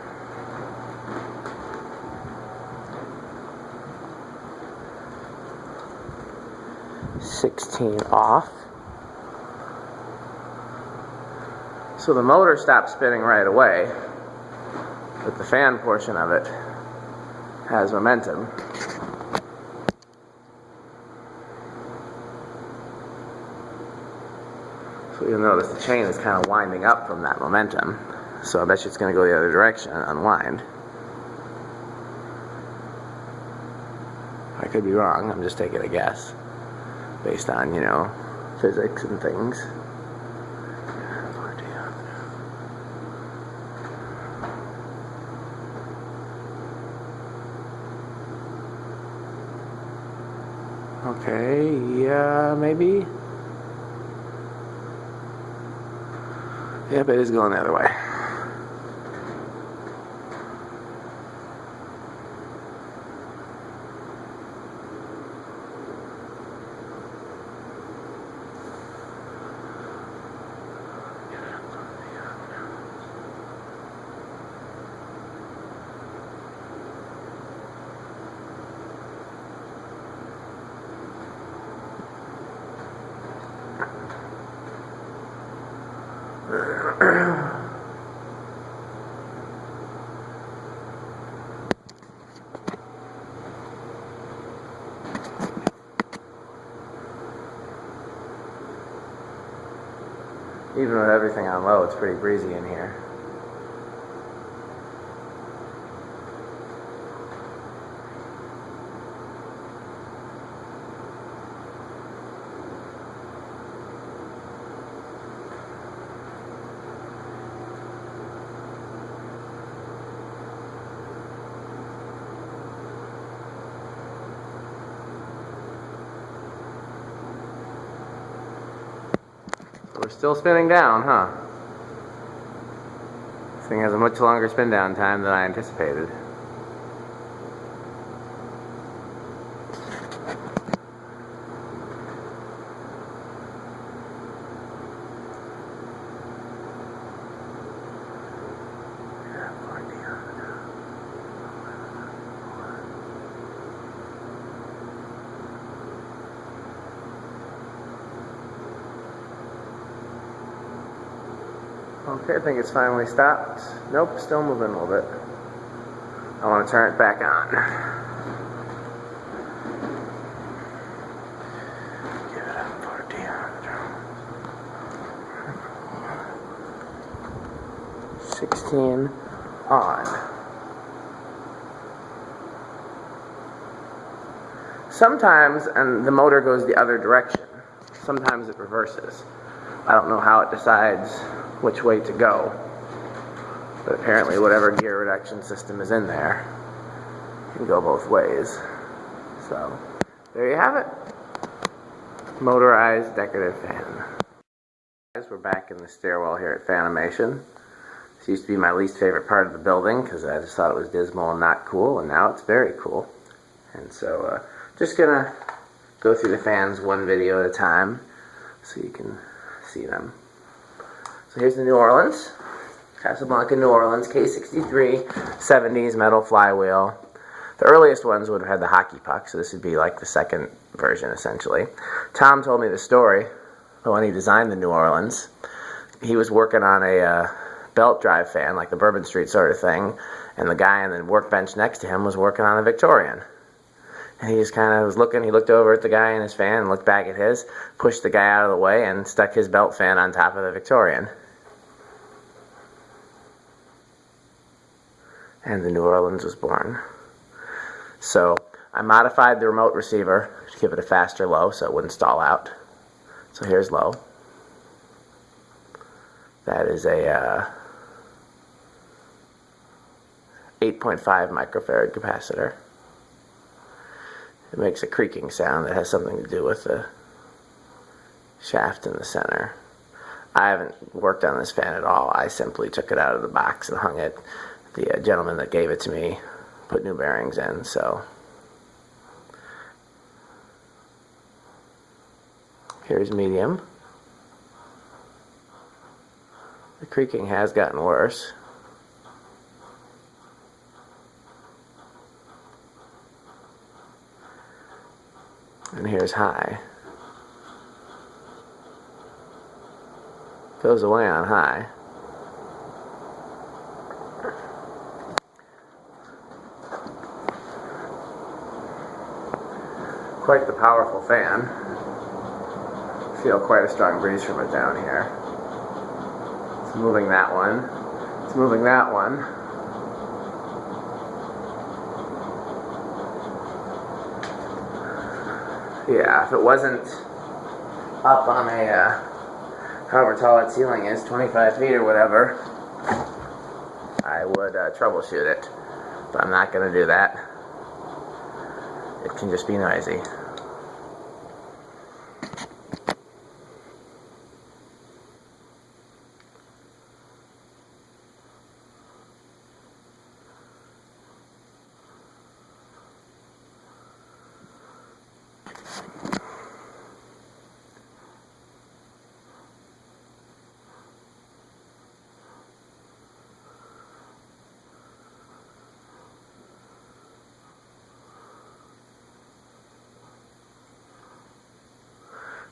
Off. So the motor stops spinning right away, but the fan portion of it has momentum. So you'll notice the chain is kind of winding up from that momentum. So I bet you it's going to go the other direction and unwind. I could be wrong, I'm just taking a guess based on, you know, physics and things. Okay, yeah, maybe. Yep, it is going the other way. Even with everything on low, it's pretty breezy in here. We're still spinning down, huh? This thing has a much longer spin down time than I anticipated. Okay, I think it's finally stopped. Nope, still moving a little bit. I want to turn it back on. Give it up for 16 on. Sometimes, and the motor goes the other direction. Sometimes it reverses. I don't know how it decides which way to go. But apparently whatever gear reduction system is in there can go both ways. So, there you have it. Motorized decorative fan. We're back in the stairwell here at Fanimation. This used to be my least favorite part of the building because I just thought it was dismal and not cool, and now it's very cool. And so, just gonna go through the fans one video at a time so you can see them. So here's the New Orleans, Casablanca New Orleans, K63, 70s metal flywheel. The earliest ones would have had the hockey puck, so this would be like the second version essentially. Tom told me the story when he designed the New Orleans. He was working on a belt drive fan, like the Bourbon Street sort of thing, and the guy on the workbench next to him was working on a Victorian. And he just kind of was looking, he looked over at the guy in his fan and looked back at his, pushed the guy out of the way and stuck his belt fan on top of the Victorian. And the New Orleans was born. So I modified the remote receiver to give it a faster low so it wouldn't stall out. So here's low. That is a 8.5 microfarad capacitor. It makes a creaking sound that has something to do with the shaft in the center. I haven't worked on this fan at all. I simply took it out of the box and hung it. The gentleman that gave it to me put new bearings in, so here's medium. The creaking has gotten worse. And here's high. Goes away on high. Quite the powerful fan. Feel quite a strong breeze from it down here. It's moving that one. It's moving that one. Yeah, if it wasn't up on a, however tall its ceiling is, 25 feet or whatever, I would troubleshoot it. But I'm not going to do that. It can just be noisy.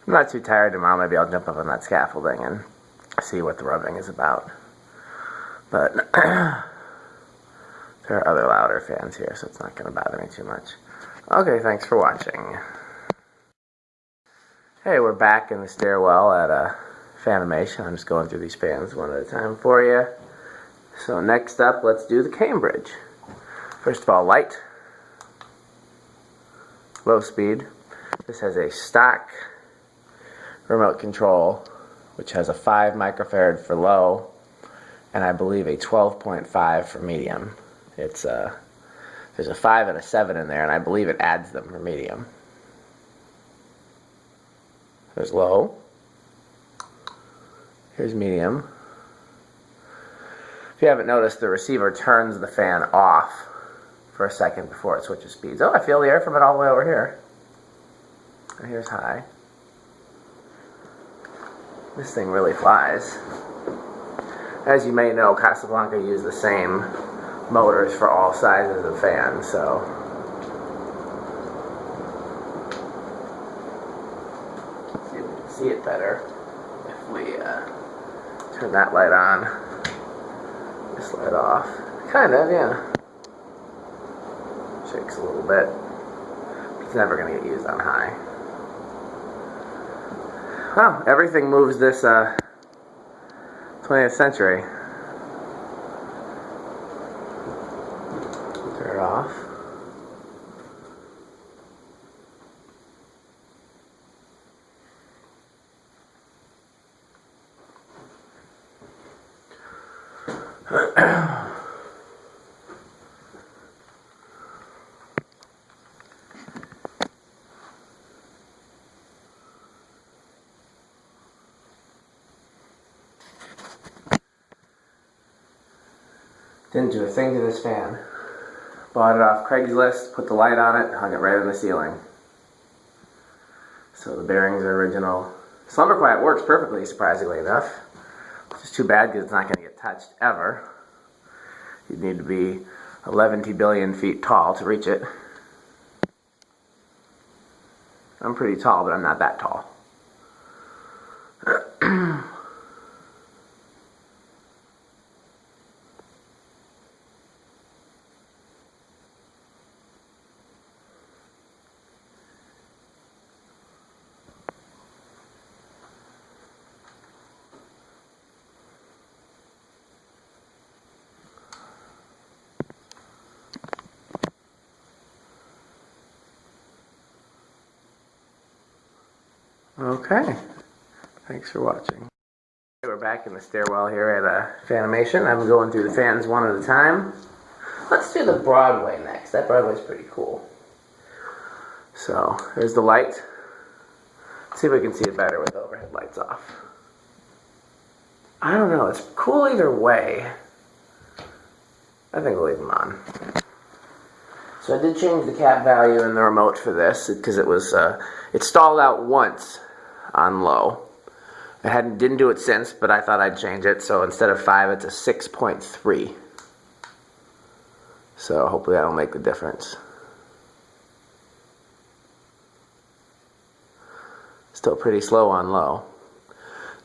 I'm not too tired tomorrow. Maybe I'll jump up on that scaffolding and see what the rubbing is about. But there are other louder fans here, so it's not going to bother me too much. Okay, thanks for watching. Hey, we're back in the stairwell at Fanimation. I'm just going through these fans one at a time for you. So next up, let's do the Cambridge. First of all, light. Low speed. This has a stock remote control, which has a 5 microfarad for low, and I believe a 12.5 for medium. It's there's a 5 and a 7 in there, and I believe it adds them for medium. There's low. Here's medium. If you haven't noticed, the receiver turns the fan off for a second before it switches speeds. Oh, I feel the air from it all the way over here. And here's high. This thing really flies. As you may know, Casablanca used the same motors for all sizes of fans, so see if we can see it better if we Turn that light on. This light off. Kind of, yeah. Shakes a little bit. It's never going to get used on high. Well, everything moves this 20th century. Turn it off. Didn't do a thing to this fan. Bought it off Craigslist, put the light on it, hung it right on the ceiling. So the bearings are original. Slumber Quiet works perfectly, surprisingly enough. It's just too bad because it's not going to get touched ever. You'd need to be 11 billion feet tall to reach it. I'm pretty tall, but I'm not that tall. Okay, thanks for watching. We're back in the stairwell here at Fanimation. I'm going through the fans one at a time. Let's do the Broadway next. That Broadway's pretty cool. So, there's the light. Let's see if we can see it better with the overhead lights off. I don't know, it's cool either way. I think we'll leave them on. So I did change the cap value in the remote for this because it was, it stalled out once on low. I didn't do it since, but I thought I'd change it. So instead of 5, it's a 6.3. So hopefully that'll make the difference. Still pretty slow on low.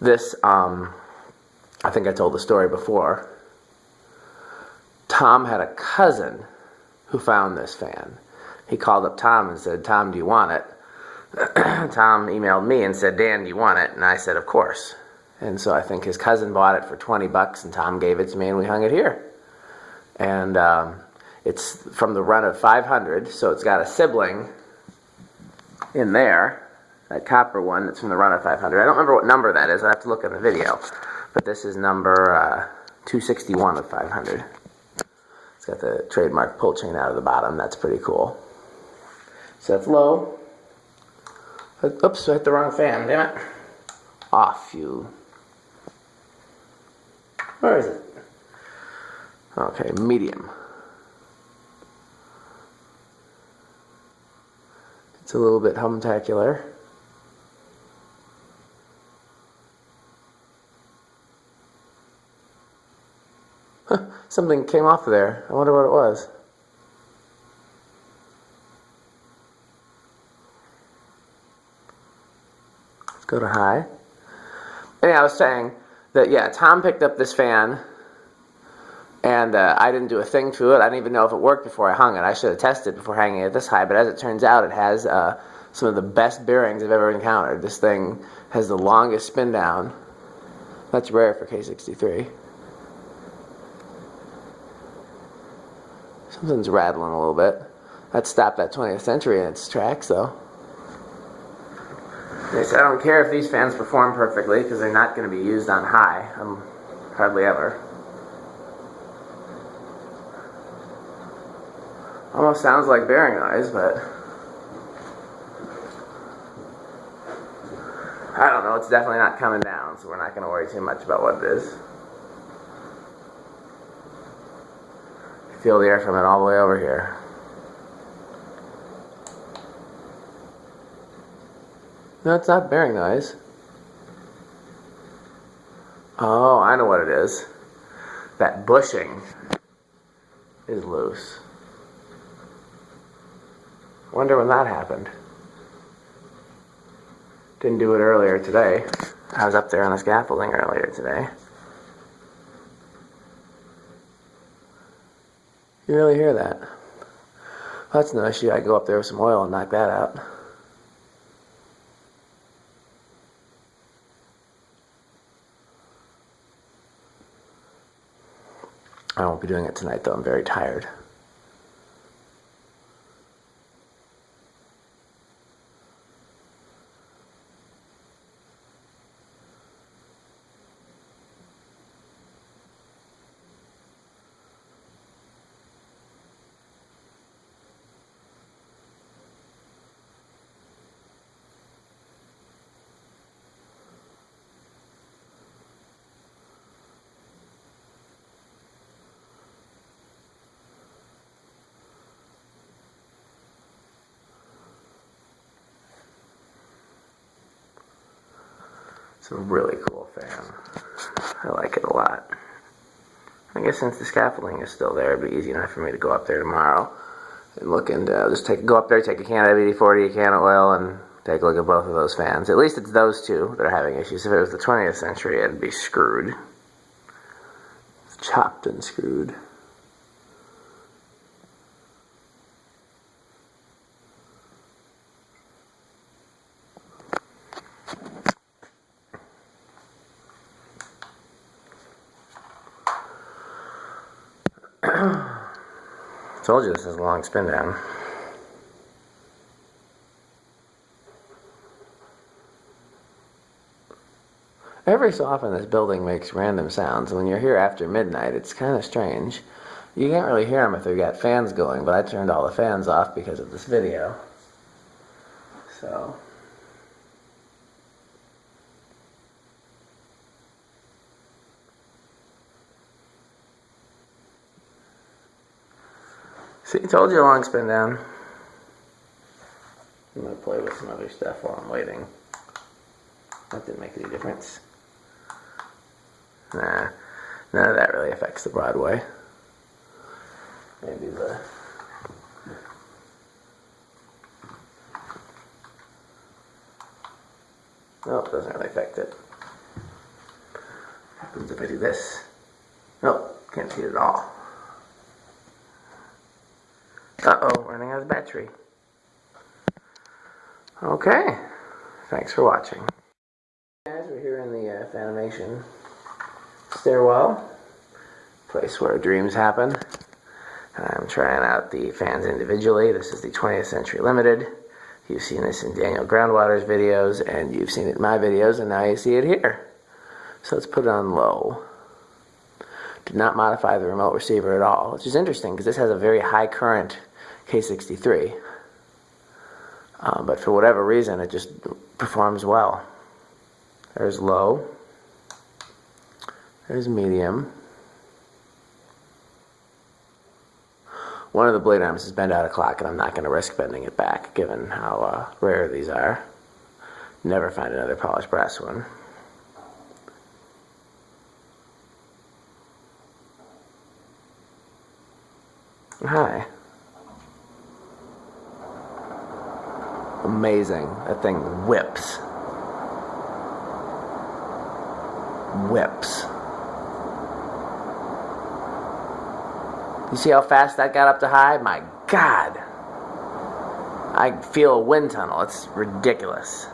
This, I think I told the story before. Tom had a cousin who found this fan. He called up Tom and said, "Tom, do you want it?" Tom emailed me and said, "Dan, do you want it?" And I said, "Of course." And so I think his cousin bought it for 20 bucks and Tom gave it to me and we hung it here. And it's from the run of 500, so it's got a sibling in there, that copper one that's from the run of 500. I don't remember what number that is, I have to look in the video. But this is number 261 of 500. It's got the trademark pull chain out of the bottom, that's pretty cool. So that's low. Oops, I hit the wrong fan, damn it. Off you. Where is it? Okay, medium. It's a little bit humtacular. Huh, something came off of there. I wonder what it was. Go to high. Anyway, I was saying that, yeah, Tom picked up this fan and I didn't do a thing to it. I didn't even know if it worked before I hung it. I should have tested before hanging it this high, but as it turns out, it has some of the best bearings I've ever encountered. This thing has the longest spin down. That's rare for K63. Something's rattling a little bit. That stopped that 20th century in its tracks, though. Yes, I don't care if these fans perform perfectly because they're not going to be used on high. Hardly ever. Almost sounds like bearing noise, but I don't know. It's definitely not coming down, so we're not going to worry too much about what it is. Feel the air from it all the way over here. No, it's not bearing noise. Oh, I know what it is. That bushing is loose. Wonder when that happened. Didn't do it earlier today. I was up there on the scaffolding earlier today. You really hear that? Well, that's no issue. I go up there with some oil and knock that out. I won't be doing it tonight though. I'm very tired. It's a really cool fan. I like it a lot. I guess since the scaffolding is still there, it'd be easy enough for me to go up there tomorrow and look and just go up there, take a can of WD-40, a can of oil, and take a look at both of those fans. At least it's those two that are having issues. If it was the 20th century, it'd be screwed. It's chopped and screwed. Told you this is a long spin down. Every so often this building makes random sounds. When you're here after midnight, it's kind of strange. You can't really hear them if they've got fans going, but I turned all the fans off because of this video. So... See, told you a long spin down. I'm going to play with some other stuff while I'm waiting. That didn't make any difference. Nah, none of that really affects the Broadway. Maybe the... Nope, doesn't really affect it. What happens if I do this? Nope, can't see it at all. Uh-oh, running out of battery. Okay, thanks for watching. Guys, we're here in the Fanimation stairwell, place where dreams happen. I'm trying out the fans individually. This is the 20th Century Limited. You've seen this in Daniel Groundwater's videos, and you've seen it in my videos, and now you see it here. So let's put it on low. Did not modify the remote receiver at all, which is interesting because this has a very high current K63, but for whatever reason it just performs well. There's low, there's medium. One of the blade arms is bent out of clock, and I'm not going to risk bending it back given how rare these are. Never find another polished brass one. Hi. Amazing. That thing whips. Whips. You see how fast that got up to high? My God. I feel a wind tunnel. It's ridiculous.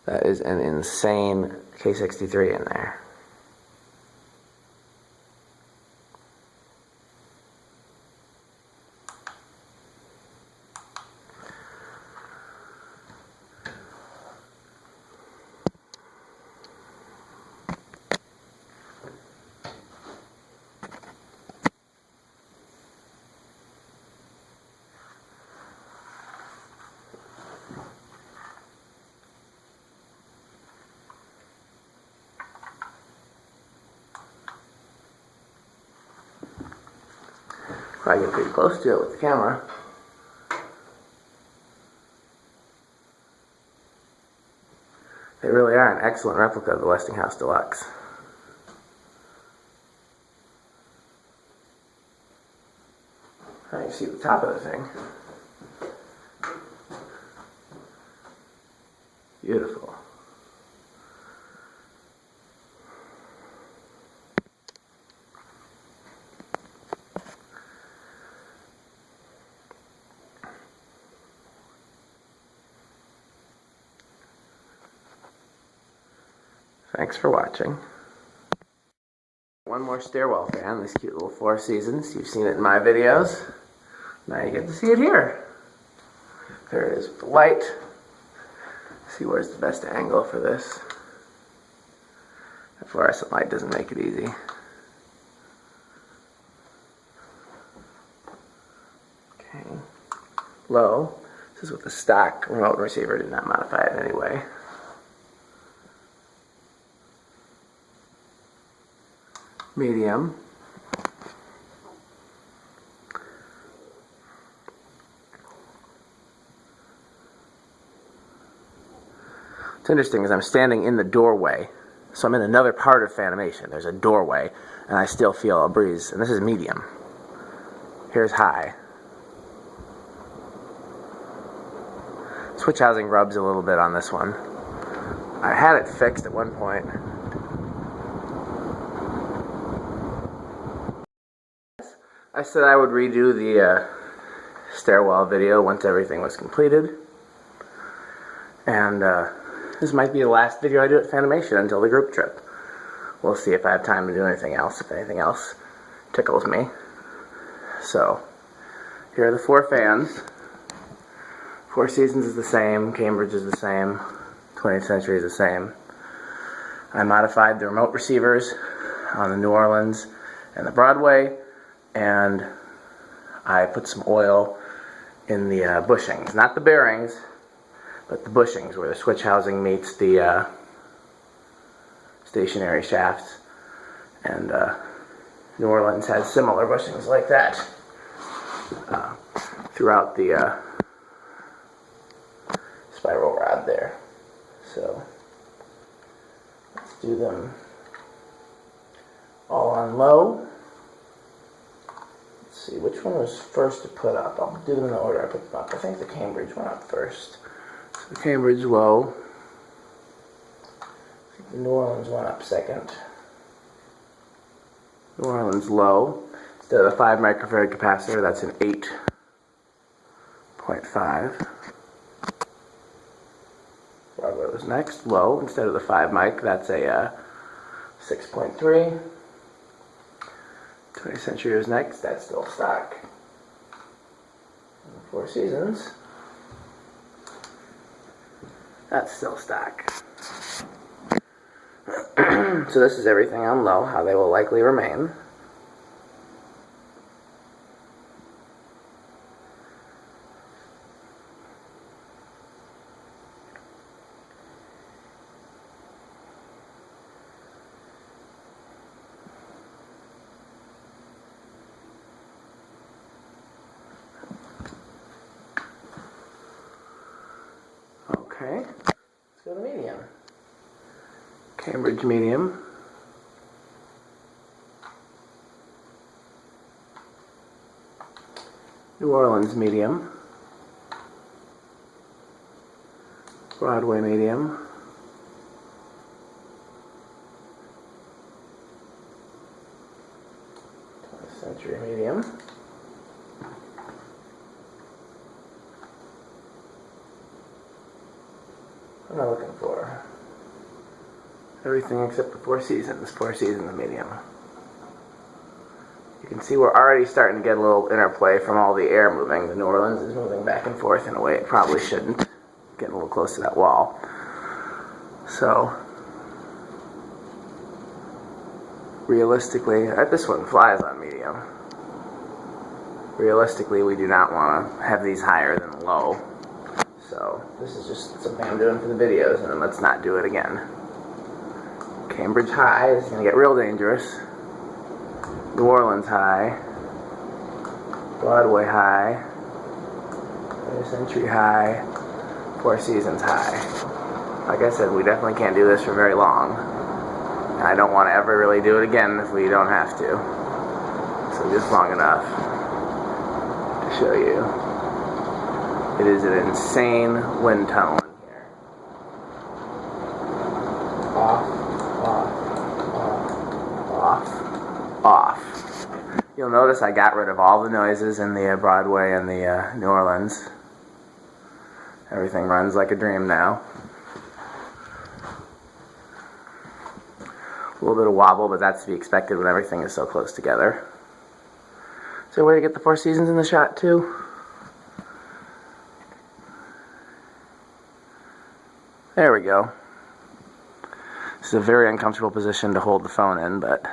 That is an insane K63 in there. Probably get pretty close to it with the camera. They really are an excellent replica of the Westinghouse Deluxe. Now you can see the top of the thing. Beautiful. Thanks for watching. One more stairwell fan, this cute little Four Seasons. You've seen it in my videos. Now you get to see it here. There it is with the light. See where's the best angle for this. The fluorescent light doesn't make it easy. Okay. Low. This is with the stock remote receiver. Did not modify it in any way. Medium. What's interesting is I'm standing in the doorway, so I'm in another part of Fanimation. There's a doorway, and I still feel a breeze. And this is medium. Here's high. Switch housing rubs a little bit on this one. I had it fixed at one point. I said I would redo the stairwell video once everything was completed. And this might be the last video I do at Fanimation until the group trip. We'll see if I have time to do anything else, if anything else tickles me. So, here are the 4 fans. Four Seasons is the same, Cambridge is the same, 20th Century is the same. I modified the remote receivers on the New Orleans and the Broadway, and I put some oil in the bushings. Not the bearings, but the bushings where the switch housing meets the stationary shafts. And New Orleans has similar bushings like that throughout the spiral rod there. So let's do them all on low. Let's see, which one was first to put up? I'll do them in the order I put them up. I think the Cambridge went up first. So the Cambridge low. I think the New Orleans went up second. New Orleans low. Instead of the 5 microfarad capacitor, that's an 8.5. Broadway was next, low. Instead of the 5 mic, that's a 6.3. 20th Century was next, that's still stock. And the Four Seasons, that's still stock. So this is everything on low, how they will likely remain. Okay, let's go to medium. Cambridge medium. New Orleans medium. Broadway medium. 20th Century medium. What am I looking for? Everything except the Four Seasons. Four Seasons medium. You can see we're already starting to get a little interplay from all the air moving. The New Orleans is moving back and forth in a way it probably shouldn't. Getting a little close to that wall. So, realistically, this one flies on medium. Realistically, we do not want to have these higher than low. So, this is just something I'm doing for the videos, and then let's not do it again. Cambridge high is going to get real dangerous. New Orleans high. Broadway high. 20th Century high. Four Seasons high. Like I said, we definitely can't do this for very long. And I don't want to ever really do it again if we don't have to. So just long enough to show you. It is an insane wind tunnel in here. Off, off, off, off. You'll notice I got rid of all the noises in the Broadway and the New Orleans. Everything runs like a dream now. A little bit of wobble, but that's to be expected when everything is so close together. Is there a way to get the Four Seasons in the shot too? There we go. This is a very uncomfortable position to hold the phone in, but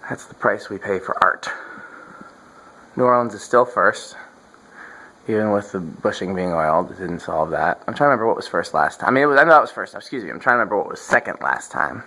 that's the price we pay for art. New Orleans is still first, even with the bushing being oiled. It didn't solve that. I'm trying to remember what was first last time. I know that was first. Excuse me. I'm trying to remember what was second last time.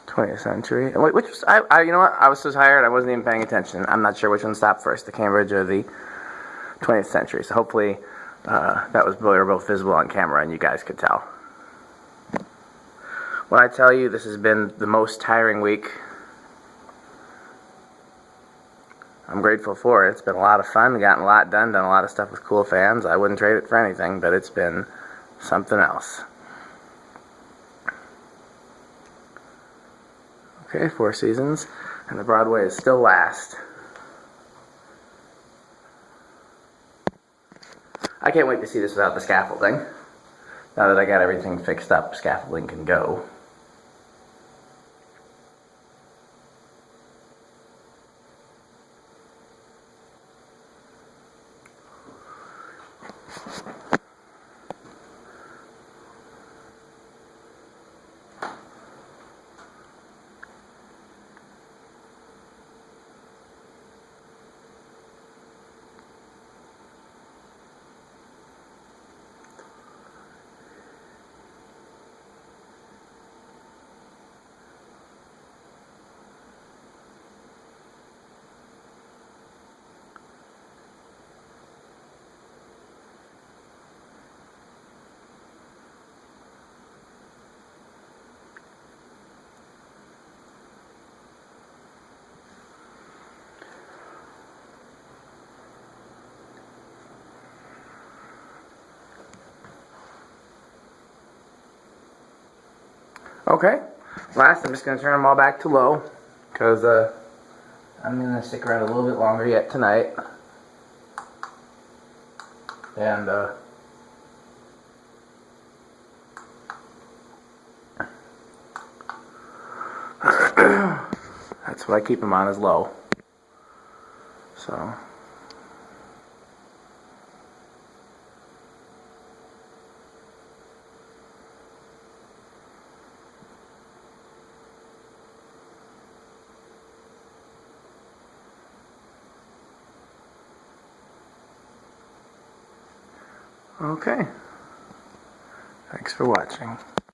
'20th century. Which was, you know what? I was so tired I wasn't even paying attention. I'm not sure which one stopped first, the Cambridge or the 20th century. So hopefully that was both visible on camera and you guys could tell. When I tell you this has been the most tiring week, I'm grateful for it. It's been a lot of fun, gotten a lot done a lot of stuff with cool fans. I wouldn't trade it for anything, but it's been something else. Okay, Four Seasons, and the Broadway is still last. I can't wait to see this without the scaffolding. Now that I got everything fixed up, scaffolding can go. Okay, last I'm just going to turn them all back to low because I'm going to stick around a little bit longer yet tonight. And that's what I keep them on, is low. So okay. Thanks for watching.